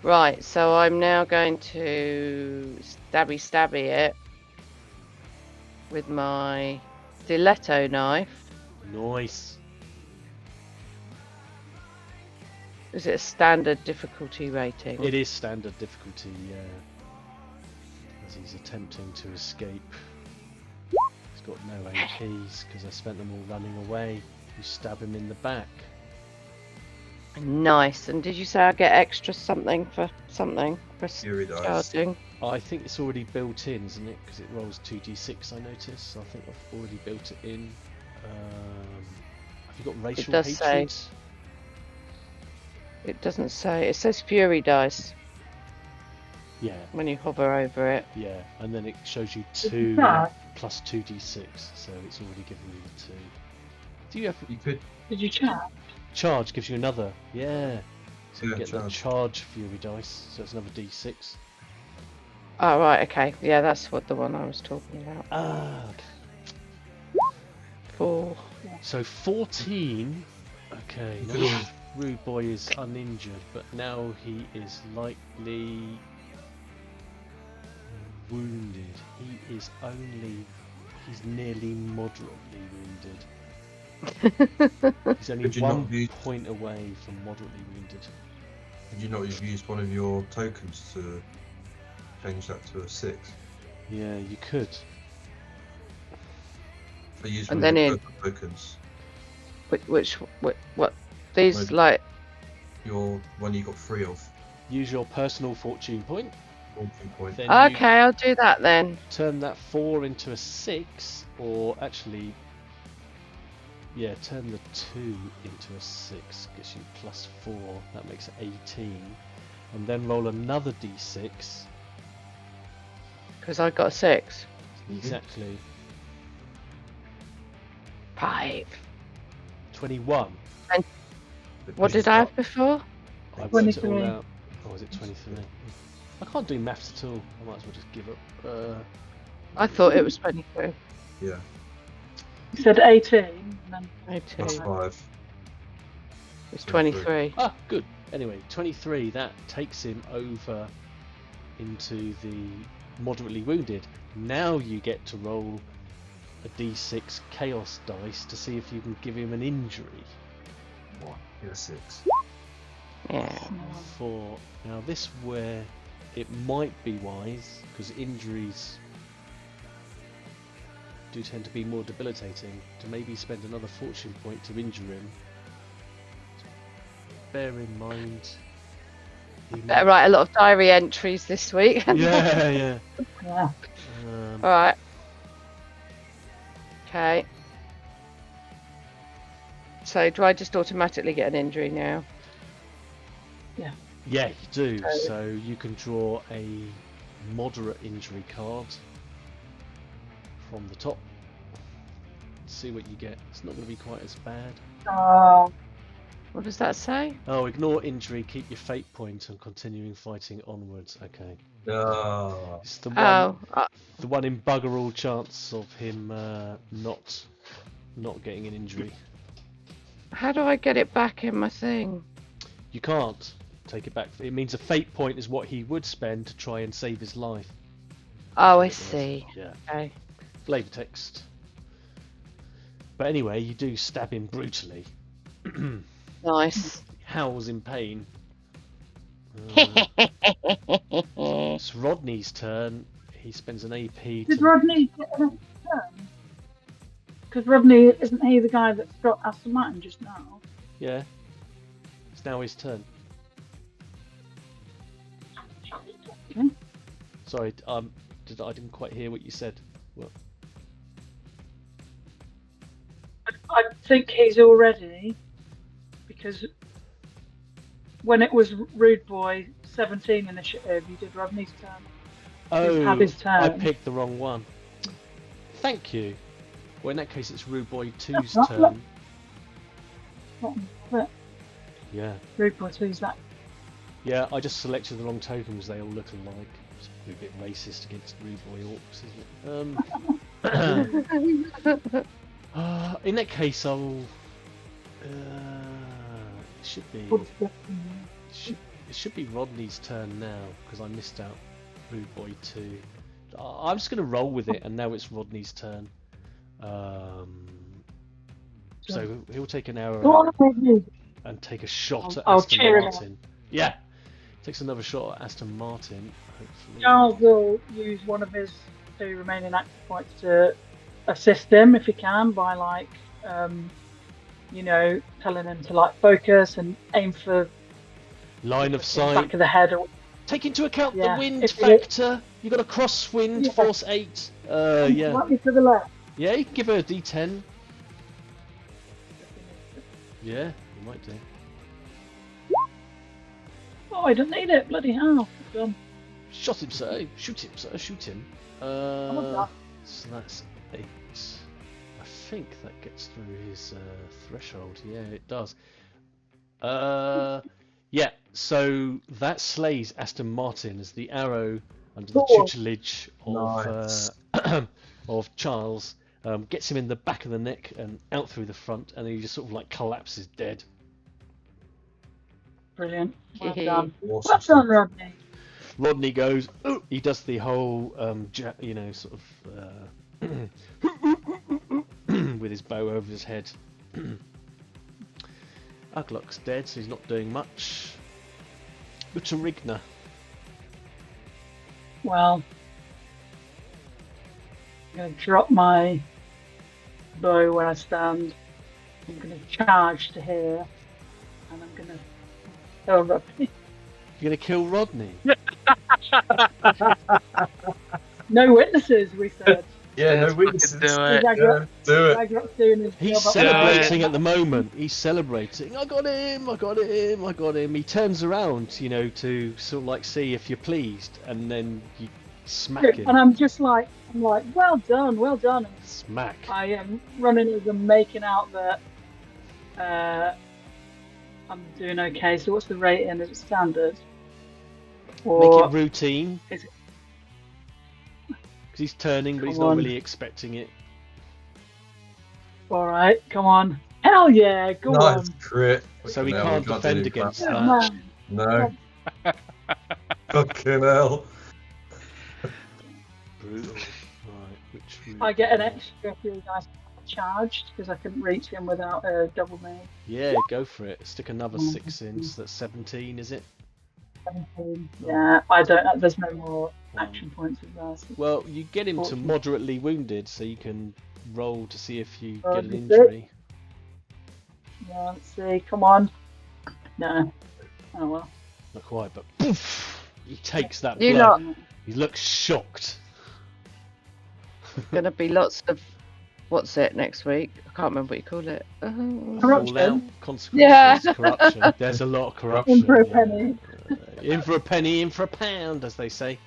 E: Right, so I'm now going to stabby it with my stiletto knife.
A: Nice.
E: Is it a standard difficulty rating?
A: It is standard difficulty, yeah. As he's attempting to escape. He's got no APs because I spent them all running away. You stab him in the back.
E: Nice. And did you say I get extra something for
D: Fury dice.
E: charging?
A: I think it's already built in, isn't it? Because it rolls 2d6, I notice. So I think I've already built it in. Have you got racial
E: does
A: hatred?
E: say. It doesn't say. It says fury dice
A: Yeah,
E: when you hover over it.
A: yeah. And then it shows you 2
B: that?
A: plus 2d6. So it's already given you the 2. Do you have
D: You could,
B: Did you chat?
A: charge? Gives you another. Yeah. So you
D: Yeah,
A: get the
D: charge.
A: charge fury dice. So it's another d6.
E: Oh right, okay. Yeah, that's what the one I was talking about.
A: Ah, okay.
E: 4.
A: So 14. Okay,
D: you
A: now
D: could always,
A: Rude Boy is uninjured, but now he is likely wounded. He's nearly moderately wounded. He's only
D: Could you not
A: 1
D: use-
A: point away from moderately wounded.
D: Did you not have used one of your tokens to change that to a 6?
A: Yeah, you could.
D: I used
E: And
D: one of
E: then
D: your
E: in-
D: tokens.
E: What? These
D: Maybe.
E: like.
D: Your one you got 3 of.
A: Use your personal fortune point.
D: 1 point.
A: Then
E: Okay, I'll do that then.
A: you turn that 4 into a 6, or actually, yeah, turn the 2 into a 6. Gets you plus 4. That makes it 18. And then roll another d6.
E: Because I got a 6.
A: Exactly.
E: 5.
A: 21.
E: What did I have before?
A: I worked it all
B: 23.
A: out. Or was it 23? I can't do maths at all. I might as well just give up.
E: I thought it was 23.
D: Yeah,
B: You said 18, and then
E: 18.
D: plus 5.
E: It's 23.
A: Ah, good. Anyway, 23. That takes him over into the moderately wounded. Now you get to roll a d6 chaos dice to see if you can give him an injury.
D: 1. Yeah, 6.
E: Yeah.
A: 4. Now this where it might be wise, because injuries do tend to be more debilitating, to maybe spend another fortune point to injure him. Bear in mind. he
E: Better
A: might-
E: write a lot of diary entries this week.
A: Yeah, yeah.
B: yeah.
E: Alright. Okay. So do I just automatically get an injury now?
A: Yeah, you do.
B: Oh.
A: So you can draw a moderate injury card from the top. See what you get. It's not going to be quite as bad.
E: What does that say?
A: Oh, ignore injury, keep your fate point, and continuing fighting onwards. Okay.
D: Ah.
A: It's the one in bugger all chance of him not getting an injury.
E: How do I get it back in my thing?
A: You can't take it back. It means a fate point is what he would spend to try and save his life.
E: Oh, I see.
A: Yeah.
E: Okay.
A: Flavor text. But anyway, you do stab him brutally.
E: Nice.
A: He howls in pain. It's Rodney's turn. He spends an AP.
B: Did Rodney get an extra turn? Because Rodney, isn't he the guy that struck Aston Martin just now?
A: Yeah. It's now his turn.
B: Okay.
A: Sorry, I didn't quite hear what you said. What?
B: I think he's already, because when it was Rude Boy 17 initiative, you did Rodney's turn.
A: Oh,
B: had his
A: I
B: turn.
A: picked the wrong one. Thank you. Well, in that case, it's Rude Boy 2's
B: That's not-
A: turn.
B: But
A: Yeah.
B: Rude Boy 2's that.
A: Yeah, I just selected the wrong tokens. They all look alike. It's a bit racist against Rude Boy Orcs, isn't it? In that case, I'll. It should be. It should be Rodney's turn now because I missed out Rude Boy 2. I'm just going to roll with it, and now it's Rodney's turn. So he'll take an arrow
B: Go on, Rodney.
A: and take a shot at
B: I'll
A: Aston
B: cheer him on.
A: Martin. Yeah, takes another shot at Aston Martin. Hopefully.
B: Charles will use one of his 2 remaining action points to assist him if he can by telling him to focus and aim for
A: Line of
B: the
A: sight.
B: back of the head. Or
A: Take into account
B: Yeah,
A: the wind
B: if you-
A: factor. You got a crosswind,
B: Yeah.
A: force 8. Yeah.
B: slightly to the left.
A: Yeah, you can give her a D10. Yeah, you might do.
B: Oh, I don't need it. Bloody hell. Done.
A: Shot him, sir. Shoot him, sir. Shoot him.
B: that?
A: So that's 8. I think that gets through his threshold. Yeah, it does. Yeah, so that slays Aston Martin as the arrow under the
B: Cool.
A: tutelage
D: Nice.
A: of Charles gets him in the back of the neck and out through the front, and he just sort of collapses dead.
B: Brilliant. Well
E: Hehe.
B: done.
D: Awesome.
B: Well done, Rodney.
A: Rodney goes, "Oh," he does the whole, sort of, with his bow over his head. Uglock's dead, so he's not doing much. Rigna.
B: Well, I'm going to drop my bow where I stand. I'm going to charge to here, and I'm going to kill Rodney.
A: You're gonna kill Rodney?
B: No witnesses, we said.
D: Yeah, no
C: Let's
D: witnesses.
C: fucking do it.
D: Yeah, do it.
B: Ragnarok's doing his
A: He's
B: job up
A: celebrating
B: there.
A: at the moment. He's celebrating. I got him! I got him! I got him! He turns around, to sort of see if you're pleased, and then you smack him.
B: And I'm like, well done, well done. And
A: Smack.
B: I am running as I'm making out that I'm doing okay. So what's the rating? Is it standard?
A: Make
B: Or
A: it routine.
B: is it-
A: Because he's turning, but he's
B: Come
A: not
B: on.
A: really expecting it.
B: all right? Come on! Hell yeah! Go
D: Nice
B: on!
D: crit.
A: So he
D: Fucking hell,
A: can't
D: we
A: defend
D: do
A: against
D: that.
A: that.
B: Man.
D: No. Fucking hell.
A: Brutal. Right, which
B: I get an extra if you guys are charged because I couldn't reach him without a double mail.
A: Yeah, go for it. Stick another 6 in, so that's 17, is it?
B: 17. Yeah, I don't. There's no more action points with that. So
A: Well, you get him to
B: 14.
A: moderately wounded, so you can roll to see if you
B: Oh,
A: get an
B: you
A: injury.
B: yeah, let's see. Come on. No. Oh well.
A: Not quite, but poof! He takes that
E: You
A: blow.
E: lot
A: He looks shocked.
E: gonna be lots of what's it next week? I can't remember what you call it.
B: Corruption.
A: Fallout, consequences,
E: Yeah.
A: corruption. There's a lot of corruption.
B: In for a
A: yeah.
B: penny.
A: In for a penny, in for a pound, as they say.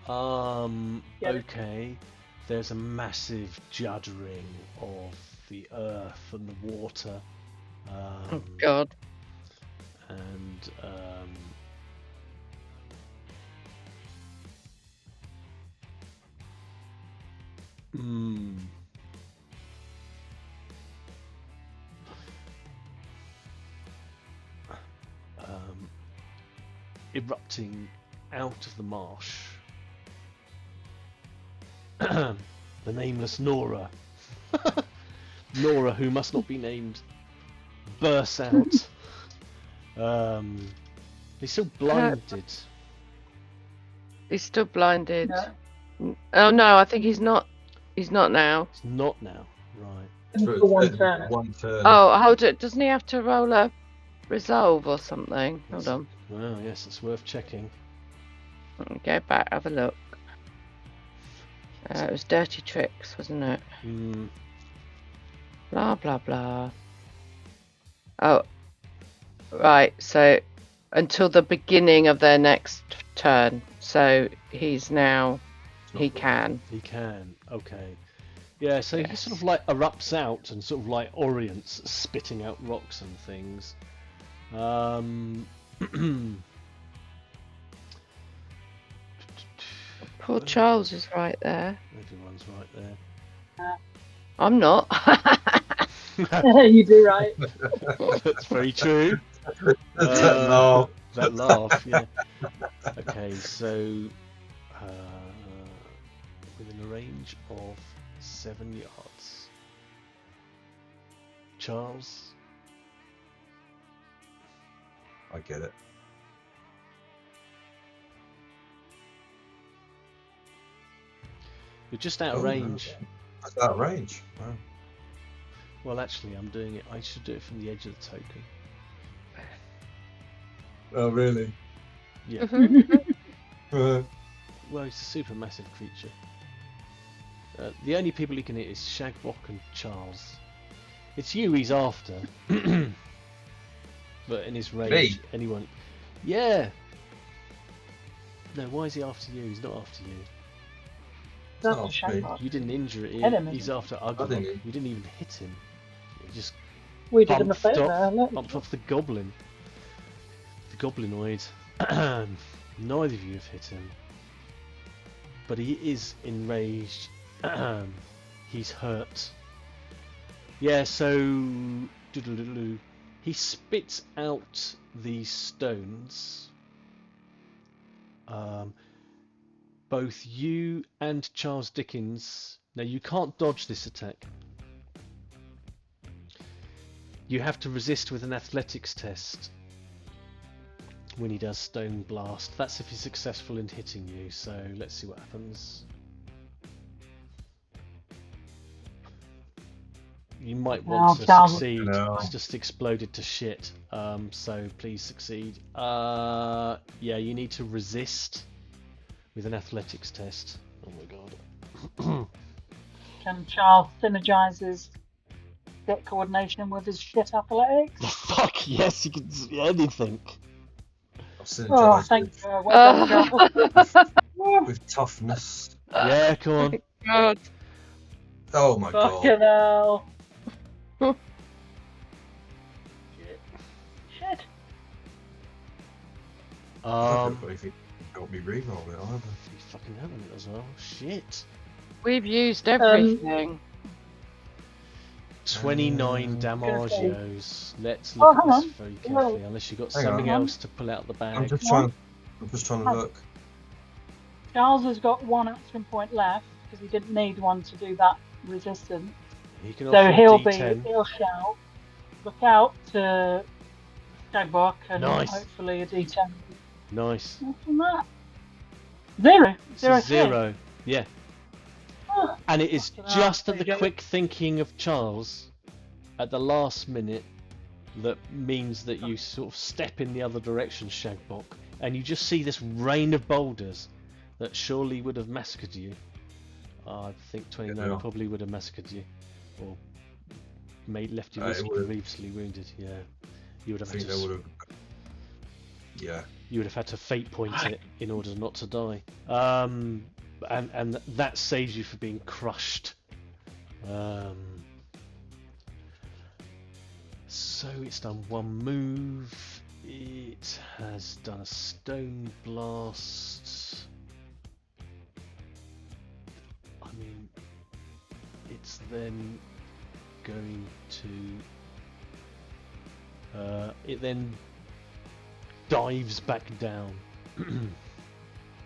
B: Get it.
A: Okay. There's a massive juddering of the earth and the water.
E: Oh God.
A: And erupting out of the marsh, the nameless Nora, Nora, who must not be named, bursts out. He's still blinded.
E: He's still blinded.
B: No.
E: Oh no, I think he's not. He's not now.
A: It's not now, right?
B: In for one turn.
D: One turn.
E: Oh, hold it. Doesn't he have to roll a resolve or something? Hold on.
A: Well, yes, it's worth checking.
E: Go back, have a look. It was dirty tricks, wasn't it? Blah blah blah. Oh, right. So until the beginning of their next turn. So he's now. He can.
A: He can. Okay. Yeah. So he sort of like erupts out and sort of like orients, spitting out rocks and things.
E: Poor Charles is right there.
A: Everyone's right there.
E: I'm not.
B: You do right.
A: That's very true.
D: No.
A: That laugh, yeah. Okay, so within a range of 7 yards, Charles.
D: I get it.
A: You're just out of range.
D: That's out of range. Wow.
A: Well, actually, I'm doing it. I should do it from the edge of the token.
D: Oh, really?
A: Yeah.
D: Uh,
A: Well, he's a super massive creature. The only people he can hit is Shagbok and Charles. It's you he's after. But in his range,
D: Me?
A: anyone. Yeah. No, why is he after you? He's not after you.
B: That's
D: Oh,
B: a shame.
D: me.
A: You didn't injure it.
B: Hit him,
A: He's
B: isn't
A: after
D: didn't
A: Uglok.
D: he?
A: You didn't even hit him. You just
B: We did him a
A: bumped
B: favour. Look.
A: bumped off the goblin. The goblinoid. Neither of you have hit him. But he is enraged. He's hurt. Yeah, so doodle-doodle-doo. He spits out these stones. Both you and Charles Dickens. Now you can't dodge this attack. You have to resist with an athletics test when he does Stone Blast. That's if he's successful in hitting you, so let's see what happens. You might want to
B: Charles.
A: succeed.
D: No.
A: It's just exploded to shit. So please succeed. Yeah, you need to resist with an athletics test. Oh my god.
B: Can Charles synergize his get coordination with his shit athletics?
A: Fuck yes, you can do anything.
D: I've synergized
B: Oh, thank you. Well done, Charles.
D: with toughness.
A: Yeah, come on.
E: God.
D: Oh my
B: Fucking
D: god.
B: hell. Shit. Shit.
D: If you got me re-roll it either.
A: You fucking haven't it as well. Shit.
E: We've used everything.
A: 29
B: Gonna
A: damagios. Let's
B: Oh,
A: look
B: hang
A: at this
B: on.
A: very
B: Hang
A: carefully, unless you've got
D: Hang
A: something
B: on.
A: else to pull out the bag.
D: I'm just trying to look.
B: Charles has got one action point left because he didn't need one to do that resistance.
A: He can
B: So
A: offer
B: he'll
A: D10.
B: shout, look out to Shagbok and
A: Nice.
B: hopefully a D10.
A: Nice.
B: What's on that? Zero.
A: It's
B: Zero.
A: a zero. Yeah.
B: Oh,
A: And it is
B: fucking hell,
A: just at
B: there
A: the
B: you go.
A: quick thinking of Charles at the last minute that means that you sort of step in the other direction, Shagbok, and you just see this rain of boulders that surely would have massacred you. I think 29
D: Yeah.
A: probably would have massacred you. or left you
D: It would've-
A: grievously wounded. Yeah, you would
D: I
A: have
D: think
A: had
D: they
A: to.
D: would have. Yeah.
A: You would have had to fate point it in order not to die. And that saves you for being crushed. So it's done one move. It has done a stone blast. I mean, it's then going to. It then dives back down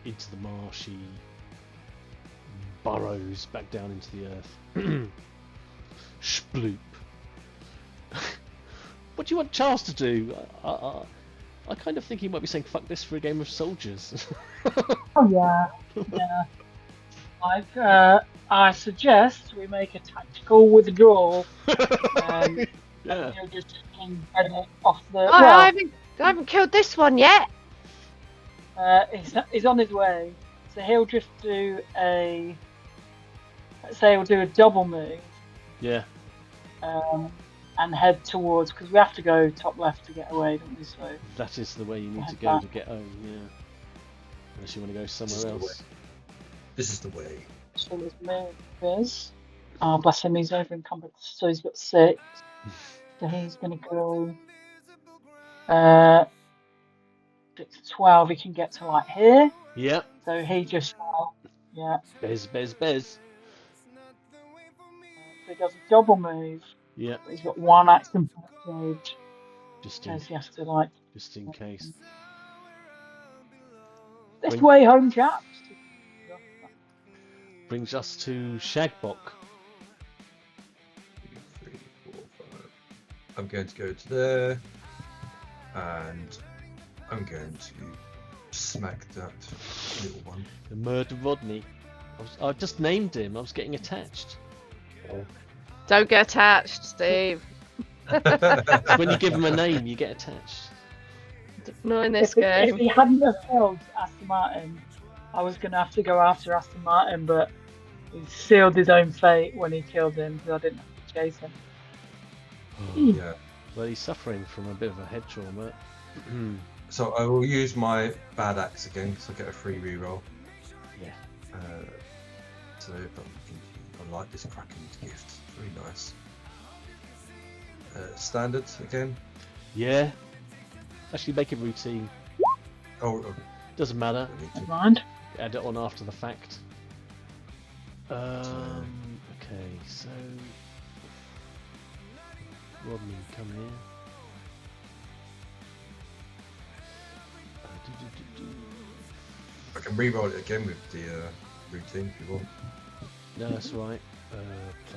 A: into the marshy, burrows back down into the earth. Sploop. What do you want Charles to do? I kind of think he might be saying fuck this for a game of soldiers.
B: Oh yeah, yeah. I suggest we make a tactical withdrawal.
A: Yeah.
B: He'll just get it off the.
E: I haven't killed this one yet.
B: He's on his way, so he'll just do a. Let's say he'll do a double move.
A: Yeah.
B: And head towards, because we have to go top left to get away, don't we? So
A: That is the way you need to
B: Head
A: go
B: back.
A: to get home, yeah. Unless you want to go somewhere else.
D: This is the way.
B: so his move is. Oh, bless him, he's over encumbered, so he's got 6. So he's going to go. 6 to 12. He can get to like here.
A: Yeah.
B: So he just. Yeah.
A: Bez.
B: So he does a double move.
A: Yeah.
B: But he's got 1 action point saved.
A: Just
B: Because he has to like.
A: in case.
B: This
A: When-
B: way home, chaps.
A: Brings us to Shagbok.
D: 2, 3, 4, 5. I'm going to go to there, and I'm going to smack that little one.
A: The murder Rodney. I just named him. I was getting attached.
E: Don't get attached, Steve.
A: When you give him a name, you get attached.
E: Not in this
B: If
E: game.
B: he hadn't have killed Aston Martin, I was going to have to go after Aston Martin, but he sealed his own fate when he killed him because I didn't have to chase him.
D: Yeah.
A: Well, he's suffering from a bit of a head trauma.
D: So I will use my bad axe again because I get a free reroll.
A: Yeah.
D: So but I like this Kraken's gift. It's very nice. Standard again.
A: Yeah. Actually, make it routine.
D: Oh,
A: Doesn't matter.
D: I need
B: Never
D: to.
B: mind.
A: Add it on after the fact. Okay, so Rodney, come here.
D: I can reroll it again with the routine if you want.
A: No, that's right.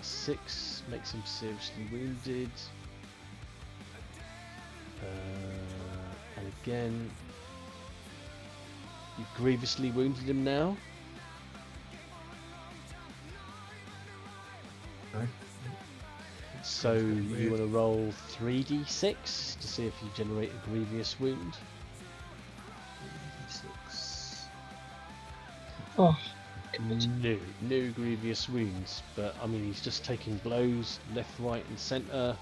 A: +6 makes him seriously wounded. And again, you've grievously wounded him now.
D: Okay.
A: So you want to roll 3d6 to see if you generate a grievous wound.
D: 6.
B: Oh,
A: No grievous wounds, but I mean he's just taking blows left, right, and centre.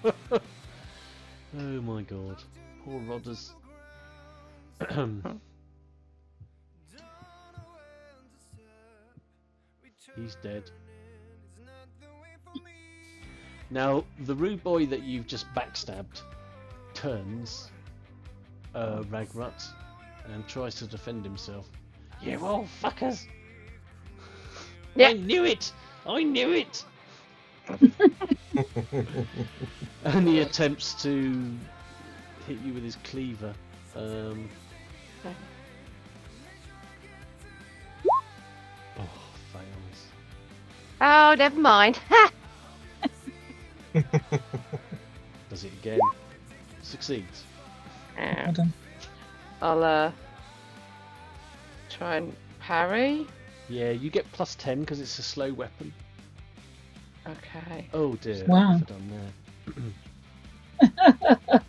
A: Oh my god, poor Rodders. He's dead. Now the rude boy that you've just backstabbed turns Ragrut and tries to defend himself. You old fuckers!
E: Yeah.
A: I knew it! I knew it! And he attempts to hit you with his cleaver. Oh, fails.
E: Oh, never mind. Ha!
A: Does it again. Succeeds.
B: well done.
E: I'll try and parry.
A: Yeah, you get +10 because it's a slow weapon.
E: Okay.
A: Oh dear,
B: Wow.
A: what have I done there?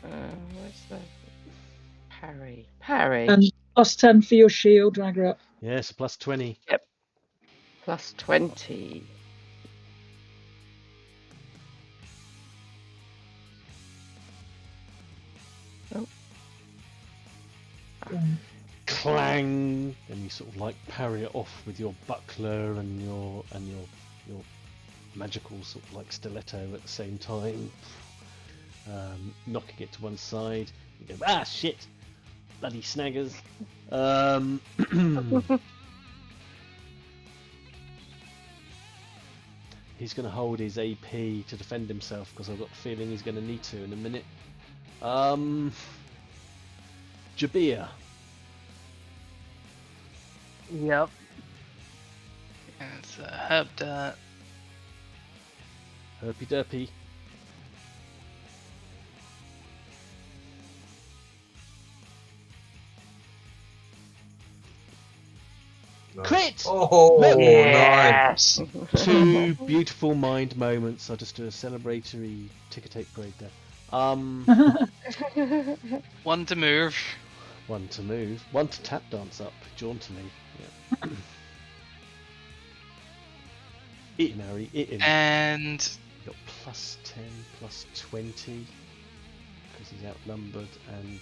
E: Where's the parry? Parry.
B: And +10 for your shield, Ragnarok.
A: Yes, plus 20.
E: Plus 20.
A: Clang, and you sort of like parry it off with your buckler and your magical sort of like stiletto at the same time, knocking it to one side. You go, ah shit, bloody snaggers. He's going to hold his AP to defend himself because I've got the feeling he's going to need to in a minute. Jabir.
C: Yep. And it's a herb dirt.
A: Herpy derpy.
D: Nice.
A: Crit!
D: Oh,
A: Look.
D: nice.
A: Two beautiful mind moments. I'll just do a celebratory ticker tape parade there.
C: One to move.
A: One to move. One to tap dance up jauntily. Yeah. Eat him, Harry. Eat him.
C: And
A: Got plus 10, plus 20 because he's outnumbered, and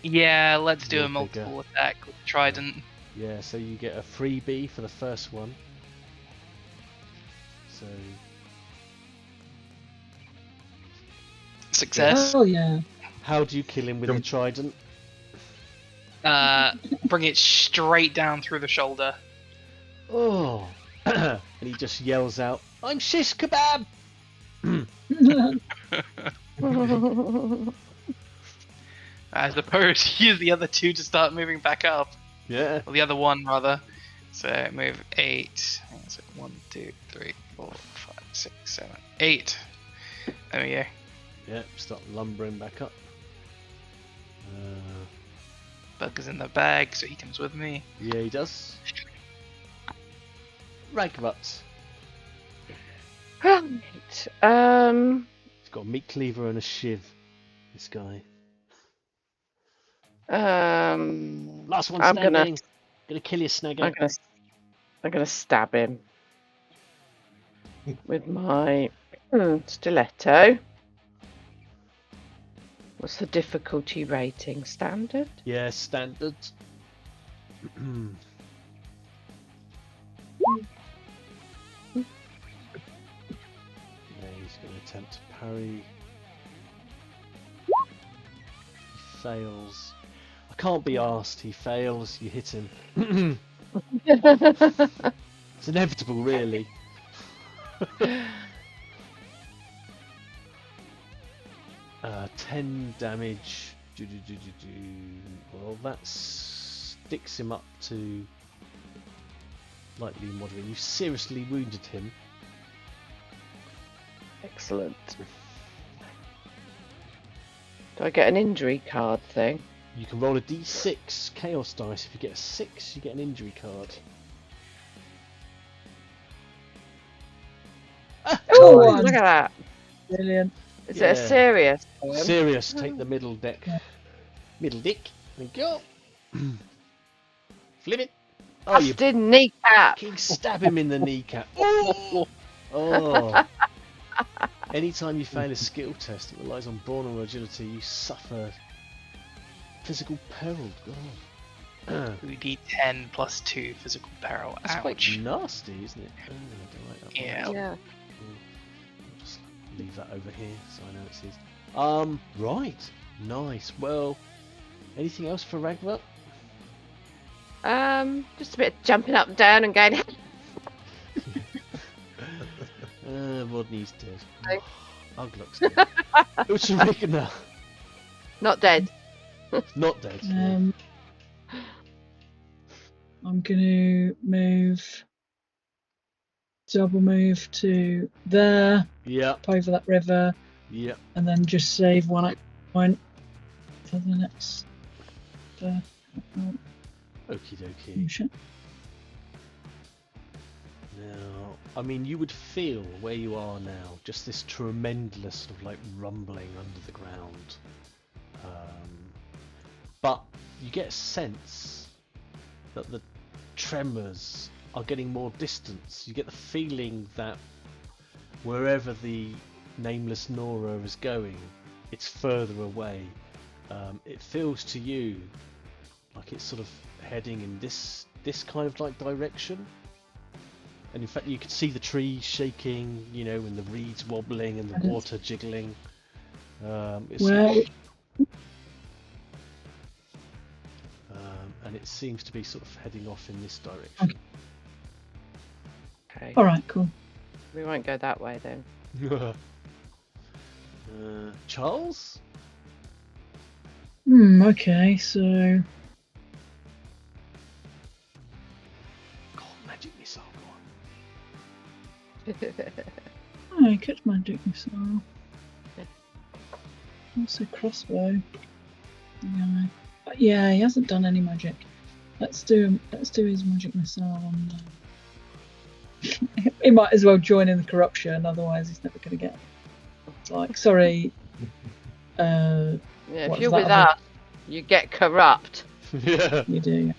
C: yeah, let's do
A: You're
C: a multiple
A: bigger.
C: attack with trident.
A: yeah, so you get a freebie for the first one. So
C: Success.
B: Oh yeah.
A: how do you kill him with the
D: Jump.
A: trident?
C: Bring it straight down through the shoulder.
A: Oh, and he just yells out, "I'm shish kebab!"
C: I suppose use the other two to start moving back up.
A: Yeah.
C: Or the other one, rather. So move 8. Hang on a sec. 1, 2, 3, 4, 5, 6, 7, 8. There we go.
A: Yeah, start lumbering back up.
C: Bug is in the bag, so he comes with me.
A: Yeah, he does. Ragbutt.
E: Right.
A: He's got a meat cleaver and a shiv. This guy. Last one
E: I'm
A: standing. Gonna kill your snagger.
E: I'm gonna stab him with my stiletto. What's the difficulty rating? Standard?
A: Yeah, standard. Yeah, he's going to attempt to parry. He fails. I can't be asked. He fails. You hit him. It's inevitable, really. 10 damage. Well, that sticks him up to lightly moderate. You seriously wounded him.
E: Excellent. Do I get an injury card thing?
A: You can roll a d6 chaos dice. If you get a 6, you get an injury card.
B: Oh,
E: Look at that.
B: brilliant.
E: Is it a
A: Yeah.
E: serious one?
A: Serious, take the middle deck. Middle dick. There you go. Flip it. Oh, you
E: Busted kneecap.
A: fucking stab him in the kneecap. Oh. Oh. Anytime you fail a skill test that relies on brawn or agility, you suffer physical peril. God.
C: 2d10 plus 2 physical peril.
A: That's
C: Ouch.
A: quite nasty, isn't it? Oh, I don't like that one.
C: Yeah.
E: Yeah.
A: I'll just leave that over here so I know it's his. Right. Nice. Well, anything else for Ragnarok?
E: Just a bit of jumping up and down and going.
A: Rodney's dead.
E: Okay.
A: Ugluk's dead. It's Ragnar.
E: Not dead.
A: Not dead. yeah.
B: I'm gonna move, double move to there,
A: Yeah.
B: up over that river,
A: Yeah.
B: and then just save one action point for the next.
A: Okie dokie.
B: Shit.
A: Now, I mean, you would feel where you are now, just this tremendous sort of like rumbling under the ground. But you get a sense that the tremors are getting more distant. You get the feeling that wherever the nameless Nora is going, it's further away. It feels to you like it's sort of heading in this kind of like direction. And in fact, you can see the trees shaking, and the reeds wobbling and the water jiggling. And it seems to be sort of heading off in this direction.
E: Okay.
B: All right, cool.
E: We won't go that way then.
A: Charles?
B: Okay, so
A: God, magic missile,
B: I catch magic missile. Also crossbow. Yeah, he hasn't done any magic. Let's do his magic missile on. He might as well join in the corruption, otherwise he's never going to get it. Like, sorry.
E: Yeah, if you're with us, you get corrupt.
A: Yeah.
B: You do.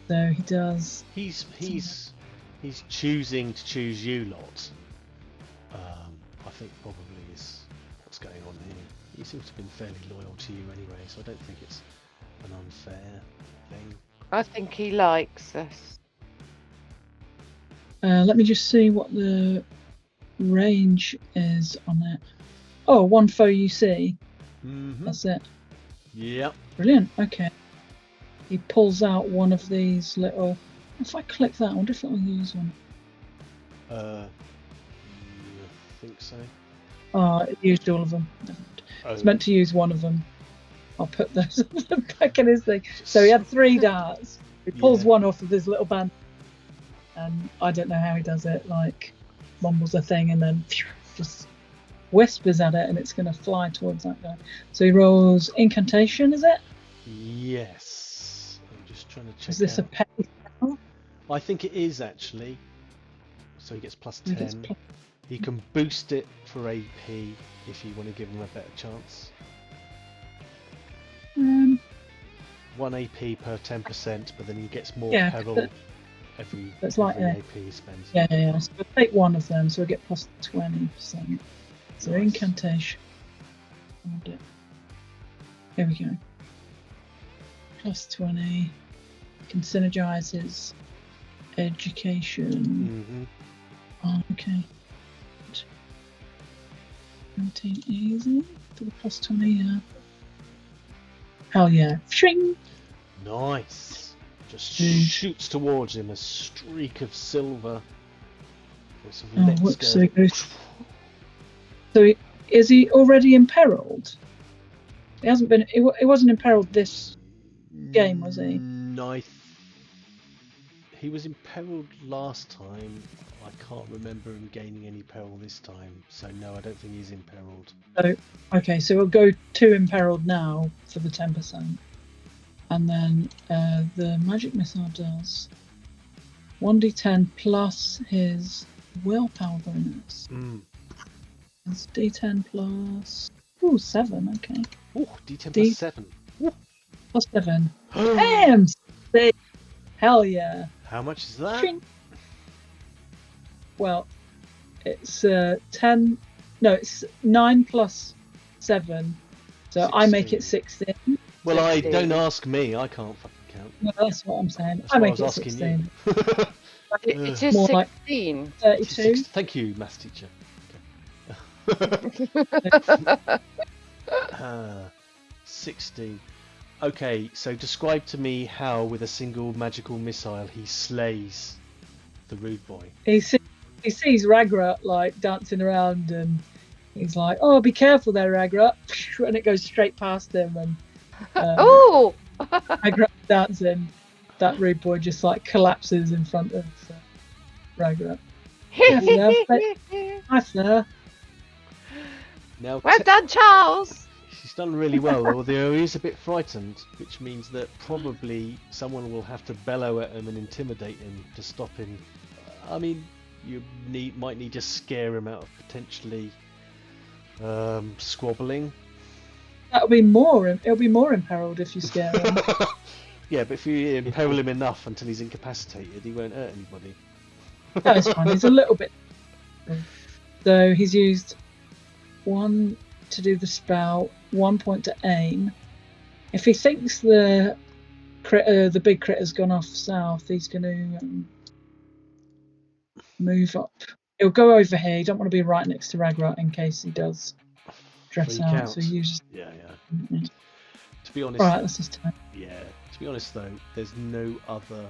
B: So he does.
A: He's choosing to choose you lot. I think probably is what's going on here. He seems to have been fairly loyal to you anyway, so I don't think it's an unfair thing.
E: I think he likes us.
B: Let me just see what the range is on it. Oh, one foe you see.
A: Mm-hmm.
B: That's it.
A: Yep.
B: Brilliant. Okay. He pulls out one of these little. If I click that, I wonder if it'll use one.
A: I think so.
B: Oh, it used all of them.
A: Oh.
B: It's meant to use one of them. I'll put those back in his thing. So he had 3 darts. He pulls one off of his little band. And I don't know how he does it. Like, mumbles a thing and then just whispers at it, and it's going to fly towards that guy. So he rolls incantation, is it?
A: Yes. I'm just trying to check.
B: Is this a pay spell?
A: I think it is actually. So he gets plus 10. He can boost it for AP if you want to give him a better chance. 1 AP per 10%, but then he gets more peril every AP he spends.
B: Yeah. So we'll take one of them, so we'll get plus 20%. So incantation. Here we go. Plus 20. Can synergize his education. Oh, okay. 19 easy for the plus 20, yeah. Hell yeah. Shing!
A: Nice. Just shoots towards him a streak of silver.
B: So is he already imperiled? He hasn't been. He wasn't imperiled this game, was he?
A: No, he was imperiled last time. I can't remember him gaining any peril this time. So no, I don't think he's imperiled.
B: So okay, so we'll go 2 imperiled now for the 10%, and then the magic missile does 1d10 plus his willpower bonus. It's d10 plus 7. Okay.
A: Ooh, d10 plus 7.
B: Plus 7. Damn! Hell yeah!
A: How much is that?
B: Ching. Well, it's 10. No, it's 9 plus 7. So 16. I make it 16.
A: Well, 16. Don't ask me. I can't fucking count.
B: No, that's what I'm saying.
A: That's
B: I make
A: it
B: 16.
E: It is 16.
B: Like 32.
A: Thank you, maths teacher. Okay. 16. Okay, so describe to me how, with a single magical missile, he slays the rude boy.
B: He sees Ragra like dancing around, and he's like, "Oh, be careful there, Ragra!" And it goes straight past him, and Ragra dancing. That rude boy just like collapses in front of Ragra. Hi, sir.
A: Now,
E: well done, Charles.
A: She's done really well, although he is a bit frightened, which means that probably someone will have to bellow at him and intimidate him to stop him. I mean, you might need to scare him out of potentially squabbling.
B: It'll be more imperiled if you scare him.
A: Yeah, but if you imperil him enough until he's incapacitated, he won't hurt anybody.
B: No, it's fine. He's a little bit. So he's used 1 to do the spell, 1 point to aim. If he thinks the big critter's gone off south, he's going to move up. He'll go over here. You don't want to be right next to Ragrat in case he does dress
A: Freak
B: out.
A: out.
B: So he uses.
A: Yeah.
B: Yeah.
A: To be honest,
B: Right, that's his turn.
A: yeah. To be honest though, there's no other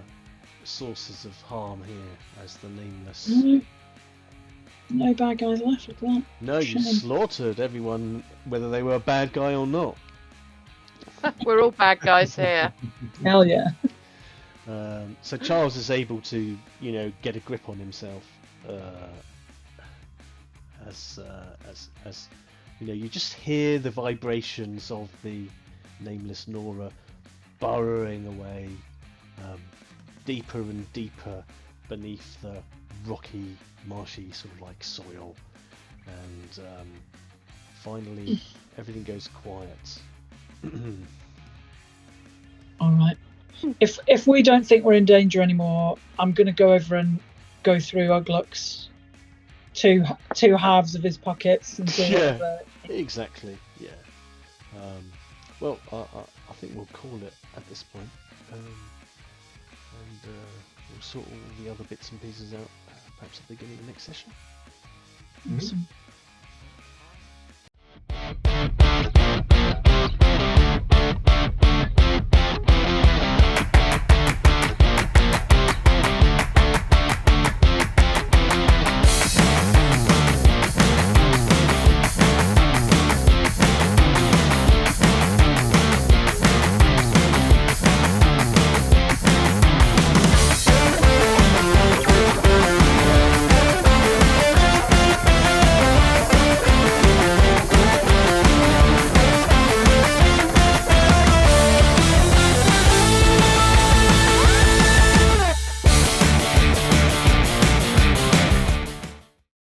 A: sources of harm here as the nameless.
B: No bad guys left. Look at that.
A: No, you
B: Shame.
A: slaughtered everyone, whether they were a bad guy or not.
E: We're all bad guys here.
B: Hell yeah.
A: So Charles is able to, get a grip on himself, as you just hear the vibrations of the nameless Nora burrowing away, deeper and deeper beneath the rocky, marshy sort of like soil, and finally everything goes quiet.
B: All right. If we don't think we're in danger anymore, I'm going to go over and go through Ugluck's two halves of his pockets and see
A: Yeah.
B: what
A: Exactly. Yeah. Well, I think we'll call it at this point, and we'll sort all the other bits and pieces out perhaps at the beginning of the next session.
B: Awesome.